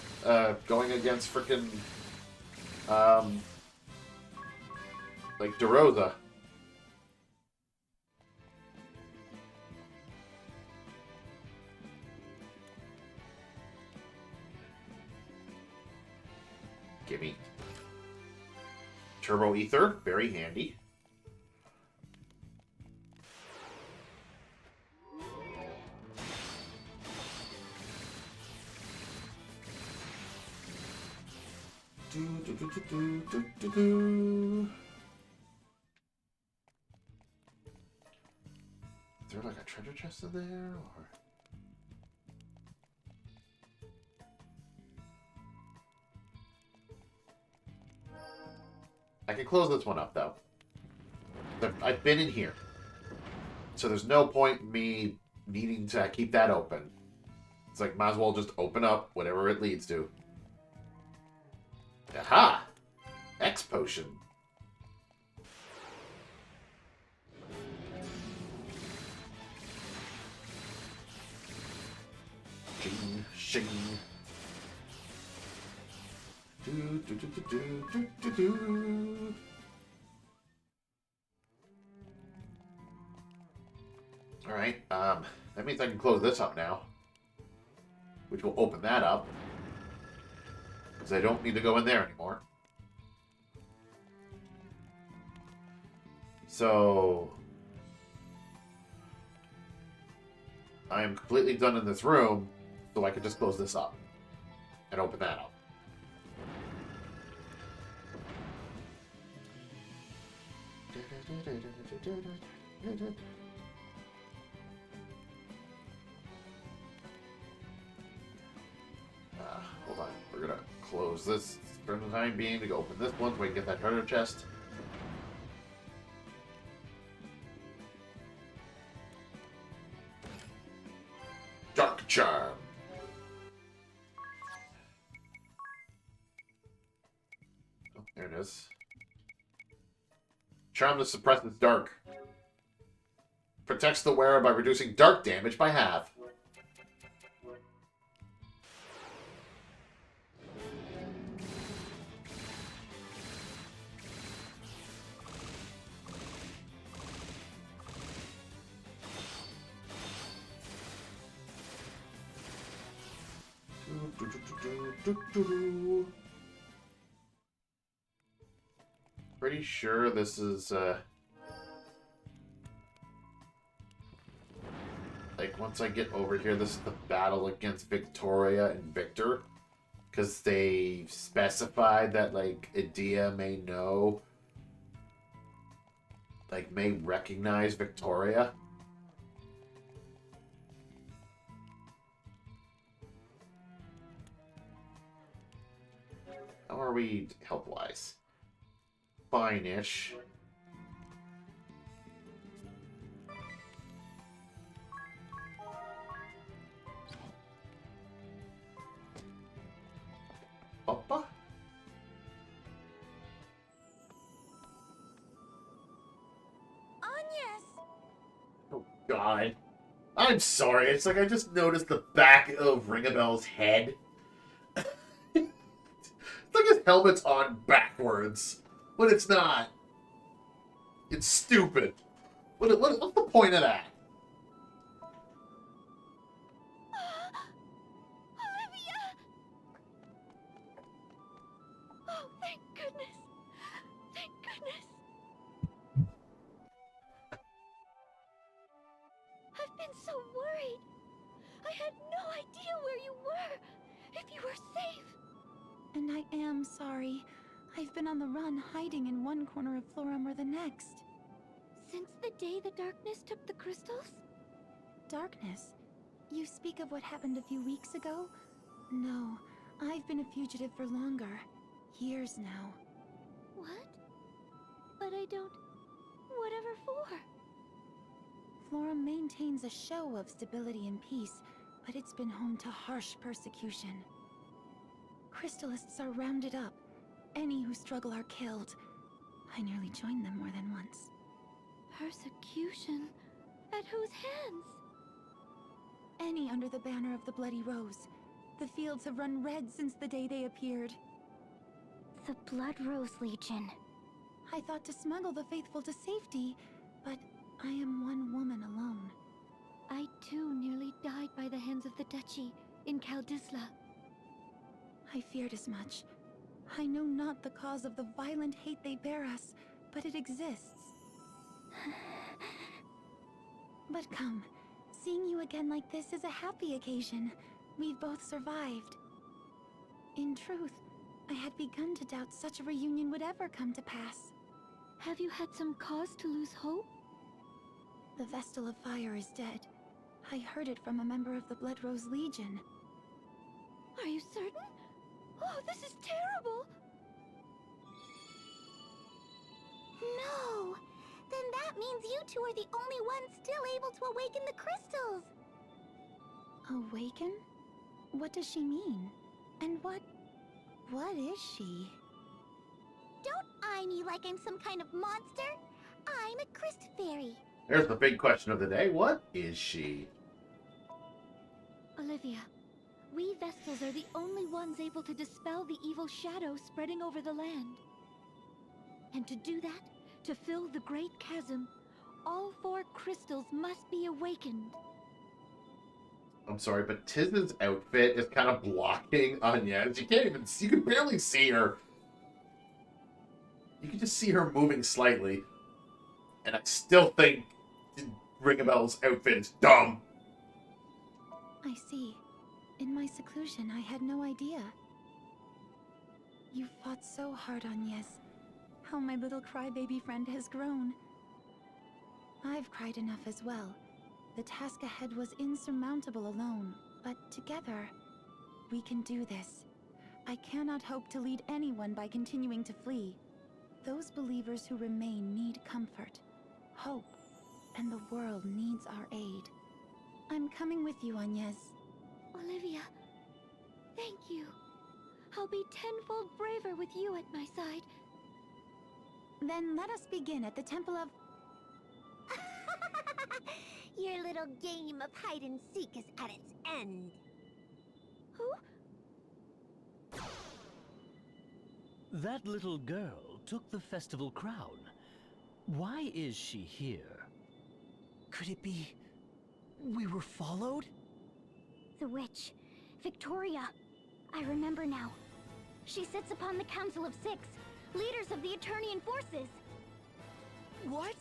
going against frickin' like DeRosa. Gimme. Turbo Ether, very handy. Is there like a treasure chest in there, or? I can close this one up, though. I've been in here. So there's no point in me needing to keep that open. It's like, might as well just open up whatever it leads to. Aha! X potion. Shing, shing. Do, do, do, do, do, do, do. Alright, that means I can close this up now. Which will open that up. Because I don't need to go in there anymore. So I am completely done in this room, so I can just close this up and open that up. Hold on. We're gonna close this for the time being to go open this one so we can get that treasure chest. Dark Charm. Oh, there it is. Charm that suppresses dark. Protects the wearer by reducing dark damage by half. Pretty sure this is like once I get over here, this is the battle against Victoria and Victor, because they specified that like Edea may know, like may recognize Victoria. How are we health-wise? Fine-ish. Papa?
Agnes!
Oh, God. I'm sorry. It's like I just noticed the back of Ringabel's head. It's like his helmet's on backwards, but it's not. It's stupid. What's the point of that?
Olivia! Oh, thank goodness. Thank goodness. I've been so worried. I had no idea where you were. If you were safe.
And I am sorry. I've been on the run, hiding in one corner of Florum or the next.
Since the day the darkness took the crystals?
Darkness? You speak of what happened a few weeks ago? No, I've been a fugitive for longer. Years now.
What? But I don't... Whatever for?
Florum maintains a show of stability and peace, but it's been home to harsh persecution. Crystallists are rounded up. Any who struggle are killed. I nearly joined them more than once.
Persecution? At whose hands?
Any under the banner of the Bloody Rose. The fields have run red since the day they appeared.
The Blood Rose Legion.
I thought to smuggle the faithful to safety, but I am one woman alone.
I too nearly died by the hands of the Duchy in Kaldisla.
I feared as much. I know not the cause of the violent hate they bear us, but it exists. But come, seeing you again like this is a happy occasion. We've both survived. In truth, I had begun to doubt such a reunion would ever come to pass.
Have you had some cause to lose hope?
The Vestal of Fire is dead. I heard it from a member of the Blood Rose Legion.
Are you certain? Oh, this is terrible! No! Then that means you two are the only ones still able to awaken the crystals!
Awaken? What does she mean? And what is she?
Don't eye me like I'm some kind of monster! I'm a Crystal Fairy!
There's the big question of the day. What is she?
Olivia, we Vestals are the only ones able to dispel the evil shadow spreading over the land. And to do that, to fill the Great Chasm, all 4 crystals must be awakened.
I'm sorry, but Tiz's outfit is kind of blocking Agnes. You can't even see, you can barely see her. You can just see her moving slightly. And I still think Ringabel's outfit is dumb.
I see. In my seclusion, I had no idea. You fought so hard, Agnes. How my little crybaby friend has grown. I've cried enough as well. The task ahead was insurmountable alone, but together, we can do this. I cannot hope to lead anyone by continuing to flee. Those believers who remain need comfort, hope, and the world needs our aid. I'm coming with you, Agnes.
Olivia, thank you. I'll be tenfold braver with you at my side.
Then let us begin at the Temple of...
Your little game of hide and seek is at its end. Who?
That little girl took the festival crown. Why is she here?
Could it be we were followed?
The witch, Victoria. I remember now. She sits upon the Council of Six, leaders of the Eternian forces.
What?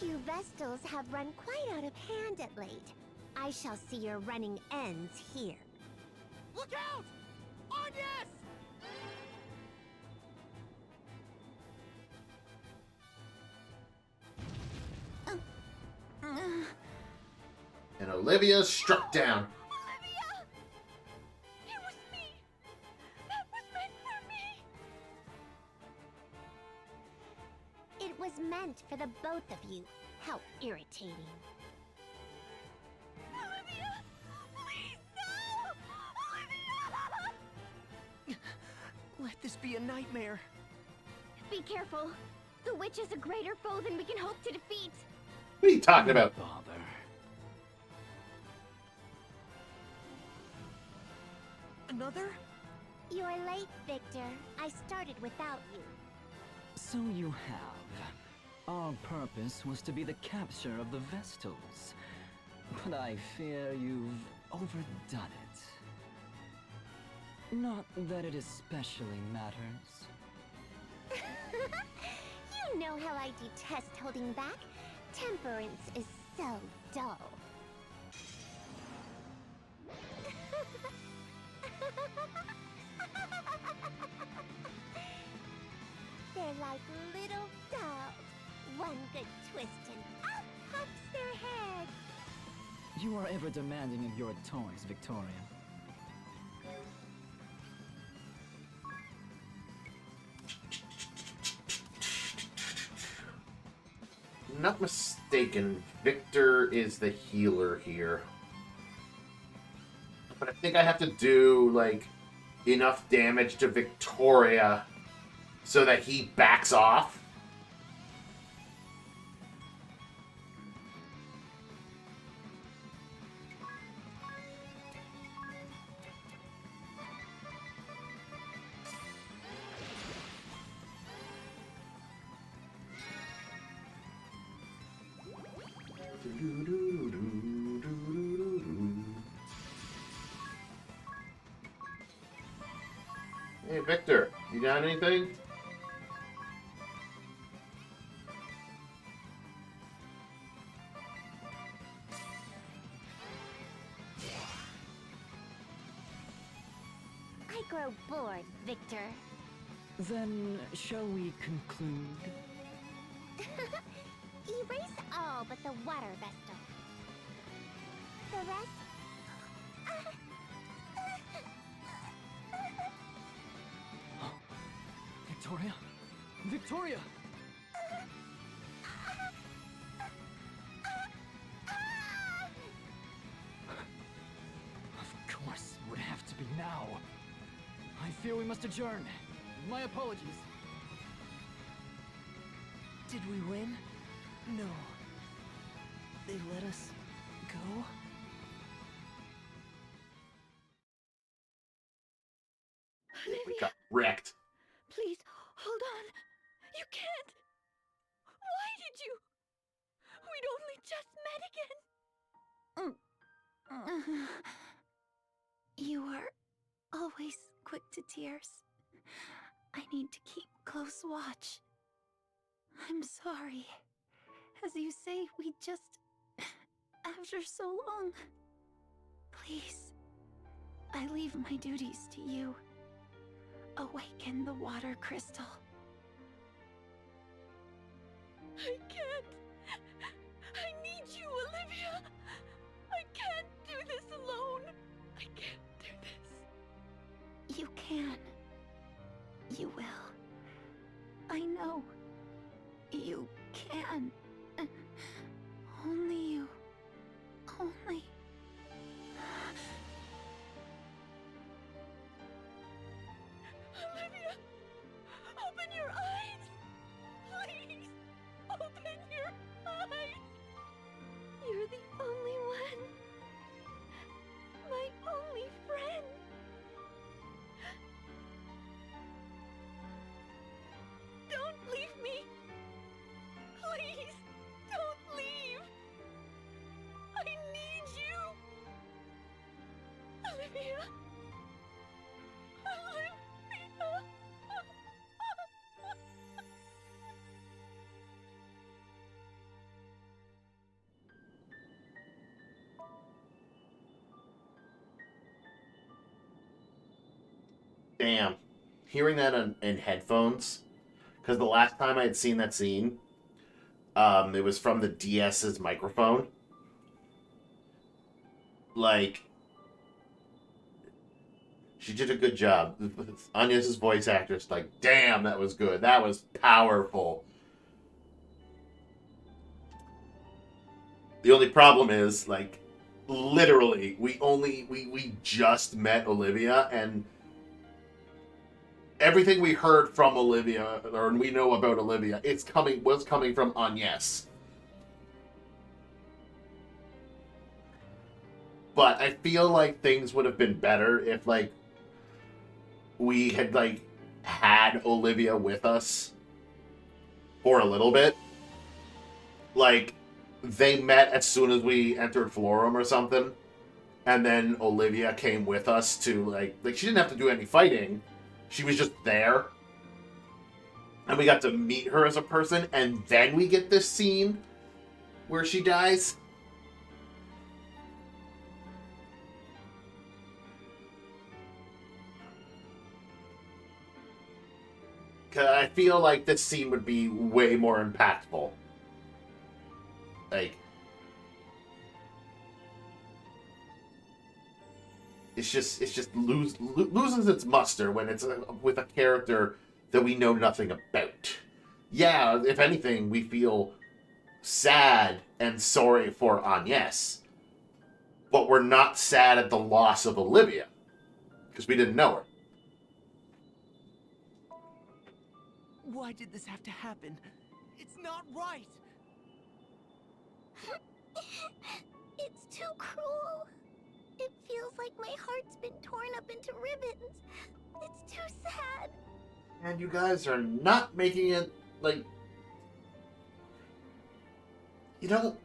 You Vestals have run quite out of hand at late. I shall see your running ends here.
Look out! Agnes!
And Olivia struck down.
Olivia! It was me! That was meant for me! It was meant for the both of you. How irritating. Olivia! Please, no! Olivia!
Let this be a nightmare.
Be careful. The witch is a greater foe than we can hope to defeat.
What are you talking about?
Bother.
Another?
You're late, Victor. I started without you.
So you have. Our purpose was to be the capture of the Vestals. But I fear you've overdone it. Not that it especially matters.
You know how I detest holding back. Temperance is so dull. They're like little dolls. One good twist and out pops their head.
You are ever demanding of your toys, Victoria.
I'm not mistaken, Victor is the healer here. But I think I have to do, like, enough damage to Victoria so that he backs off. Hey, Victor, you got anything?
I grow bored, Victor.
Then, shall we conclude?
Erase all but the water vestal. The rest?
Victoria? Victoria! Of course, it would have to be now. I fear we must adjourn. My apologies.
Did we win? No. They let us go?
We
Olivia,
got wrecked.
please, hold on. You can't. Why did you? We'd only just met again.
You are always quick to tears. I need to keep close watch. I'm sorry. As you say, we just... after so long. Please, I leave my duties to you. Awaken the water crystal.
I can't. I need you, Olivia. I can't do this alone. I can't do this.
You can. You will. I know. You can. Only you. Only.
Olivia, open your eyes. Please, open your eyes.
You're the only one. My only friend.
Don't leave me. Please, don't leave. I need you. Olivia. Olivia.
Damn. Hearing that in headphones, because the last time I had seen that scene, it was from the DS's microphone. Like, she did a good job. Agnes' voice actress, like, damn, that was good. That was powerful. The only problem is, like, literally, we just met Olivia, and everything we heard from Olivia, or we know about Olivia, was coming from Agnes. But I feel like things would have been better if, like, we had, like, had Olivia with us for a little bit. Like, they met as soon as we entered Florum or something, and then Olivia came with us to, like, she didn't have to do any fighting. She was just there. And we got to meet her as a person, and then we get this scene where she dies. I feel like this scene would be way more impactful. Like, it's just loses its muster when it's with a character that we know nothing about. Yeah, if anything, we feel sad and sorry for Agnes, but we're not sad at the loss of Olivia because we didn't know her.
Why did this have to happen? It's not right!
It's too cruel. It feels like my heart's been torn up into ribbons. It's too sad.
And you guys are not making it, like... You don't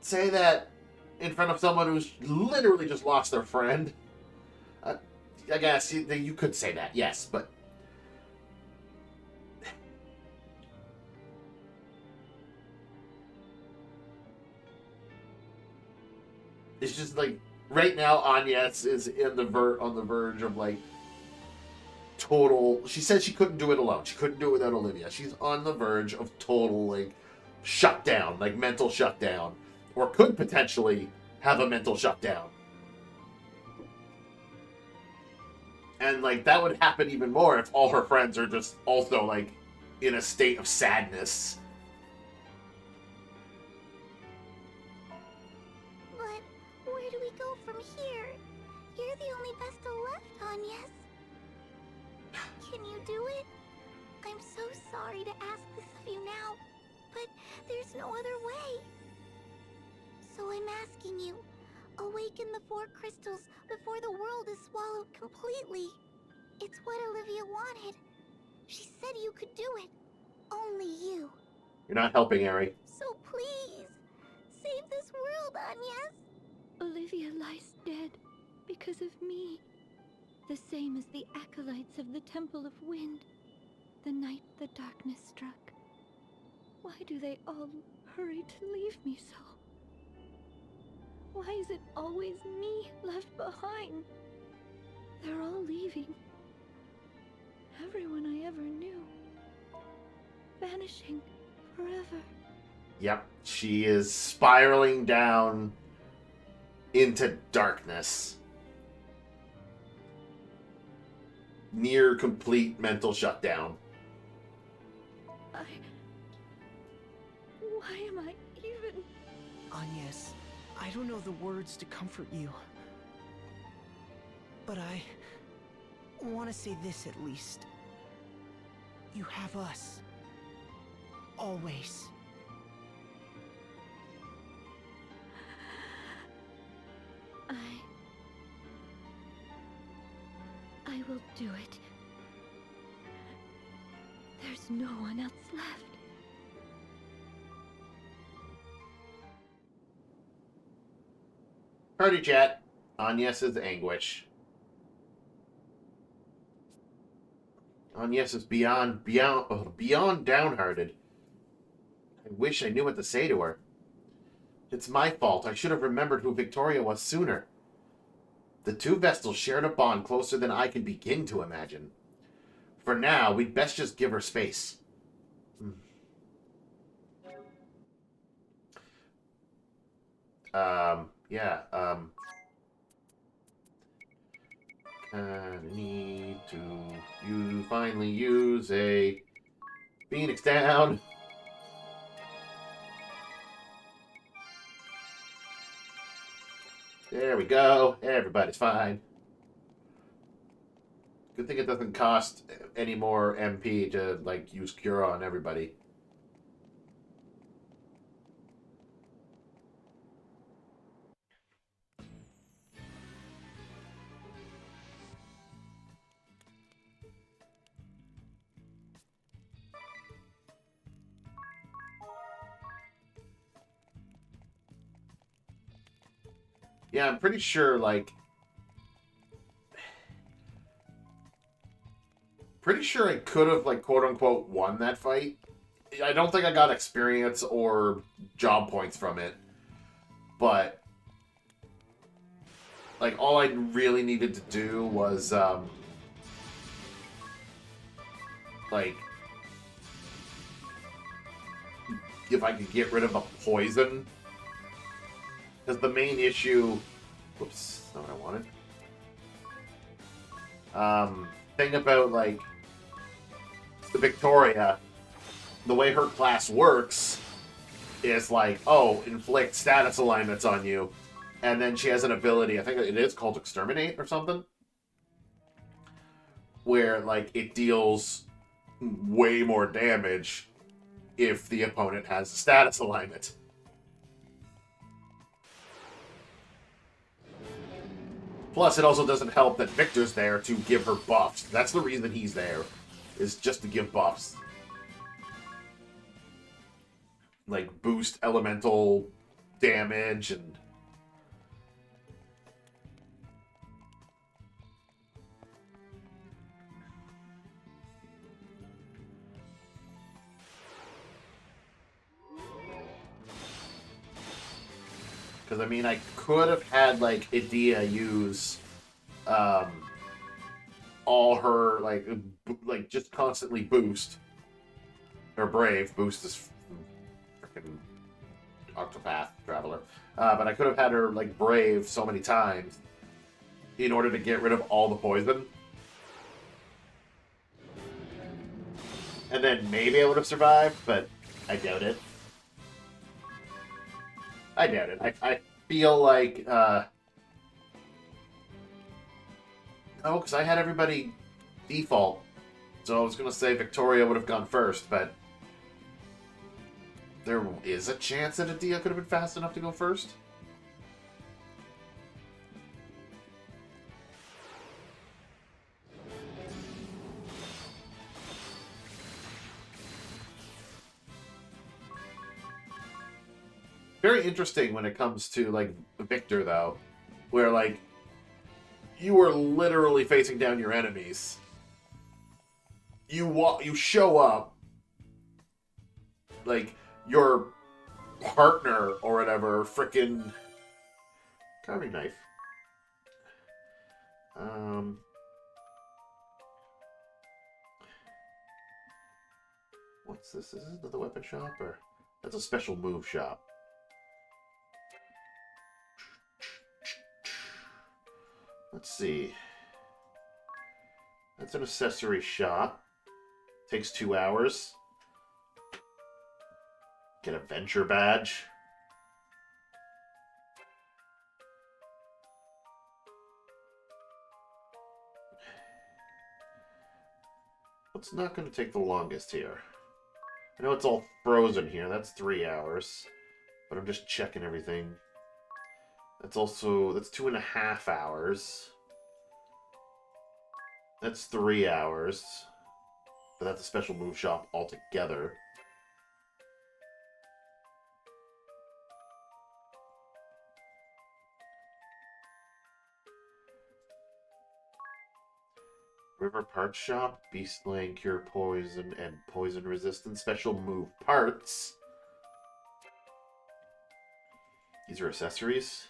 say that in front of someone who's literally just lost their friend. I guess you could say that, yes, but... It's just like, right now, Agnes is on the verge of, like, total... She said she couldn't do it alone. She couldn't do it without Olivia. She's on the verge of total, like, shutdown, like, mental shutdown. Or could potentially have a mental shutdown. And, like, that would happen even more if all her friends are just also, like, in a state of sadness.
Where do we go from here? You're the only Vestal left, Agnes. Can you do it? I'm so sorry to ask this of you now, but there's no other way. So I'm asking you, awaken the 4 crystals before the world is swallowed completely. It's what Olivia wanted. She said you could do it. Only you.
You're not helping, Ari.
So please, save this world, Agnes.
Olivia lies dead because of me. The same as the acolytes of the Temple of Wind, the night the darkness struck. Why do they all hurry to leave me so? Why is it always me left behind? They're all leaving. Everyone I ever knew. Vanishing forever.
Yep, she is spiraling down into darkness. Near complete mental shutdown.
Why am I even...
Agnes, I don't know the words to comfort you. But I want to say this at least. You have us. Always.
I will do it. There's no one else left.
Party chat. Agnes' anguish. Agnes is beyond downhearted. I wish I knew what to say to her. It's my fault. I should have remembered who Victoria was sooner. The two Vestals shared a bond closer than I can begin to imagine. For now, we'd best just give her space. I need to finally use a Phoenix down. There we go. Everybody's fine. Good thing it doesn't cost any more MP to, like, use Cure on everybody. Yeah, I'm pretty sure, like... Pretty sure I could have, like, quote-unquote, won that fight. I don't think I got experience or job points from it. But... like, all I really needed to do was, like... if I could get rid of the poison... Because the main issue... Whoops, not what I wanted. Thing about, like, the Victoria, the way her class works is like, oh, inflict status alignments on you. And then she has an ability, I think it is called Exterminate or something. Where, like, it deals way more damage if the opponent has a status alignment. Plus, it also doesn't help that Victor's there to give her buffs. That's the reason he's there, is just to give buffs. Like, boost elemental damage and... Because, I mean, I could have had, like, Edea use all her, like, just constantly boost. Or Brave. Boost is freaking Octopath Traveler. But I could have had her, like, Brave so many times in order to get rid of all the poison. And then maybe I would have survived, but I doubt it. I doubt it. I feel like, no, because I had everybody default. So I was going to say Victoria would have gone first, but there is a chance that Edea could have been fast enough to go first. Very interesting when it comes to, like, Victor, though, where, like, you are literally facing down your enemies. You show up, like, your partner or whatever frickin' carving knife. What's this? Is this another weapon shop, or that's a special move shop? Let's see. That's an accessory shop. Takes 2 hours. Get a venture badge. What's not going to take the longest here? I know it's all frozen here. That's 3 hours. But I'm just checking everything. That's 2.5 hours. That's 3 hours. But that's a special move shop altogether. River Parts Shop, Beast Slaying, Cure Poison, and Poison Resistance. Special move parts. These are accessories.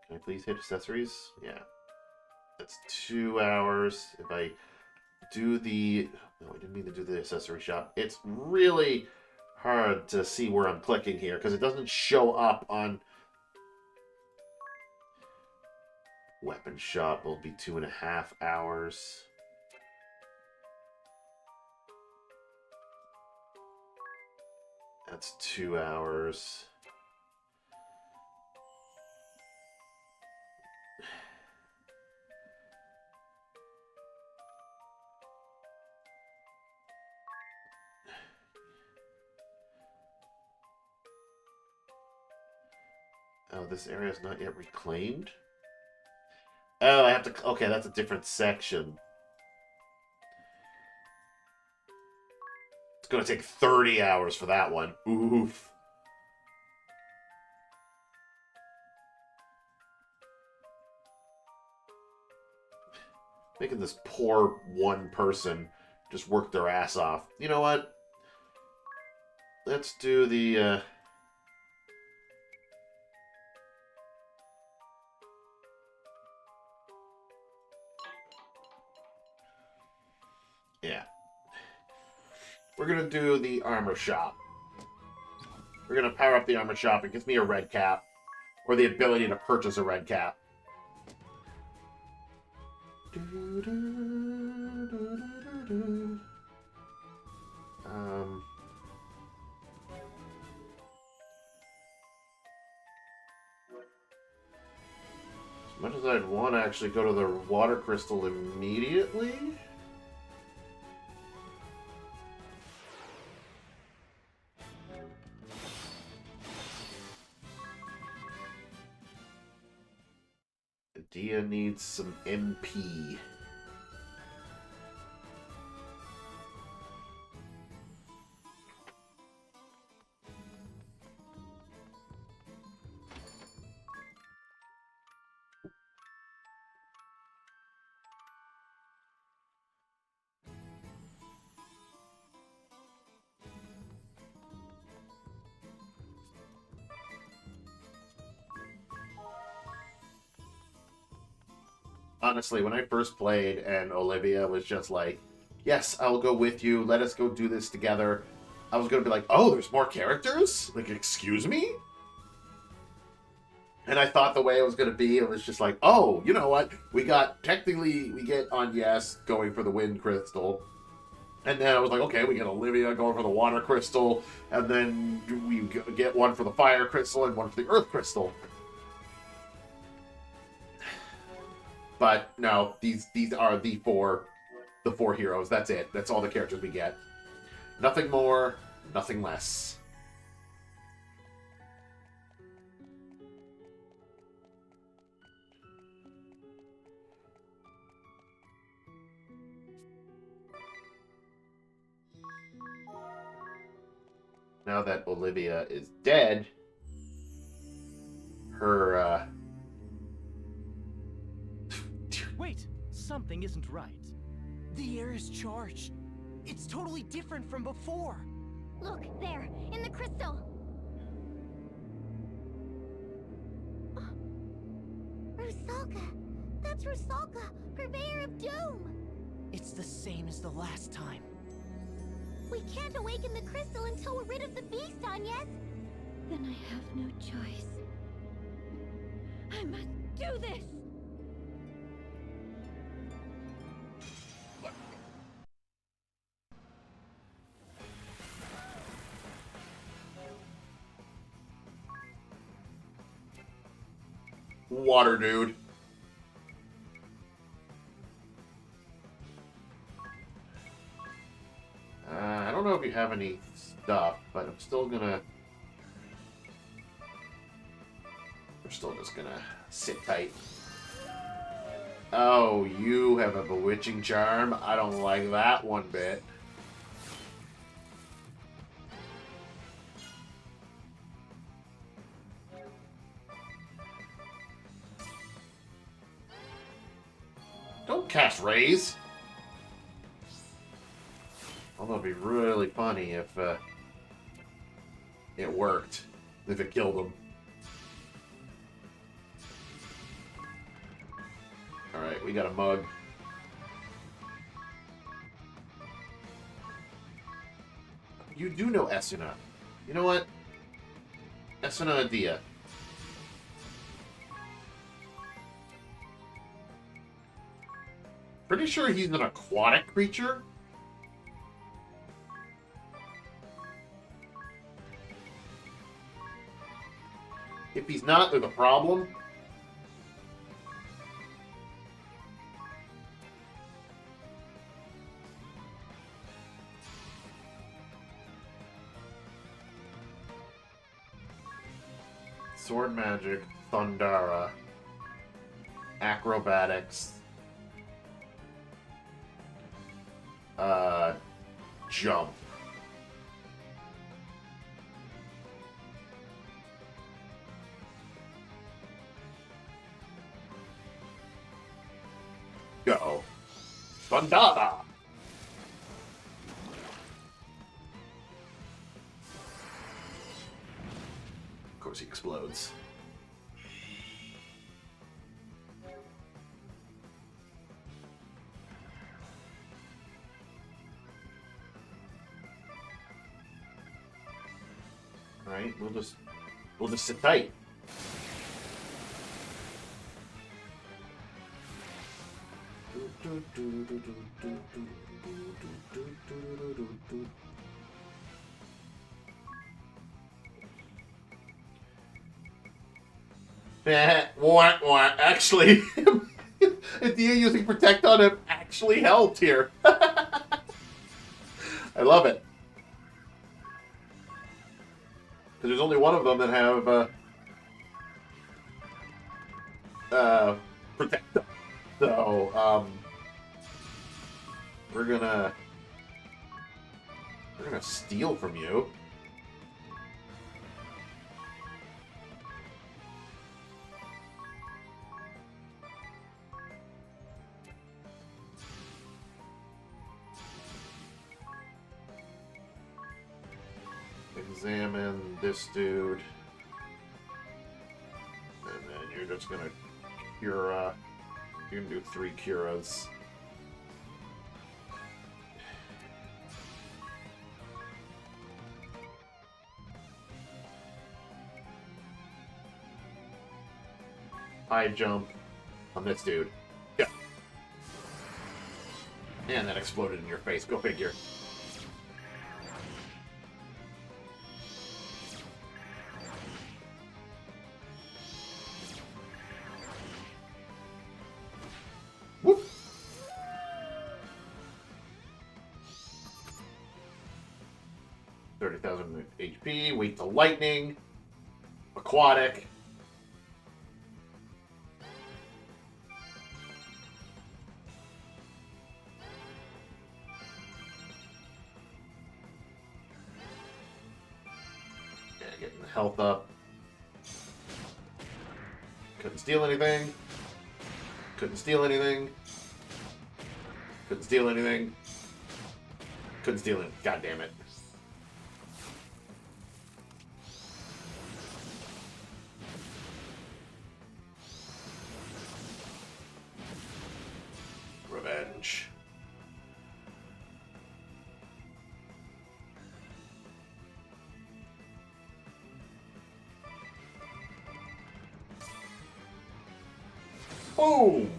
Can I please hit accessories? Yeah. That's 2 hours. If I do the... No, I didn't mean to do the accessory shop. It's really hard to see where I'm clicking here because it doesn't show up on... Weapon shop will be 2.5 hours. That's 2 hours. Oh, this area is not yet reclaimed? Oh, I have to... Okay, that's a different section. It's going to take 30 hours for that one. Oof. Making this poor one person just work their ass off. You know what? Let's do the... Yeah. We're going to do the armor shop. We're going to power up the armor shop. It gives me a red cap. Or the ability to purchase a red cap. As much as I'd want to actually go to the water crystal immediately... Dia needs some MP. Honestly, when I first played and Olivia was just like, yes, I'll go with you, let us go do this together, I was going to be like, oh, there's more characters? Like, excuse me? And I thought the way it was going to be, it was just like, oh, you know what? We get Agnes going for the wind crystal. And then I was like, okay, we get Olivia going for the water crystal. And then we get one for the fire crystal and one for the earth crystal. But no, these are the four heroes. That's it. That's all the characters we get. Nothing more, nothing less. Now that Olivia is dead, her
Wait, something isn't right.
The air is charged. It's totally different from before.
Look, there, in the crystal. Rusalka! That's Rusalka, Purveyor of Doom!
It's the same as the last time.
We can't awaken the crystal until we're rid of the beast, Agnes! Then I have no choice. I must do this!
Water, dude. I don't know if you have any stuff, but I'm still gonna... We're still just gonna sit tight. Oh, you have a bewitching charm? I don't like that one bit. Don't cast rays. Although it'd be really funny if it worked. If it killed him. Alright, we got a mug. You do know Esuna. You know what? Esuna Adia. Pretty sure he's an aquatic creature. If he's not, there's a problem. Sword magic, Thundara, acrobatics, jump. Go. Thundara! Of course he explodes. Alright, we'll just sit tight. Actually, Adia using Protect on him actually helped here. I love it. Because there's only one of them that have Protect. So, we're gonna steal from you. Examine this dude. And then you're just gonna cure, you're gonna do 3 curas. High jump on this dude. Yeah. And that exploded in your face. Go figure. Whoop. $30,000 HP. Weak to lightning. Aquatic. Getting the health up. Couldn't steal anything. Couldn't steal anything. Couldn't steal anything. Couldn't steal it. God damn it. Boom!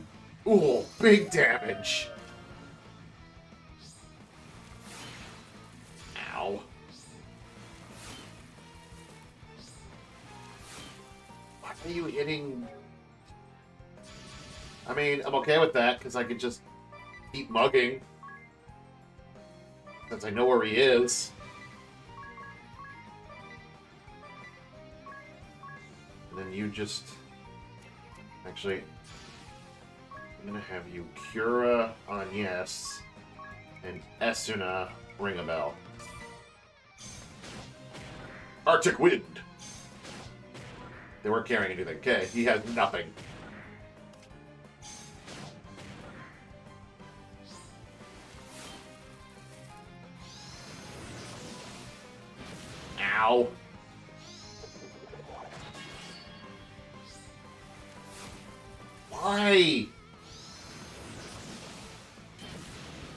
Ooh, big damage. Ow. Why are you hitting... I mean, I'm okay with that, because I could just keep mugging. Since I know where he is. And then you just... Actually, I'm gonna have you Cura on yes, and Esuna ring a bell. Arctic Wind! They weren't carrying anything. Okay, he has nothing. Ow. Why?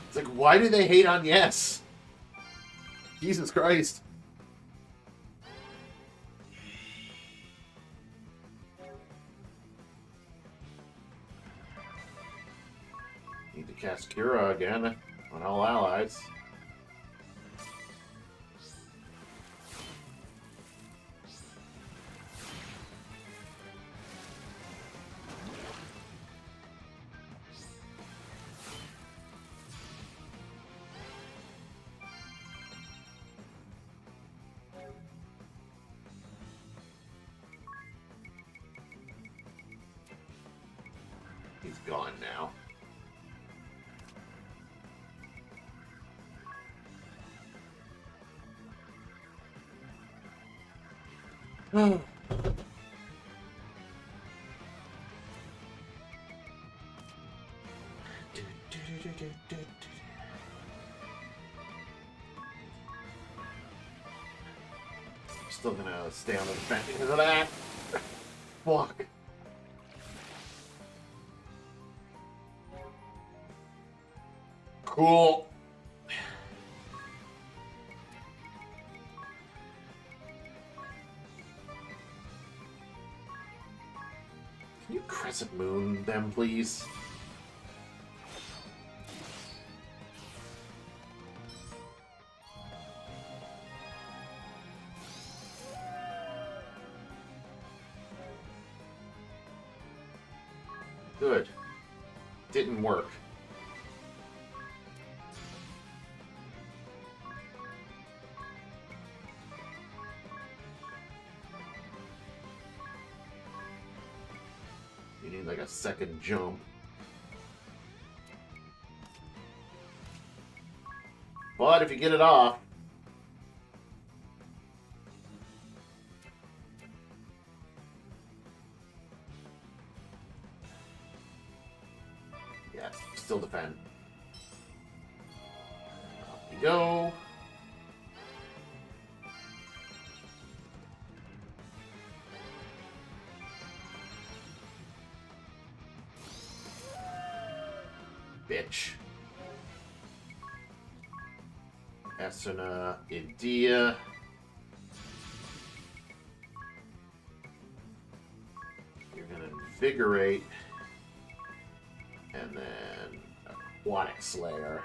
It's like, why do they hate on yes? Jesus Christ. Need to cast Cura again on all allies. He's gone now. Still gonna stay on the defense because of that. Fuck. Cool. Can you crescent moon them, please? Good. Didn't work. You need like a second jump. But if you get it off, yeah, still defend. Up you go. Bitch. Esuna, Idea. You're gonna invigorate. And then Aquatic Slayer.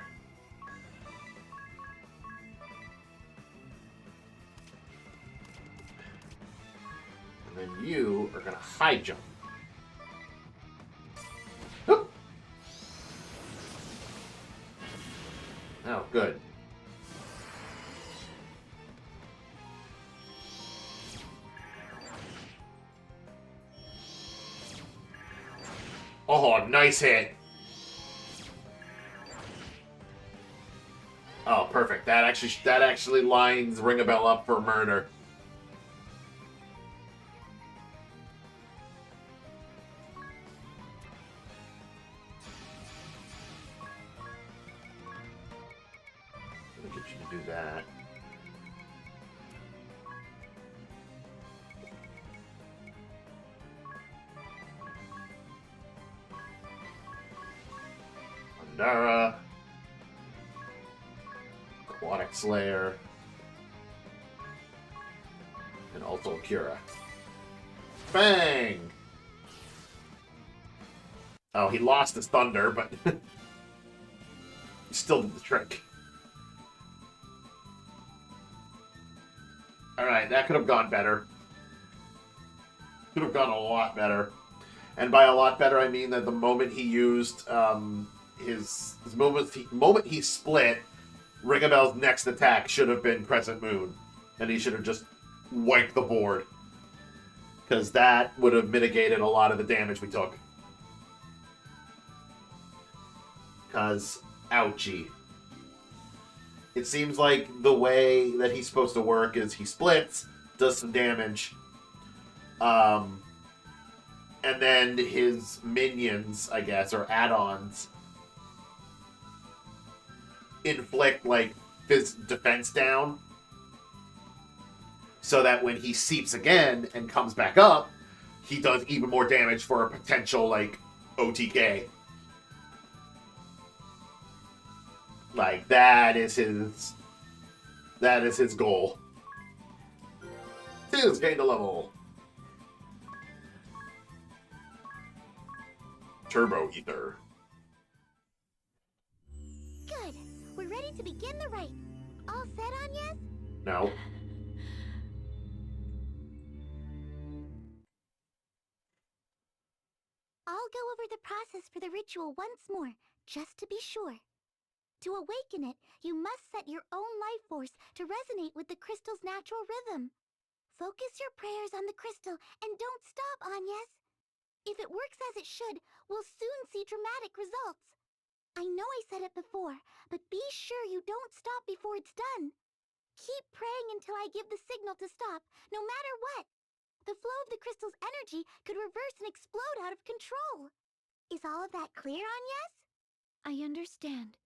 And then you are gonna high jump. Whoop. Oh, good. Oh, nice hit. Oh, perfect. That actually lines Ring a Bell up for murder. Let me get you to do that. Andara. Aquatic Slayer. And also Cura. Bang! Oh, he lost his thunder, but he still did the trick. Alright, that could have gone better. Could have gone a lot better. And by a lot better, I mean that the moment he used his moment he split, Ringabel's next attack should have been Crescent Moon. And he should have just wiped the board. Because that would have mitigated a lot of the damage we took. Because, ouchie. It seems like the way that he's supposed to work is he splits, does some damage, and then his minions, I guess, or add-ons, inflict, like, his defense down, so that when he seeps again and comes back up, he does even more damage for a potential, like, OTK. Like, that is his goal. Tis gained a level. Turbo Ether.
Good. We're ready to begin the rite. All set, Agnes?
No.
I'll go over the process for the ritual once more, just to be sure. To awaken it, you must set your own life force to resonate with the crystal's natural rhythm. Focus your prayers on the crystal and don't stop, Agnes. If it works as it should, we'll soon see dramatic results. I know I said it before, but be sure you don't stop before it's done. Keep praying until I give the signal to stop, no matter what. The flow of the crystal's energy could reverse and explode out of control. Is all of that clear, Agnes?
I understand.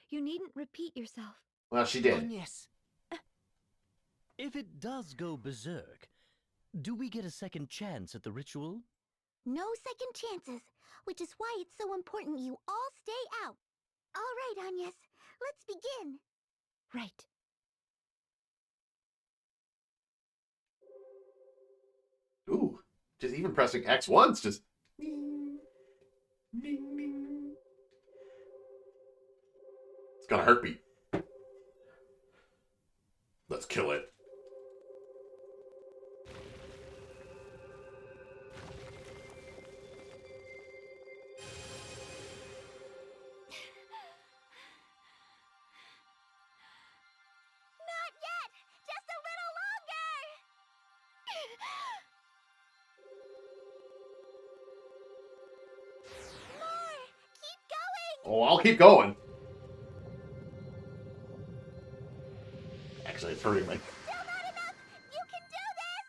You needn't repeat yourself.
Well, she did.
Agnes.
If it does go berserk, do we get a second chance at the ritual?
No second chances, which is why it's so important you all stay out. All right, Agnes, let's begin.
Right.
Ooh, just even pressing X once, just... It's got a heartbeat. Let's kill it.
Not yet! Just a little longer! More! Keep going!
Oh, I'll keep going. Actually, it's hurting me.
Still not enough! You can do this!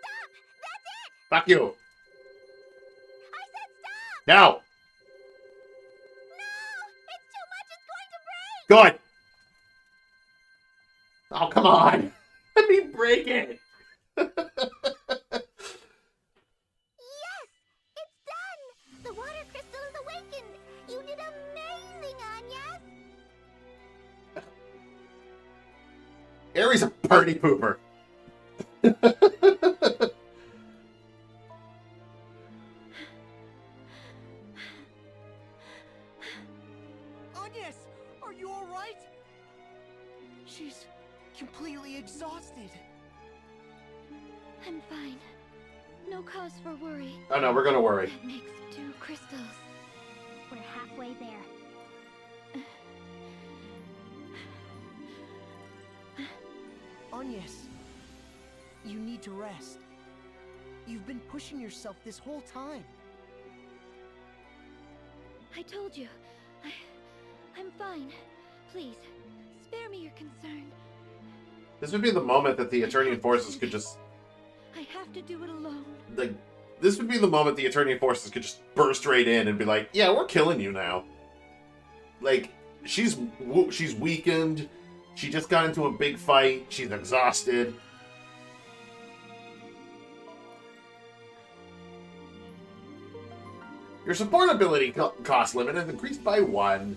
Stop! That's it!
Fuck you.
I said stop!
Now.
No! It's too much! It's going to break!
Good. Oh, come on. Let me break it.
Yes! It's done! The water crystal is awakened! You did amazing, Agnes!
Aries a party pooper.
Agnes, are you all right? She's completely exhausted.
I'm fine. No cause for worry.
Oh no, we're gonna worry.
That makes 2 crystals.
We're halfway there.
Agnes, you need to rest. You've been pushing yourself this whole time.
I told you. I'm fine. Please, spare me your concern.
This would be the moment that the Eternian forces could just...
I have to do it alone.
This would be the moment the Eternian forces could just burst right in and be like, yeah, we're killing you now. Like, she's weakened. She just got into a big fight. She's exhausted. Your support ability cost limit is increased by 1.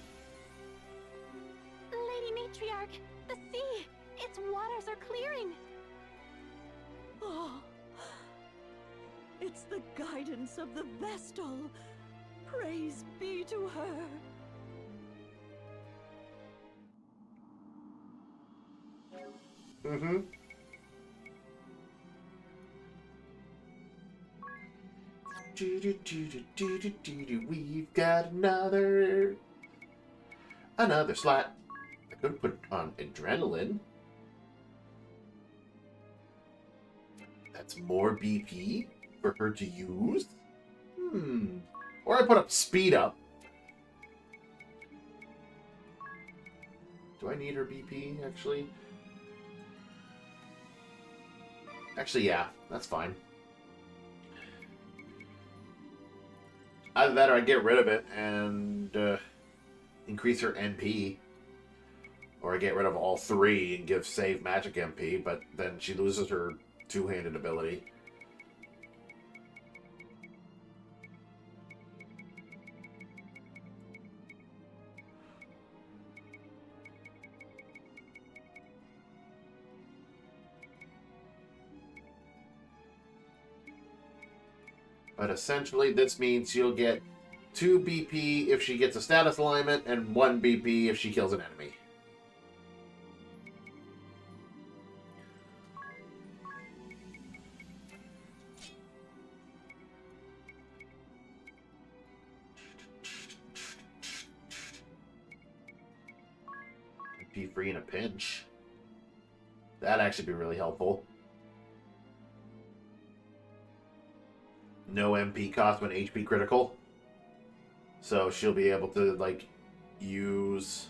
Lady Matriarch, the sea! Its waters are clearing!
Oh,
It's the guidance of the Vestal. Praise be to her.
Mm-hmm. We've got another slot. I could put on adrenaline. That's more BP for her to use. Or I put up speed up. Do I need her BP, actually? Actually, yeah. That's fine. Either that or I get rid of it and increase her NP. Or I get rid of all three and give save magic MP, but then she loses her two-handed ability. But essentially, this means she'll get 2 BP if she gets a status alignment, and 1 BP if she kills an enemy. MP free in a pinch. That'd actually be really helpful. No MP cost when HP critical. So she'll be able to, like, use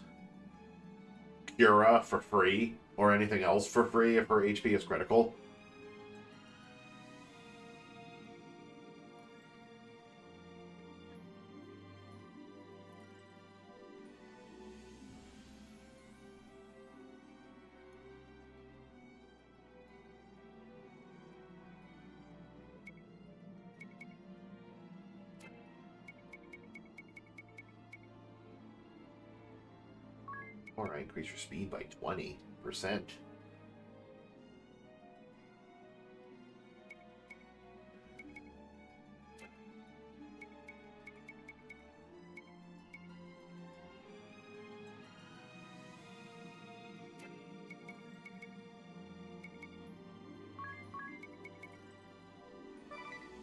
Cura for free or anything else for free if her HP is critical. Or I increase your speed by 20%.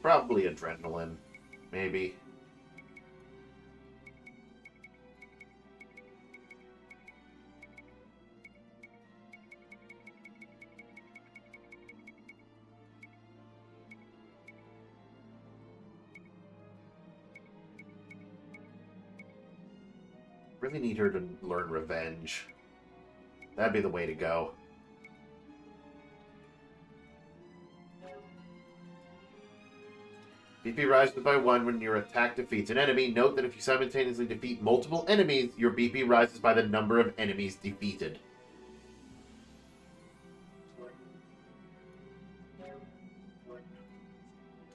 Probably adrenaline, maybe. Really need her to learn revenge. That'd be the way to go. BP rises by 1 when your attack defeats an enemy. Note that if you simultaneously defeat multiple enemies, your BP rises by the number of enemies defeated.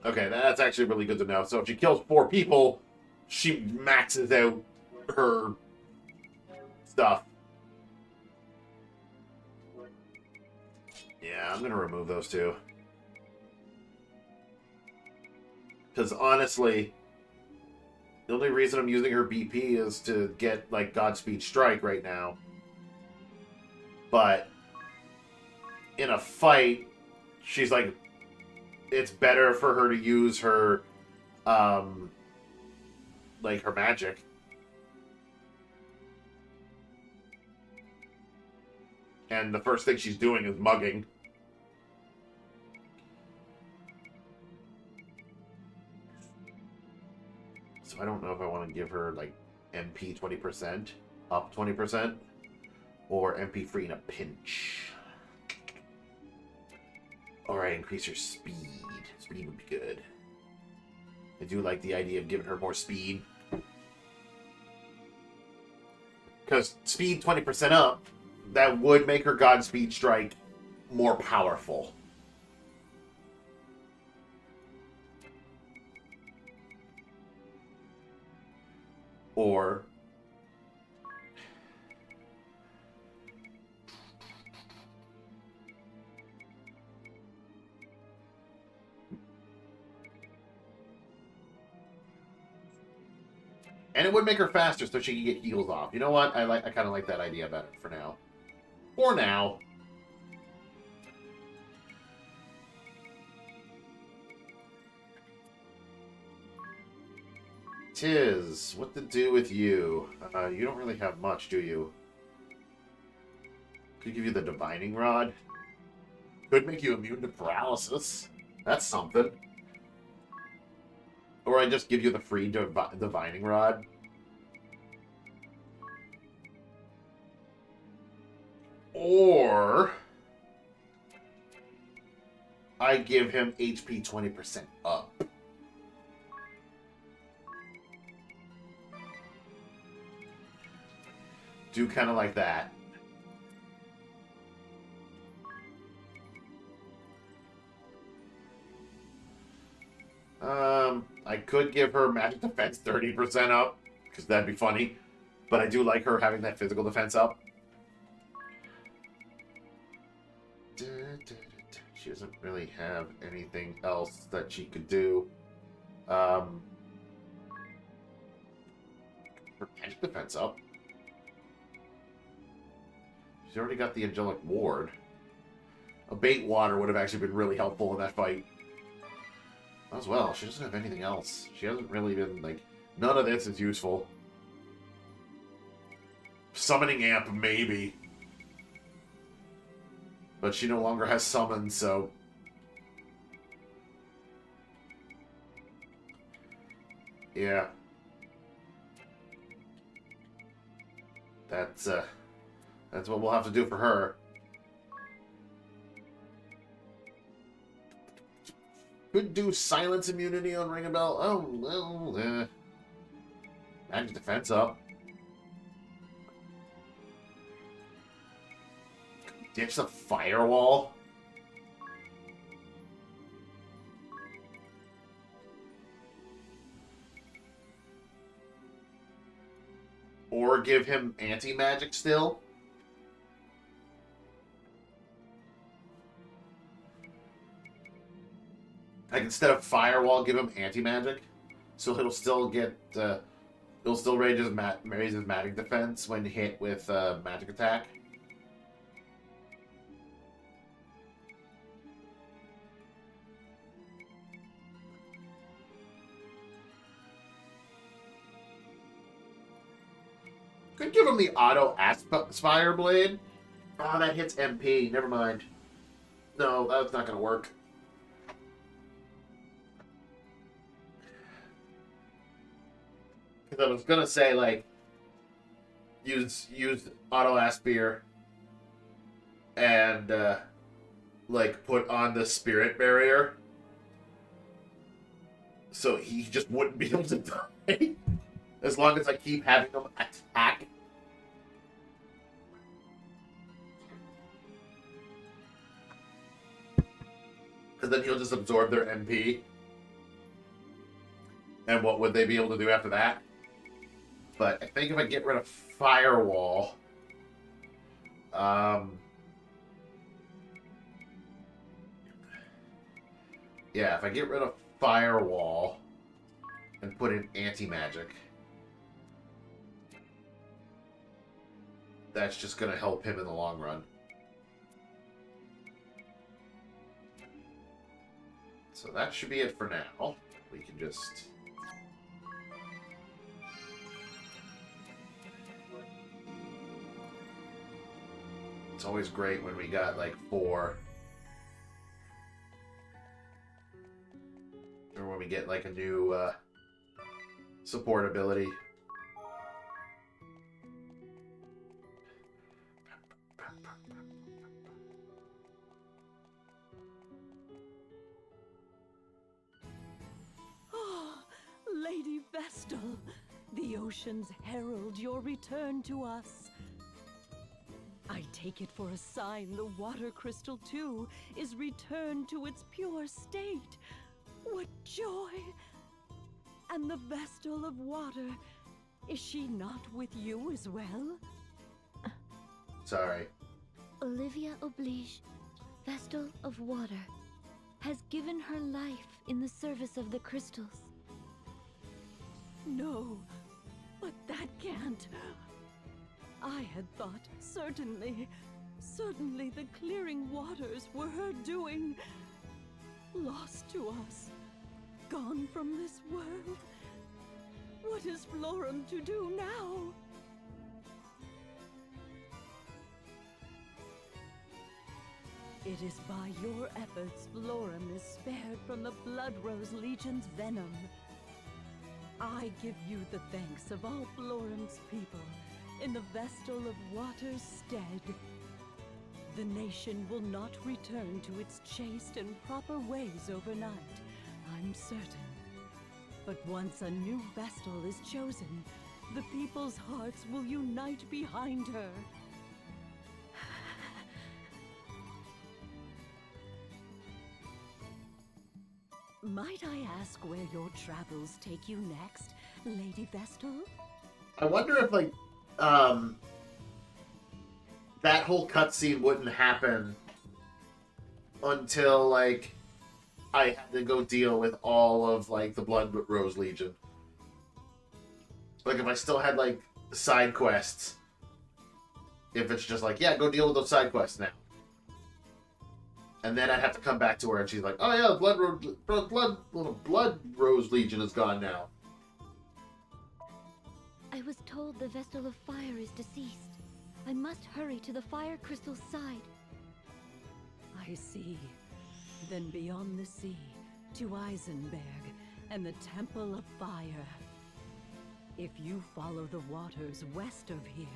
Okay, that's actually really good to know. So if she kills 4 people, she maxes out her stuff. Yeah, I'm gonna remove those 2. Because honestly, the only reason I'm using her BP is to get, like, Godspeed Strike right now. But in a fight, she's like, it's better for her to use her, like, her magic. And the first thing she's doing is mugging. So I don't know if I want to give her, like, MP 20%, up 20%, or MP free in a pinch. Alright, increase her speed. Speed would be good. I do like the idea of giving her more speed. Because speed 20% up, that would make her Godspeed Strike more powerful. Or And it would make her faster so she can get heals off. You know what? I kind of like that idea better for now. For now. Tiz, what to do with you? You don't really have much, do you? Could give you the Divining Rod. Could make you immune to paralysis. That's something. Or I just give you the free Divining Rod. Or I give him HP 20% up. Do kind of like that. I could give her magic defense 30% up, because that'd be funny. But I do like her having that physical defense up. She doesn't really have anything else that she could do. Her magic defense up. She's already got the Angelic Ward. Abate Water would have actually been really helpful in that fight. As well, she doesn't have anything else. She hasn't really been, like... None of this is useful. Summoning Amp, maybe. But she no longer has summon, so... Yeah. That's what we'll have to do for her. Could do silence immunity on Ring a Bell. Oh, well, magic defense up. Ditch the firewall. Or give him anti-magic still. Like, instead of firewall, give him anti-magic. So he'll still get, he'll still raise his magic defense when hit with magic attack. Could give him the auto Aspire Blade. Oh, that hits MP. Never mind. No, that's not going to work. Because I was going to say, like, use auto Aspire and, like, put on the Spirit Barrier. So he just wouldn't be able to die. As long as I keep having them attack. Because then he'll just absorb their MP. And what would they be able to do after that? But I think if I get rid of Firewall... yeah, if I get rid of Firewall and put in Anti-Magic... that's just going to help him in the long run. So that should be it for now. We can just... It's always great when we got, like, 4. Or when we get, like, a new support ability.
Lady Vestal, the oceans herald your return to us. I take it for a sign the water crystal, too, is returned to its pure state. What joy! And the Vestal of Water, is she not with you as well?
Sorry.
Olivia Oblige, Vestal of Water, has given her life in the service of the crystals.
No, But that can't. I had thought certainly the clearing waters were her doing. Lost to us. Gone from this world. What is Florum to do now? It is by your efforts Florum is spared from the Bloodrose Legion's venom. I give you the thanks of all Florum's people in the Vestal of Water's stead. The nation will not return to its chaste and proper ways overnight, I'm certain. But once a new Vestal is chosen, the people's hearts will unite behind her. Might I ask where your travels take you next, Lady Vestal?
I wonder if, like, that whole cutscene wouldn't happen until, like, I had to go deal with all of, like, the Bloodrose Legion. Like, if I still had, like, side quests. If it's just like, yeah, go deal with those side quests now. And then I'd have to come back to her, and she's like, oh yeah, the Bloodrose Legion is gone now.
I was told the Vestal of Fire is deceased. I must hurry to the Fire Crystal's side.
I see. Then beyond the sea, to Eisenberg and the Temple of Fire. If you follow the waters west of here,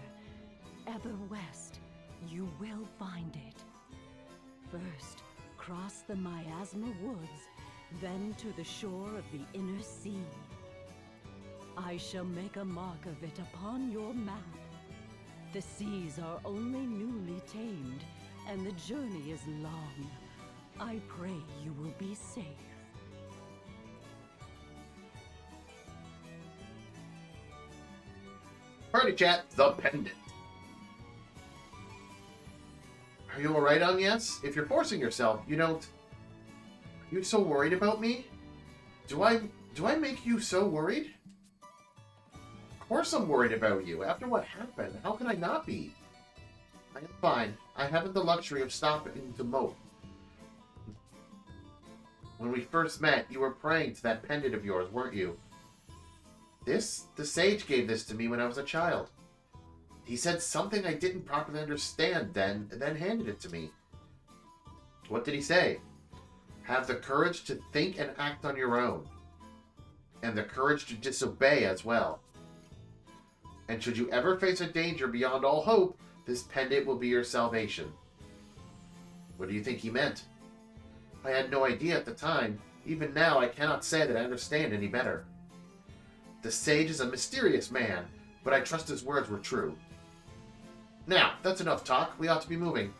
ever west, you will find it. First, cross the Miasma Woods, then to the shore of the Inner Sea. I shall make a mark of it upon your map. The seas are only newly tamed, and the journey is long. I pray you will be safe.
Party chat, the pendant. Are you alright, Agnes? If you're forcing yourself, you don't... Are you so worried about me? Do I make you so worried? Of course I'm worried about you. After what happened, how can I not be? I am fine. I haven't the luxury of stopping to mope. When we first met, you were praying to that pendant of yours, weren't you? The sage gave this to me when I was a child. He said something I didn't properly understand then, and then handed it to me. What did he say? Have the courage to think and act on your own. And the courage to disobey as well. And should you ever face a danger beyond all hope, this pendant will be your salvation. What do you think he meant? I had no idea at the time. Even now, I cannot say that I understand any better. The sage is a mysterious man, but I trust his words were true. Now, that's enough talk. We ought to be moving.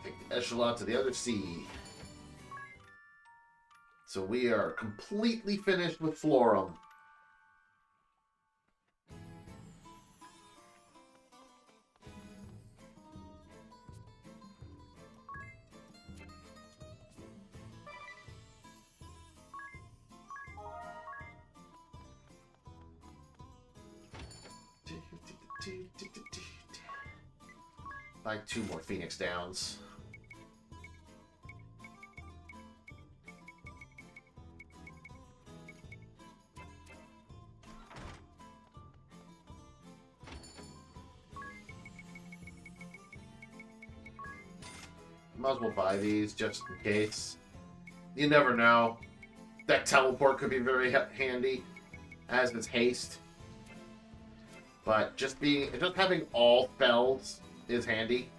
Take the echelon to the other sea. So we are completely finished with Florum. Like 2 more Phoenix Downs. Might as well buy these just in case. You never know. That teleport could be very handy, as is haste. But just having all spells is handy.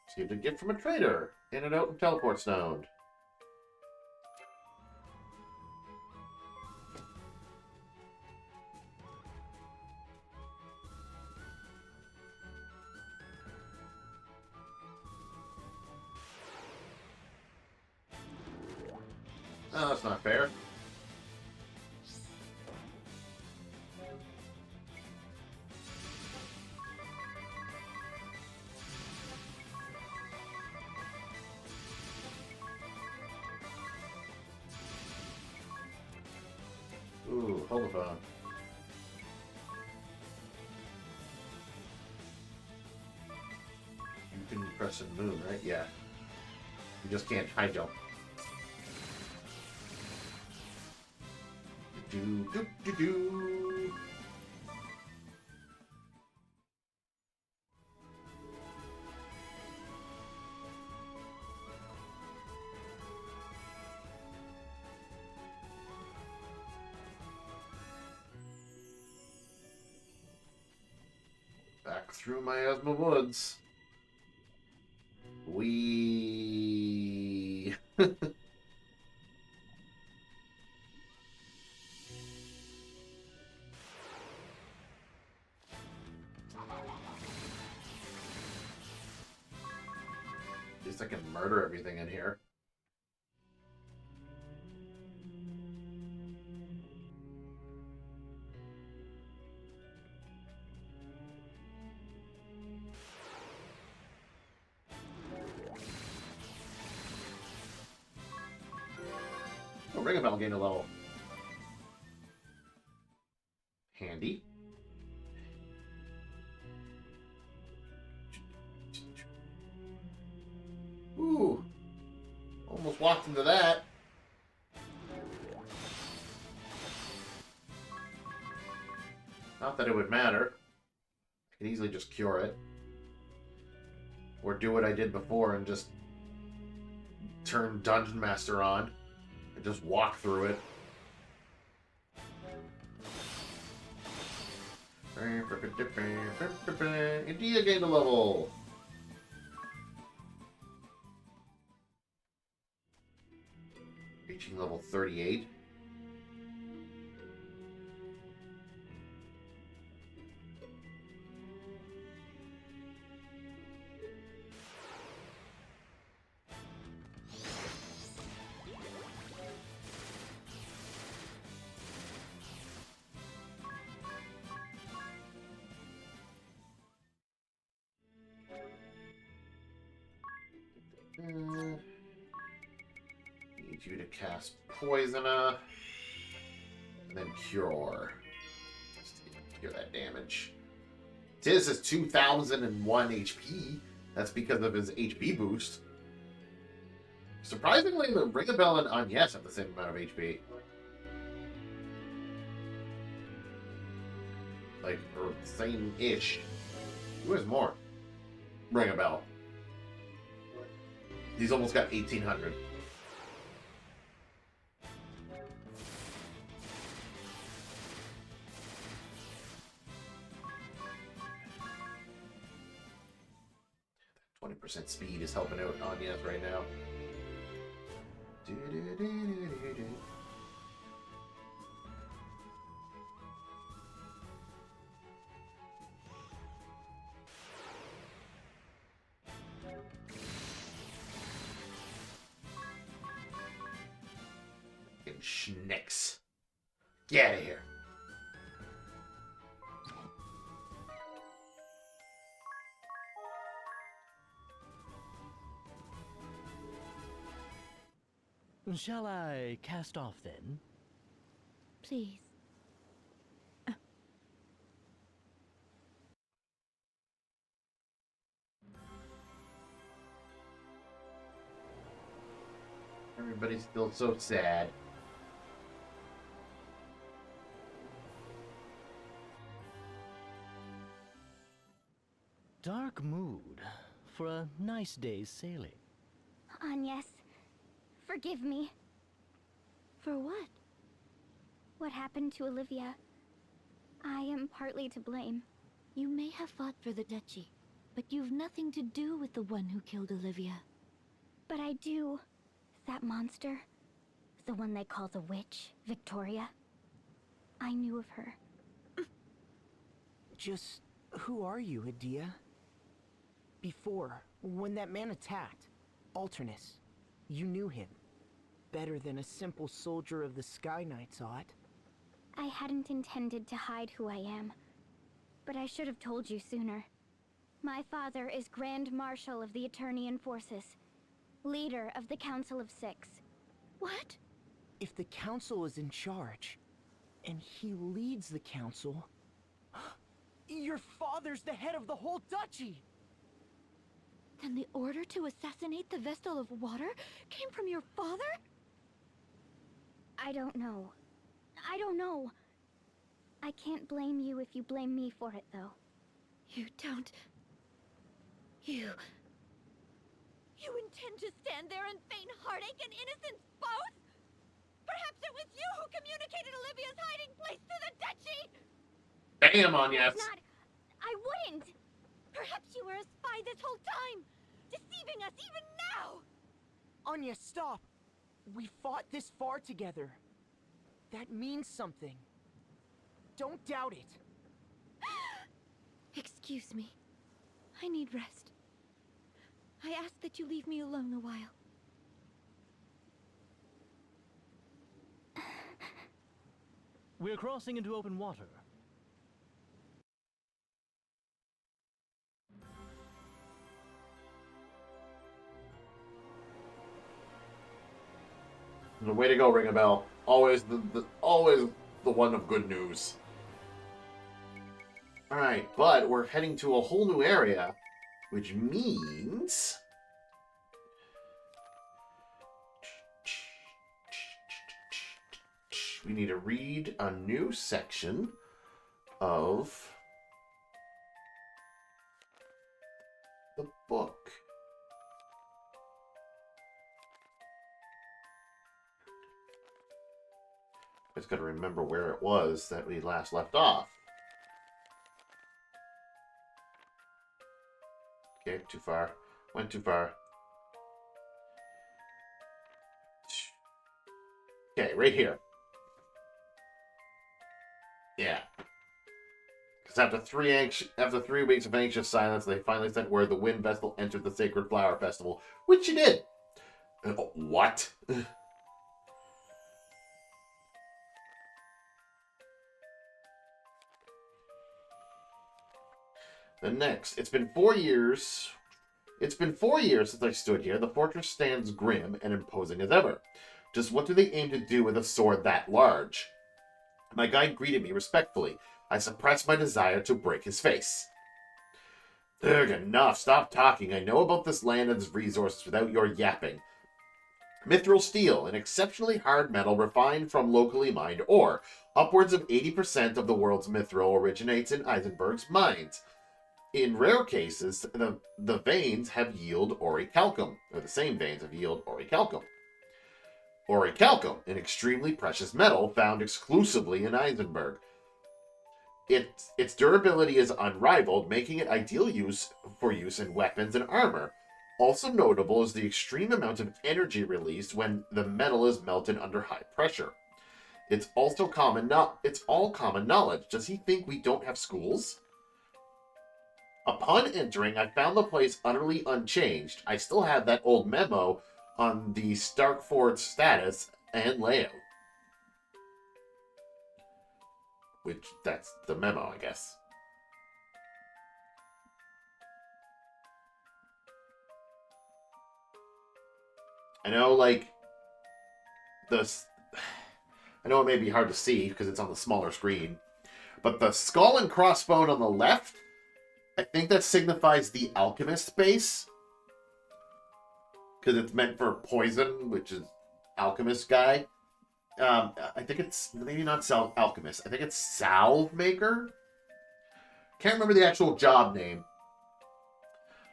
Received a gift from a trader. In and out and teleport stone. Oh, that's not fair. Ooh, hold the phone. You can press and move, right? Yeah. You just can't high jump. Do do do do. Back through Miasma Woods. We. At least I can murder everything in here. Oh, Ring of Bell gained a level. Handy. Ooh. Almost walked into that. Not that it would matter. I can easily just cure it. Or do what I did before and just turn Dungeon Master on and just walk through it. India gained a level. Reaching level 38. Need you to cast Poisona and then Cure. Just to cure that damage. Tiz is 2001 HP. That's because of his HP boost. Surprisingly, the Ring of Bell and Agnes have the same amount of HP. Like, or same-ish. Who has more? Ring a Bell. He's almost got 1,800. That 20% speed is helping out Agnes right now. Schnicks. Get out of here.
Shall I cast off then?
Please.
Everybody's still so sad.
Dark mood for a nice day's sailing.
Agnes, forgive me.
For what?
What happened to Olivia? I am partly to blame.
You may have fought for the duchy, but you've nothing to do with the one who killed Olivia.
But I do. That monster, the one they call the witch, Victoria. I knew of her.
Just who are you, Adia? Before, when that man attacked, Alternus, you knew him. Better than a simple soldier of the Sky Knights ought.
I hadn't intended to hide who I am, but I should have told you sooner. My father is Grand Marshal of the Eternian Forces, leader of the Council of Six.
What?
If the Council is in charge, and he leads the Council, your father's the head of the whole duchy!
Then the order to assassinate the Vestal of Water came from your father?
I don't know. I don't know. I can't blame you if you blame me for it, though.
You don't... You intend to stand there and feign heartache and innocence both? Perhaps it was you who communicated Olivia's hiding place to the duchy?
Damn, Anya.
It's not... I wouldn't! Perhaps you were a spy this whole time, deceiving us even now!
Anya, stop! We fought this far together. That means something. Don't doubt it.
Excuse me. I need rest. I ask that you leave me alone a while.
We're crossing into open water.
The way to go, Ring a Bell. Always always the one of good news. Alright, but we're heading to a whole new area, which means... we need to read a new section of the book. I just got to remember where it was that we last left off. Okay, too far. Went too far. Okay, right here. Yeah. Because after 3 weeks of anxious silence, they finally sent word the Wind Vestal entered the Sacred Flower Festival, which she did. What? The next, it's been 4 years. It's been 4 years since I stood here. The fortress stands grim and imposing as ever. Just what do they aim to do with a sword that large? My guide greeted me respectfully. I suppressed my desire to break his face. Ugh, enough. Stop talking. I know about this land and its resources without your yapping. Mithril steel, an exceptionally hard metal refined from locally mined ore. Upwards of 80% of the world's mithril originates in Eisenberg's mines. In rare cases, the veins have yield orichalcum, or the same veins have yield orichalcum. Orichalcum, an extremely precious metal found exclusively in Eisenberg. Its durability is unrivaled, making it ideal for use in weapons and armor. Also notable is the extreme amount of energy released when the metal is melted under high pressure. It's all common knowledge. Does he think we don't have schools? Upon entering, I found the place utterly unchanged. I still have that old memo on the Starkford status and layout. Which, that's the memo, I guess. I know, like, I know it may be hard to see because it's on the smaller screen, but the skull and crossbone on the left, I think that signifies the alchemist base. Because it's meant for poison, which is alchemist guy. I think it's maybe not alchemist. I think it's salve maker. Can't remember the actual job name.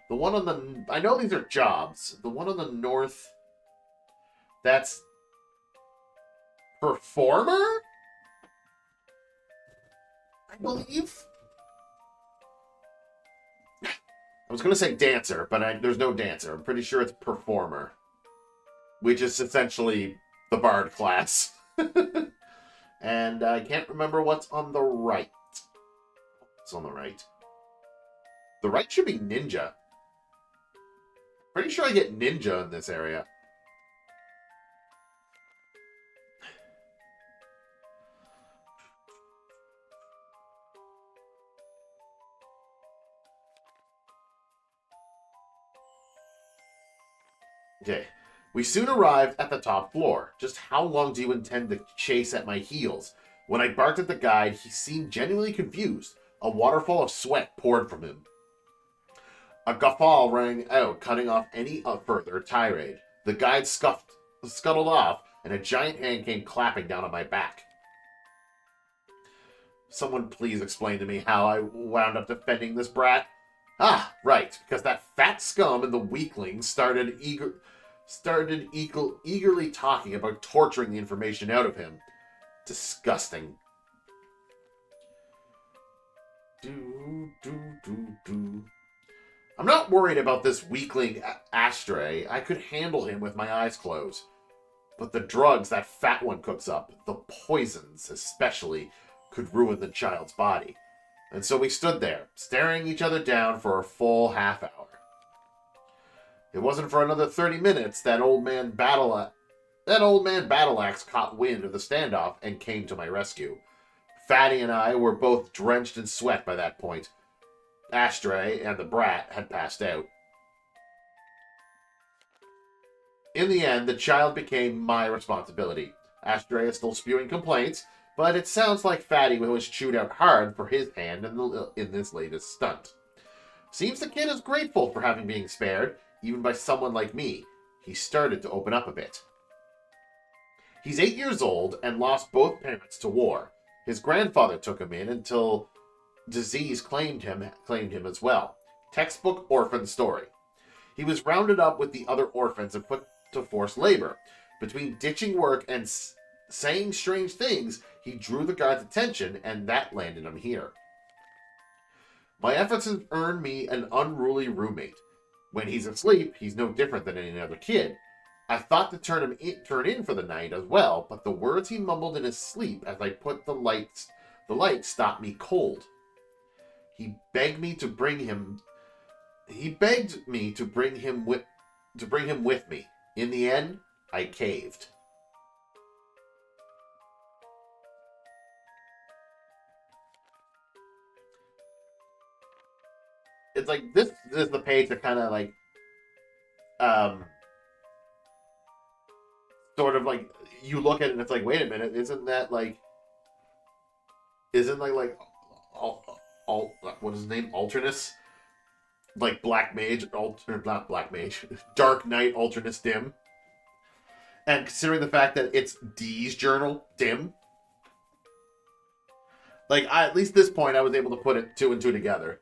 The one on the... I know these are jobs. The one on the north... That's... performer? I believe. I was going to say dancer, but there's no dancer. I'm pretty sure it's performer, which is essentially the bard class. And I can't remember what's on the right. What's on the right? The right should be ninja. Pretty sure I get ninja in this area. Okay. We soon arrived at the top floor. Just how long do you intend to chase at my heels? When I barked at the guide, he seemed genuinely confused. A waterfall of sweat poured from him. A guffaw rang out, cutting off any further tirade. The guide scuttled off, and a giant hand came clapping down on my back. Someone please explain to me how I wound up defending this brat. Ah, right, because that fat scum and the weakling started eagerly talking about torturing the information out of him. Disgusting. I'm not worried about this weakling Astray. I could handle him with my eyes closed. But the drugs that fat one cooks up, the poisons especially, could ruin the child's body. And so we stood there, staring each other down for a full half hour. It wasn't for another 30 minutes that old man Battle Axe caught wind of the standoff and came to my rescue. Fatty and I were both drenched in sweat by that point. Astray and the brat had passed out. In the end, the child became my responsibility. Astray is still spewing complaints, but it sounds like Fatty was chewed out hard for his hand in this latest stunt. Seems the kid is grateful for having been spared, even by someone like me. He started to open up a bit. He's 8 years old and lost both parents to war. His grandfather took him in until disease claimed him as well. Textbook orphan story. He was rounded up with the other orphans and put to forced labor. Between ditching work and saying strange things, he drew the guard's attention, and that landed him here. My efforts have earned me an unruly roommate. When he's asleep, he's no different than any other kid. I thought to turn in for the night as well, but the words he mumbled in his sleep as I put the light stopped me cold. He begged me to bring him with me. In the end, I caved. It's like this is the page that kind of like sort of like you look at it and it's like, wait a minute, isn't that like what is his name? Alternus? Like Black Mage, not Black Mage, Dark Knight Alternus Dim. And considering the fact that it's D's journal, Dim, like at least this point I was able to put it two and two together.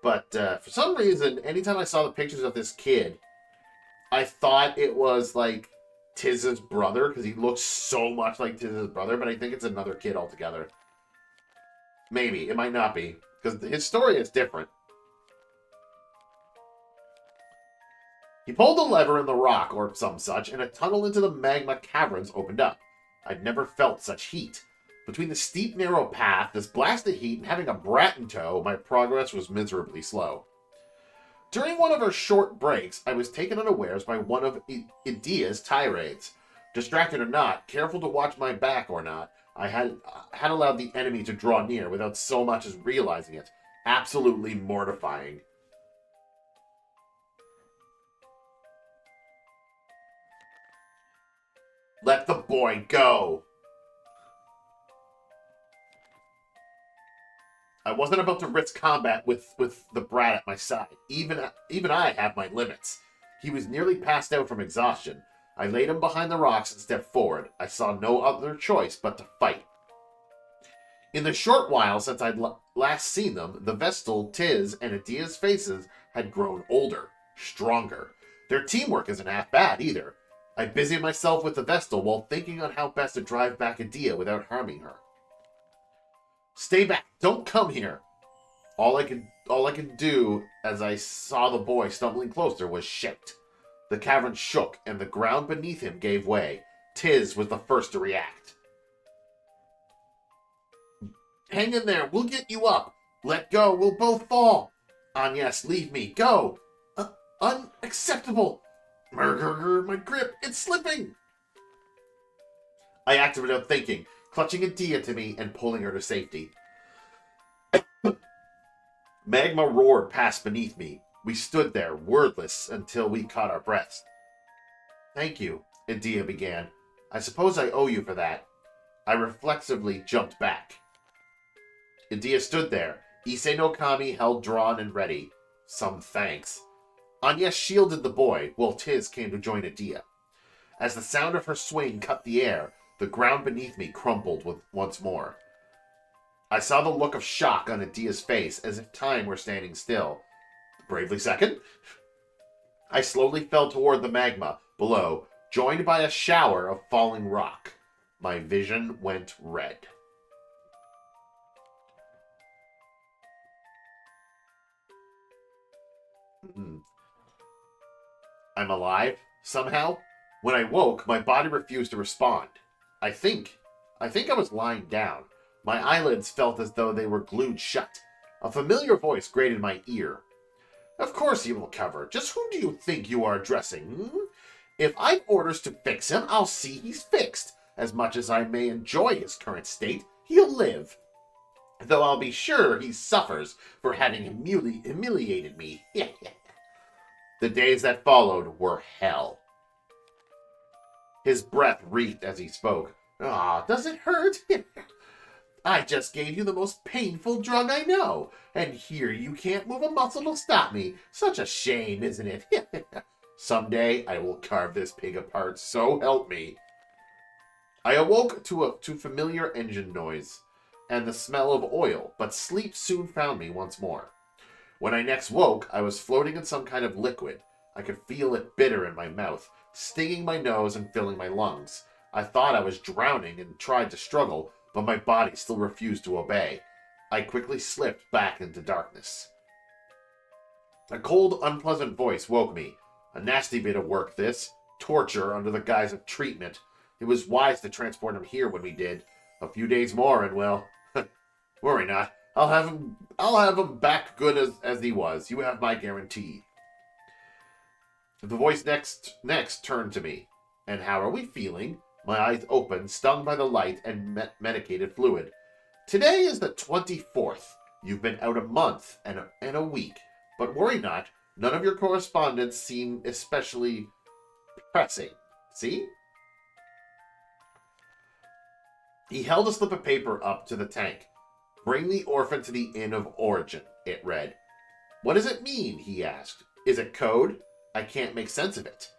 But for some reason, anytime I saw the pictures of this kid, I thought it was like Tiz's brother, because he looks so much like Tiz's brother, but I think it's another kid altogether. Maybe. It might not be, because his story is different. He pulled a lever in the rock, or some such, and a tunnel into the magma caverns opened up. I'd never felt such heat. Between the steep, narrow path, this blast of heat, and having a brat in tow, my progress was miserably slow. During one of our short breaks, I was taken unawares by one of Idia's tirades. Distracted or not, careful to watch my back or not, I had allowed the enemy to draw near without so much as realizing it. Absolutely mortifying. Let the boy go! I wasn't about to risk combat with the brat at my side. Even I have my limits. He was nearly passed out from exhaustion. I laid him behind the rocks and stepped forward. I saw no other choice but to fight. In the short while since I'd last seen them, the Vestal, Tiz, and Idia's faces had grown older, stronger. Their teamwork isn't half bad either. I busied myself with the Vestal while thinking on how best to drive back Idia without harming her. Stay back! Don't come here! All I could do as I saw the boy stumbling closer was shout. The cavern shook, and the ground beneath him gave way. Tiz was the first to react. Hang in there, we'll get you up. Let go, we'll both fall. Agnes, leave me, go. Unacceptable. Murder, my grip, it's slipping. I acted without thinking, clutching Adia to me and pulling her to safety. Magma roared past beneath me. We stood there, wordless, until we caught our breaths. Thank you, Adia began. I suppose I owe you for that. I reflexively jumped back. Adia stood there, Issei no Kami held drawn and ready. Some thanks. Agnes shielded the boy, while Tiz came to join Adia. As the sound of her swing cut the air, the ground beneath me crumpled once more. I saw the look of shock on Adia's face, as if time were standing still. Bravely second. I slowly fell toward the magma below, joined by a shower of falling rock. My vision went red. I'm alive, somehow. When I woke, my body refused to respond. I think I was lying down. My eyelids felt as though they were glued shut. A familiar voice grated my ear. Of course he will recover. Just whom do you think you are addressing? If I've orders to fix him, I'll see he's fixed. As much as I may enjoy his current state, he'll live. Though I'll be sure he suffers for having humiliated me. The days that followed were hell. His breath reeked as he spoke. Ah, does it hurt? I just gave you the most painful drug I know, and here you can't move a muscle to stop me. Such a shame, isn't it? Someday I will carve this pig apart, so help me. I awoke to familiar engine noise and the smell of oil, but sleep soon found me once more. When I next woke, I was floating in some kind of liquid. I could feel it bitter in my mouth, stinging my nose and filling my lungs. I thought I was drowning and tried to struggle, but my body still refused to obey. I quickly slipped back into darkness. A cold, unpleasant voice woke me. A nasty bit of work, this. Torture under the guise of treatment. It was wise to transport him here when we did. A few days more and, well, worry not. I'll have him back good as he was. You have my guarantee. The voice next turned to me. And how are we feeling? My eyes opened, stung by the light and medicated fluid. Today is the 24th. You've been out a month and a week. But worry not. None of your correspondence seem especially pressing. See? He held a slip of paper up to the tank. Bring the orphan to the Inn of Origin, it read. What does it mean? He asked. Is it code? I can't make sense of it.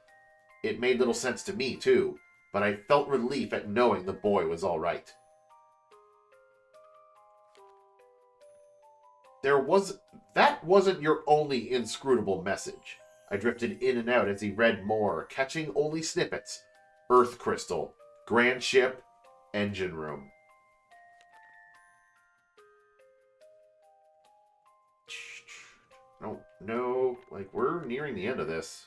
It made little sense to me, too, but I felt relief at knowing the boy was all right. That wasn't your only inscrutable message. I drifted in and out as he read more, catching only snippets. Earth crystal, grand ship, engine room. No, like, we're nearing the end of this.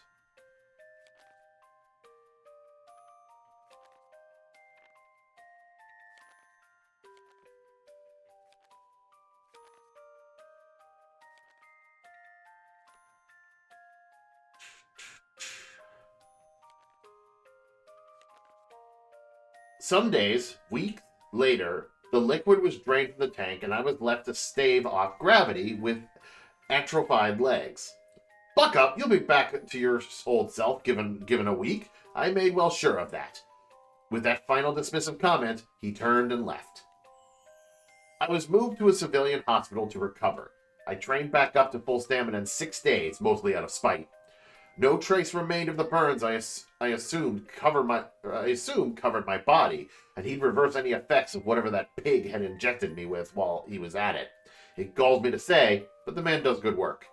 Some days, weeks later, the liquid was drained from the tank and I was left to stave off gravity with atrophied legs. Buck up, you'll be back to your old self given a week. I made well sure of that. With that final dismissive comment, he turned and left. I was moved to a civilian hospital to recover. I trained back up to full stamina in 6 days, mostly out of spite. No trace remained of the burns I assumed covered my body, and he'd reverse any effects of whatever that pig had injected me with while he was at it. It galls me to say, but the man does good work.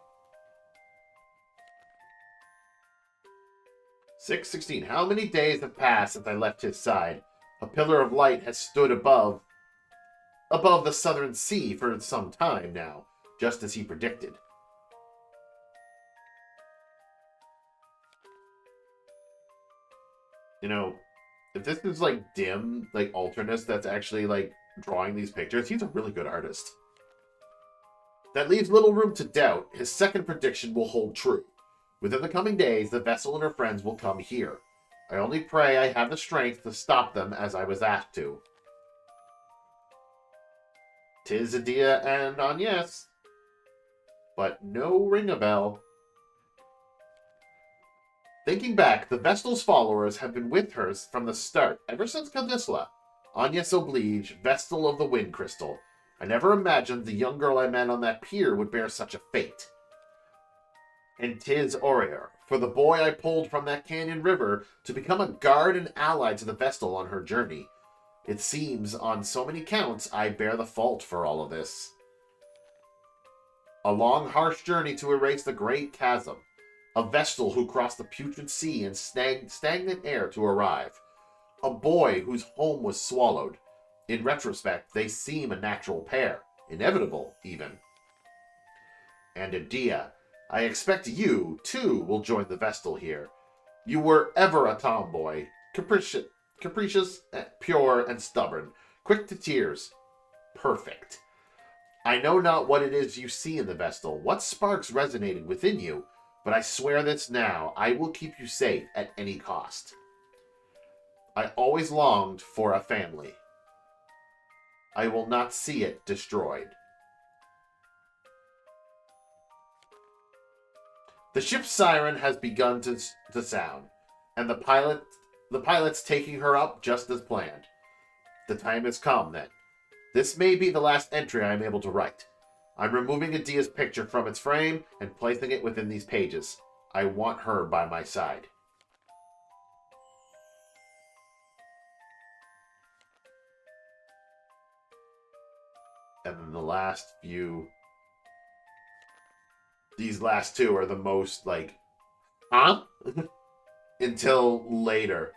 6:16. How many days have passed since I left his side? A pillar of light has stood above the southern sea for some time now. just as he predicted. You know, if this is like Dim, like Alternus, that's actually like drawing these pictures, he's a really good artist. That leaves little room to doubt. His second prediction will hold true. Within the coming days, the vessel and her friends will come here. I only pray I have the strength to stop them as I was asked to. 'Tis Edea and Agnes, but no ring-a-bell. Thinking back, the Vestal's followers have been with her from the start, ever since Kandisla. Agnes Oblige, Vestal of the Wind Crystal. I never imagined the young girl I met on that pier would bear such a fate. And 'tis Aurier, for the boy I pulled from that canyon river to become a guard and ally to the Vestal on her journey. It seems, on so many counts, I bear the fault for all of this. A long, harsh journey to erase the great chasm. A Vestal who crossed the putrid sea and stagnant air to arrive. A boy whose home was swallowed. In retrospect, they seem a natural pair. Inevitable, even. And Edea, I expect you, too, will join the Vestal here. You were ever a tomboy. Capricious, pure, and stubborn. Quick to tears. Perfect. I know not what it is you see in the Vestal, what sparks resonated within you, but I swear this now, I will keep you safe at any cost. I always longed for a family. I will not see it destroyed. The ship's siren has begun to sound, and the pilot's taking her up just as planned. The time has come, then. This may be the last entry I am able to write. I'm removing Edea's picture from its frame and placing it within these pages. I want her by my side. And then the last few... These last two are the most, like... Huh? Until later.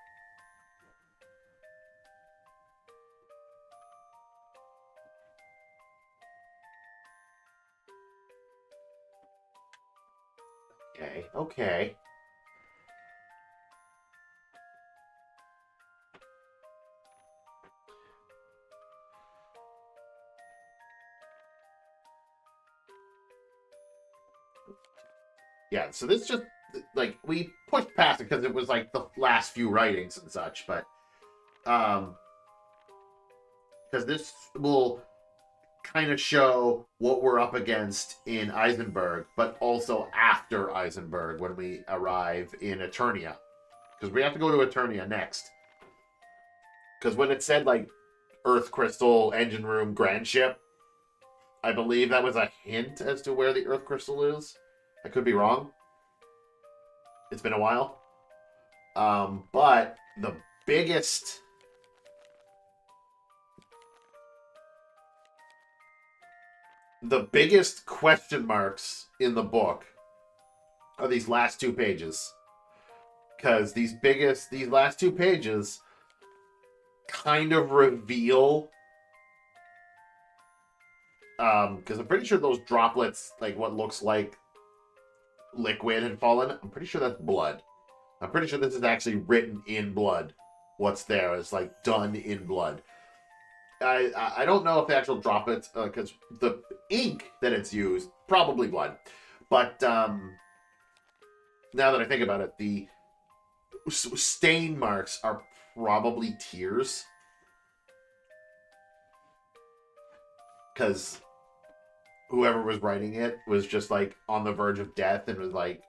Okay. Yeah, so this just, like, we pushed past it because it was, like, the last few writings and such, but, because this will kind of show what we're up against in Eisenberg, but also after Eisenberg when we arrive in Eternia. Because we have to go to Eternia next. Because when it said, like, Earth Crystal, Engine Room, Grand Ship, I believe that was a hint as to where the Earth Crystal is. I could be wrong. It's been a while. But the biggest... The biggest question marks in the book are these last two pages. Because these last two pages kind of reveal... because I'm pretty sure those droplets, like what looks like liquid had fallen, I'm pretty sure that's blood. I'm pretty sure this is actually written in blood. What's there is like done in blood. I don't know if the actual droplets, because the ink that it's used, probably blood. But now that I think about it, the stain marks are probably tears. Because whoever was writing it was just like on the verge of death and was like,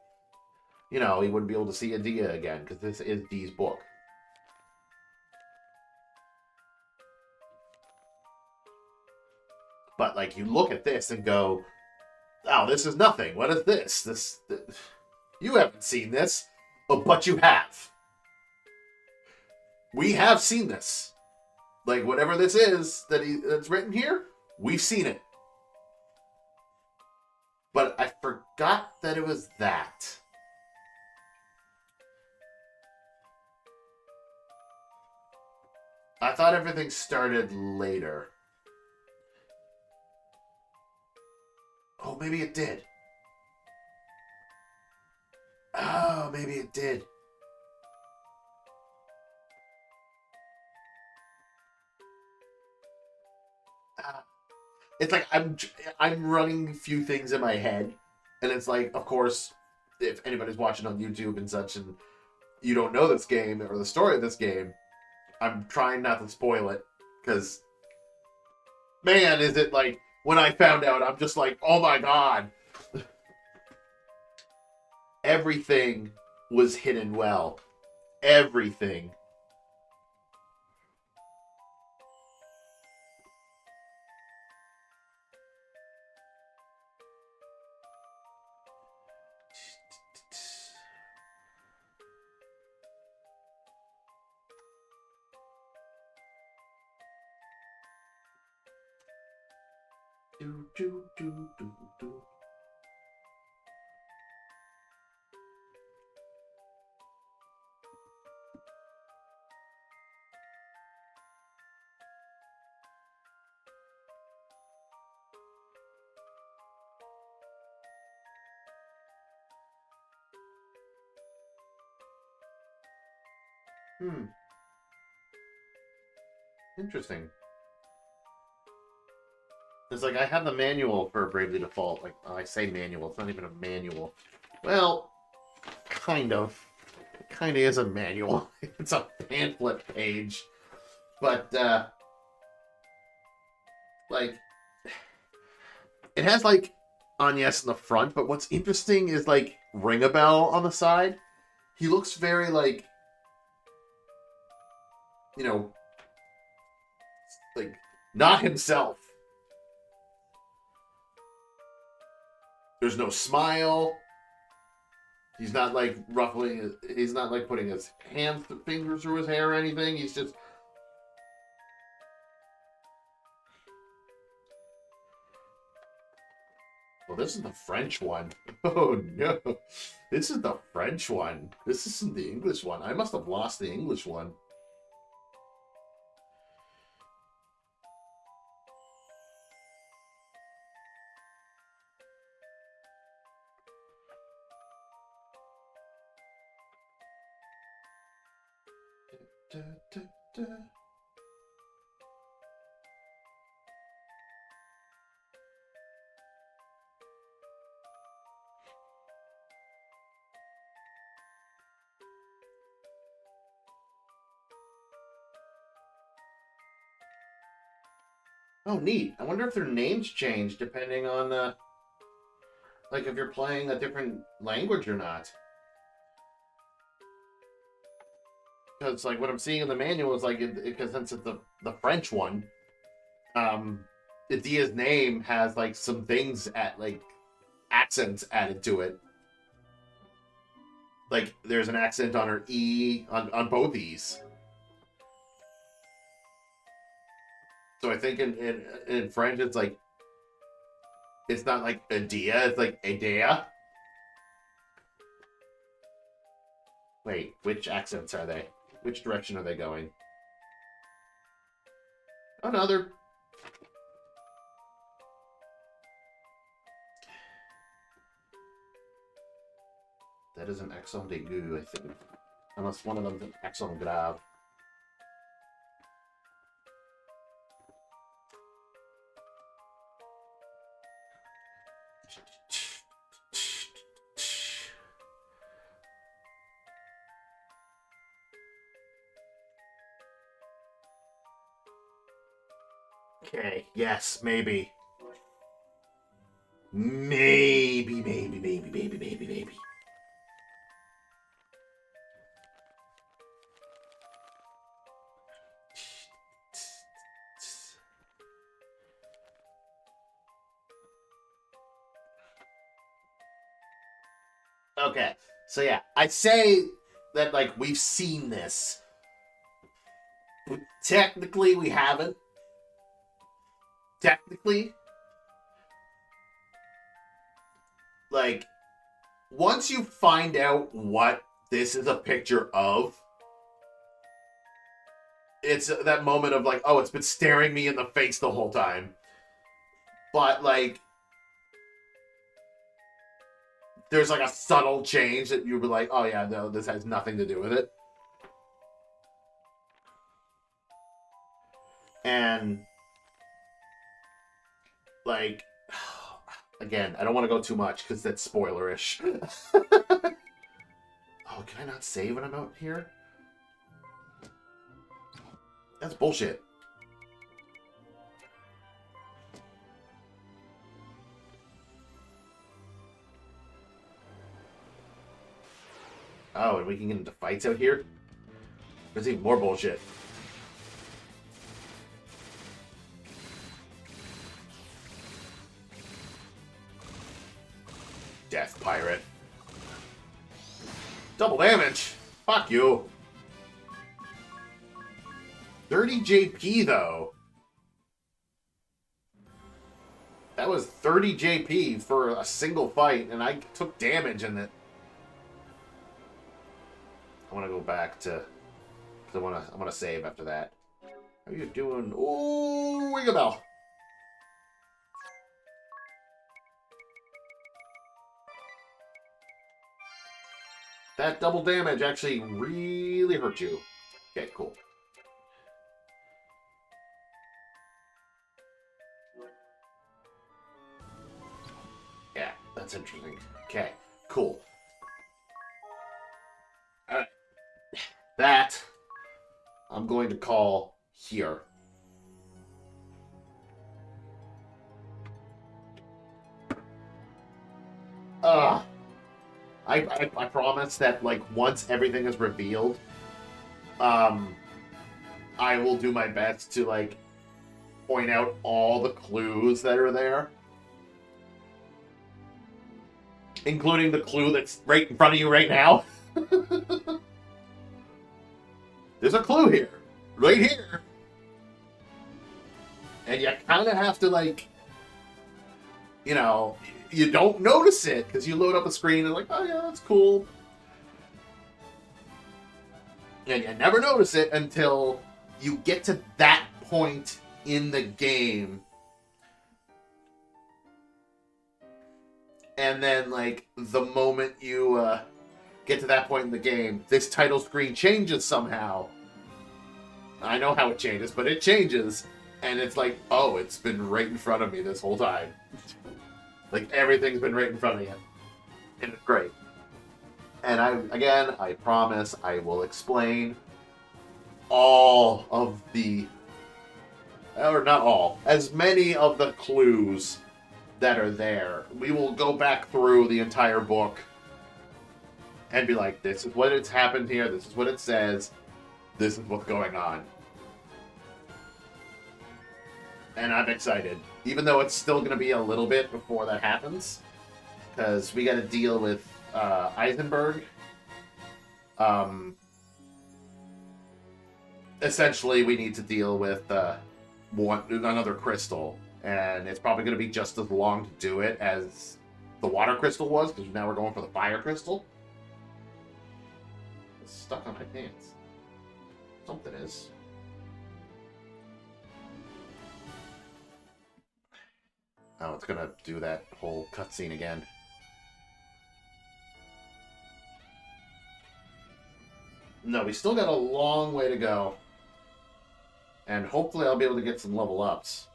you know, he wouldn't be able to see Edea again because this is Dee's book. But, like, you look at this and go, oh, this is nothing. What is this? This you haven't seen this. Oh, but you have. We have seen this. Like, whatever this is that's written here, we've seen it. But I forgot that it was that. I thought everything started later. Oh, maybe it did. Oh, maybe it did. It's like I'm running a few things in my head, and it's like, of course, if anybody's watching on YouTube and such, and you don't know this game or the story of this game, I'm trying not to spoil it, because, man, is it like, when I found out, I'm just like, oh my god. Everything was hidden well. Everything. Do, do, do, do, do. Interesting. It's like I have the manual for Bravely Default. Like, I say manual, it's not even a manual. Well, kind of. It kind of is a manual. It's a pamphlet page. But, like, it has, like, Agnes in the front, but what's interesting is, like, Ring-a-Bell on the side. He looks very, like, you know, like, not himself. There's no smile. He's not, like, ruffling, he's not, like, putting his fingers through his hair or anything. He's just... Well, this is the French one. Oh, no. This is the French one. This isn't the English one. I must have lost the English one. Da, da, da. Oh, neat. I wonder if their names change depending on, like, if you're playing a different language or not. Because, like, what I'm seeing in the manual is, like, because since it's the French one, Idia's name has, like, some things like, accents added to it. Like, there's an accent on her E, on both E's. So I think in French, it's like, it's not like Idia, it's like Idea. Wait, which accents are they? Which direction are they going? Oh, no, they're... That is an accent aigu, I think. Unless one of them is an accent grave. Okay, yes, maybe. Maybe. Okay, so yeah, I'd say that, like, we've seen this. But technically, we haven't. Technically, like, once you find out what this is a picture of, it's that moment of, like, oh, it's been staring me in the face the whole time. But, like, there's like a subtle change that you'd be like, oh yeah, no, this has nothing to do with it. And like, again, I don't want to go too much because that's spoilerish. Oh, can I not save when I'm out here? That's bullshit. Oh, and we can get into fights out here? There's even more bullshit. Death Pirate. Double damage! Fuck you! 30 JP, though. That was 30 JP for a single fight, and I took damage in it. I want to go back to... Because I want to save after that. How are you doing? Ooh, ring a bell. That double damage actually really hurt you. Okay, cool. Yeah, that's interesting. Okay, cool. Alright. That I'm going to call here. I promise that, like, once everything is revealed, I will do my best to, like, point out all the clues that are there. Including the clue that's right in front of you right now. There's a clue here. Right here. And you kind of have to, like, you know... You don't notice it because you load up a screen and like, oh yeah, that's cool. And you never notice it until you get to that point in the game. And then, like, the moment you get to that point in the game, this title screen changes somehow. I know how it changes, but it changes. And it's like, oh, it's been right in front of me this whole time. Like, everything's been right in front of you. And it's great. And I promise I will explain all of the... Or not all. As many of the clues that are there. We will go back through the entire book and be like, this is what it's happened here. This is what it says. This is what's going on. And I'm excited. Even though it's still going to be a little bit before that happens. Because we got to deal with Eisenberg. Essentially, we need to deal with another crystal. And it's probably going to be just as long to do it as the water crystal was. Because now we're going for the fire crystal. It's stuck on my pants. Something is. Oh, it's gonna do that whole cutscene again. No, we still got a long way to go. And hopefully I'll be able to get some level ups.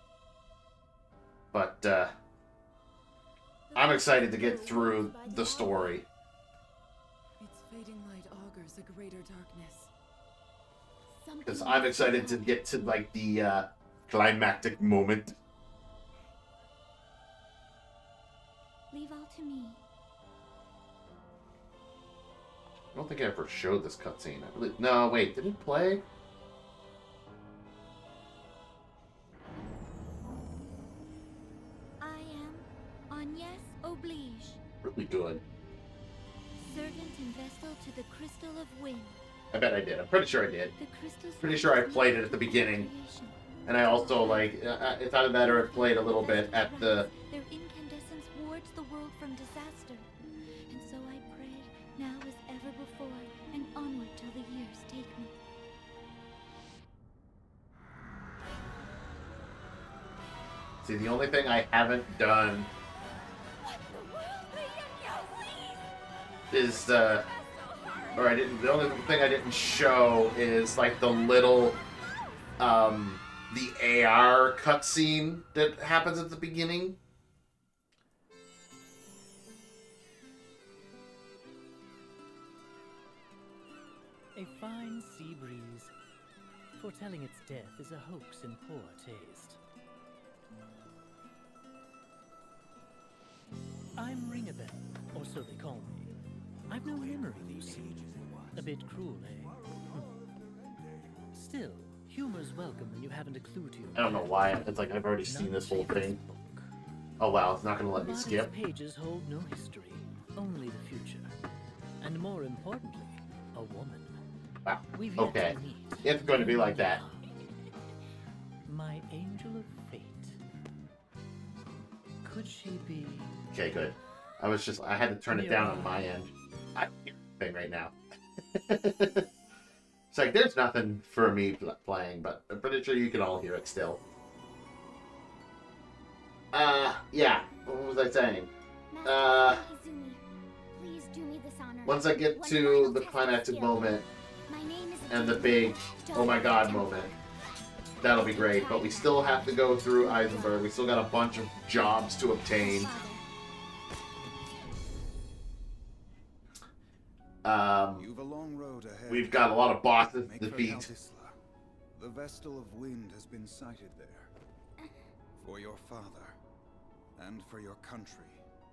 But, I'm excited to get through the story.
Its fading light augurs a greater darkness.
Because I'm excited to get to, like, the, climactic moment.
Leave all to me.
I don't think I ever showed this cutscene. No, wait, did it play?
I am Agnes Oblige,
Really good.
servant and vessel to the Crystal of Wind.
I bet I did. I'm pretty sure I did.
The crystals
Pretty sure I played it at the beginning. And I also, like, it's either that or I played a little bit at the...
Their incandescence wards the world from disaster. And so I pray, now as ever before, and onward till the years take me.
See, the only thing I haven't done...
What the world, please?
is the only thing I didn't show is like the little the AR cutscene that happens at the beginning.
A fine sea breeze, foretelling its death is a hoax in poor taste. I'm Ringabel, or so they call me. I've no memory, you see. A bit cruel, eh? Still, humor's welcome when you haven't a clue to your
I don't know why. It's like I've already seen this whole thing. Oh wow, it's not gonna let me skip.
These pages hold no history, only the future. And more importantly, a woman.
Wow.
We've yet
Okay.
to meet.
It's going to be like that.
My angel of fate. Could she be?
Okay, good. I had to turn it down on my end. I can hear everything right now. It's like, there's nothing for me playing, but I'm pretty sure you can all hear it still. Yeah. What was I saying?
Master Izumi, please do me this honor.
Once I get
One
to
final
the
test
climactic
skill.
moment
My name is
and the
Izumi,
big, oh my god
daughter of
moment, that'll be great. But we still have to go through Eisenberg. We still got a bunch of jobs to obtain.
You've a long road ahead.
We've got a lot of bosses to
Make for
defeat.
Kaldisla. The Vestal of Wind has been sighted there. For your father, and for your country,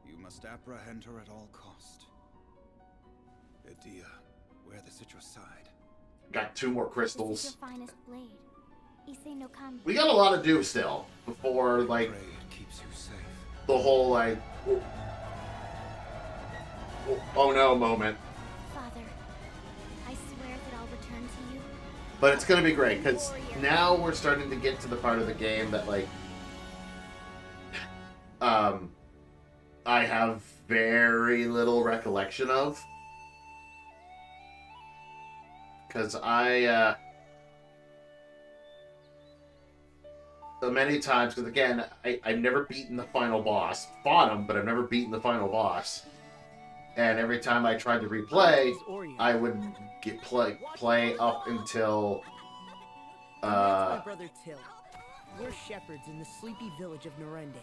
you must apprehend her at all cost. Edea, wear this at your side.
Got 2 more
This is
crystals.
your finest blade. Issei no Kami.
We got a lot to do still before, like,
Pray it keeps you safe.
the whole, like, oh no moment.
Father, I swear that I'll return to you.
But it's gonna be great, because now we're starting to get to the part of the game that, like, I have very little recollection of. Because many times, because again, I've never beaten the final boss. Fought him, but I've never beaten the final boss. And every time I tried to replay, I would get play up until
And that's my brother Till. We're shepherds in the sleepy village of Norende.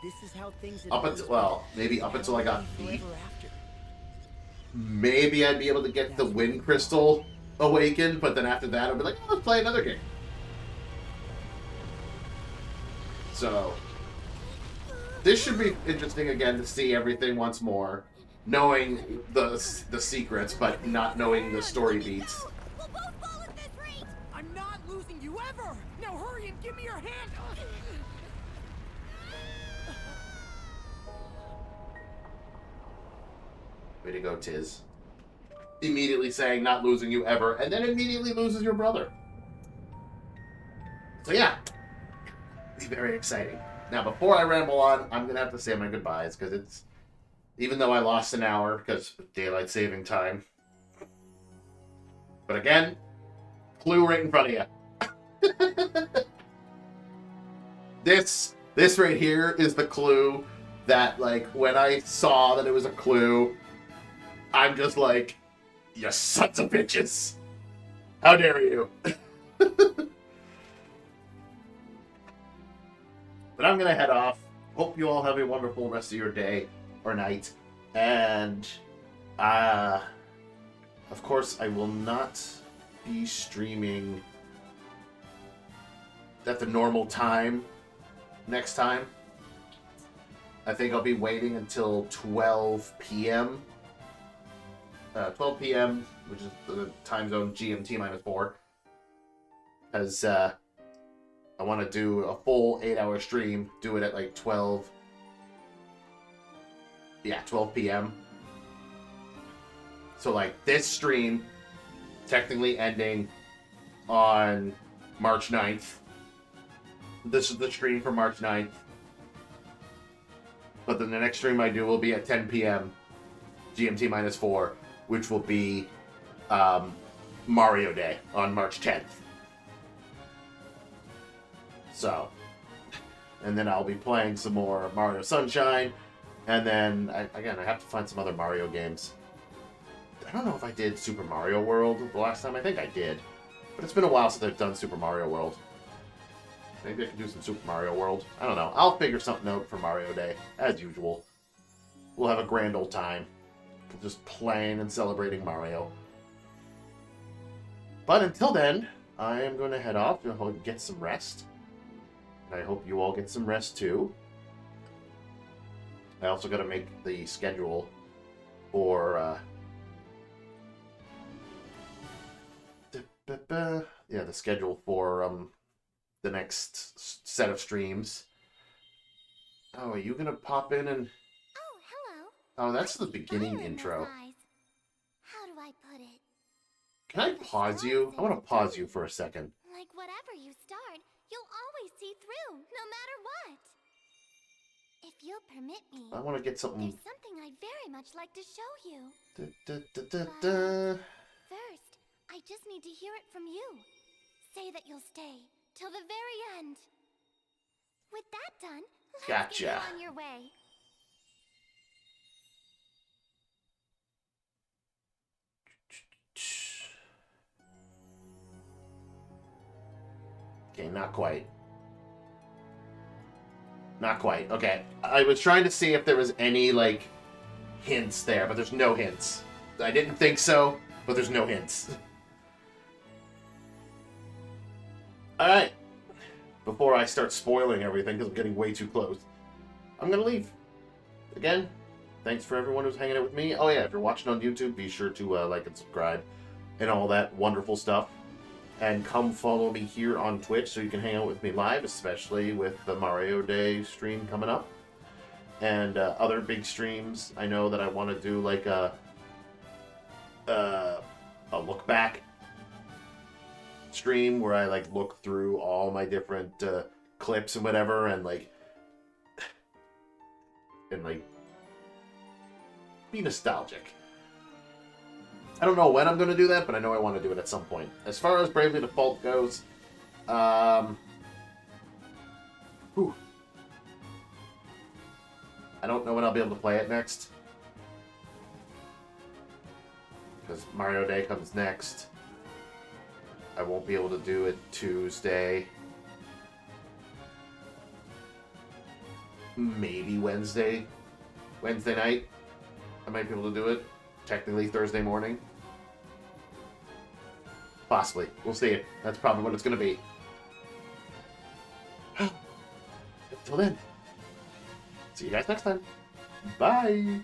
This is how things had
up
always
until, well, maybe up
been,
until I got
and
feet.
forever after.
Maybe I'd be able to get the wind crystal awakened, but then after that I'd be like, oh, let's play another game. So this should be interesting again to see everything once more, knowing the secrets, but not knowing the story beats.
We'll both fall at this rate.
I'm not losing you ever! Now hurry and give me your hand!
Way to go, Tiz. Immediately saying not losing you ever, and then immediately loses your brother. So yeah, be very exciting. Now, before I ramble on, I'm gonna have to say my goodbyes because it's, even though I lost an hour because of daylight saving time. But again, clue right in front of you. This right here is the clue that, like, when I saw that it was a clue, I'm just like, you sons of bitches. How dare you? But I'm going to head off. Hope you all have a wonderful rest of your day or night. And, of course, I will not be streaming at the normal time next time. I think I'll be waiting until 12 p.m. 12 p.m., which is the time zone GMT -4. Because, I want to do a full 8-hour stream, do it at like 12 p.m. So like this stream technically ending on March 9th. This is the stream for March 9th. But then the next stream I do will be at 10 p.m. GMT -4, which will be Mario Day on March 10th. So, and then I'll be playing some more Mario Sunshine, And then, again, I have to find some other Mario games. I don't know if I did Super Mario World the last time. I think I did. But it's been a while since I've done Super Mario World. Maybe I can do some Super Mario World. I don't know. I'll figure something out for Mario Day, as usual. We'll have a grand old time. Just playing and celebrating Mario. But until then, I am going to head off to get some rest. And I hope you all get some rest too. I also got to make the schedule for... yeah, the schedule for the next set of streams. Oh, are you going to pop in and...
Oh, hello.
Oh, that's the beginning intro.
How do I put it?
Can I pause you? I want to pause you for a second.
Like whatever you start, you'll always see through, no matter what. If you'll permit me,
I want to get something...
there's something I'd very much like to show you. First, I just need to hear it from you. Say that you'll stay till the very end. With that done, let's get you on your way.
Okay, not quite. Not quite. Okay. I was trying to see if there was any, like, hints there, but there's no hints. I didn't think so, but there's no hints. Alright. Before I start spoiling everything, because I'm getting way too close, I'm going to leave. Again, thanks for everyone who's hanging out with me. Oh yeah, if you're watching on YouTube, be sure to like and subscribe and all that wonderful stuff. And come follow me here on Twitch so you can hang out with me live, especially with the Mario Day stream coming up. And other big streams. I know that I want to do like a look back stream where I like look through all my different clips and whatever and like be nostalgic. I don't know when I'm going to do that, but I know I want to do it at some point. As far as Bravely Default goes, whew. I don't know when I'll be able to play it next. Because Mario Day comes next. I won't be able to do it Tuesday. Maybe Wednesday. Wednesday night. I might be able to do it. Technically Thursday morning. Possibly. We'll see. That's probably what it's going to be. Until then. See you guys next time. Bye.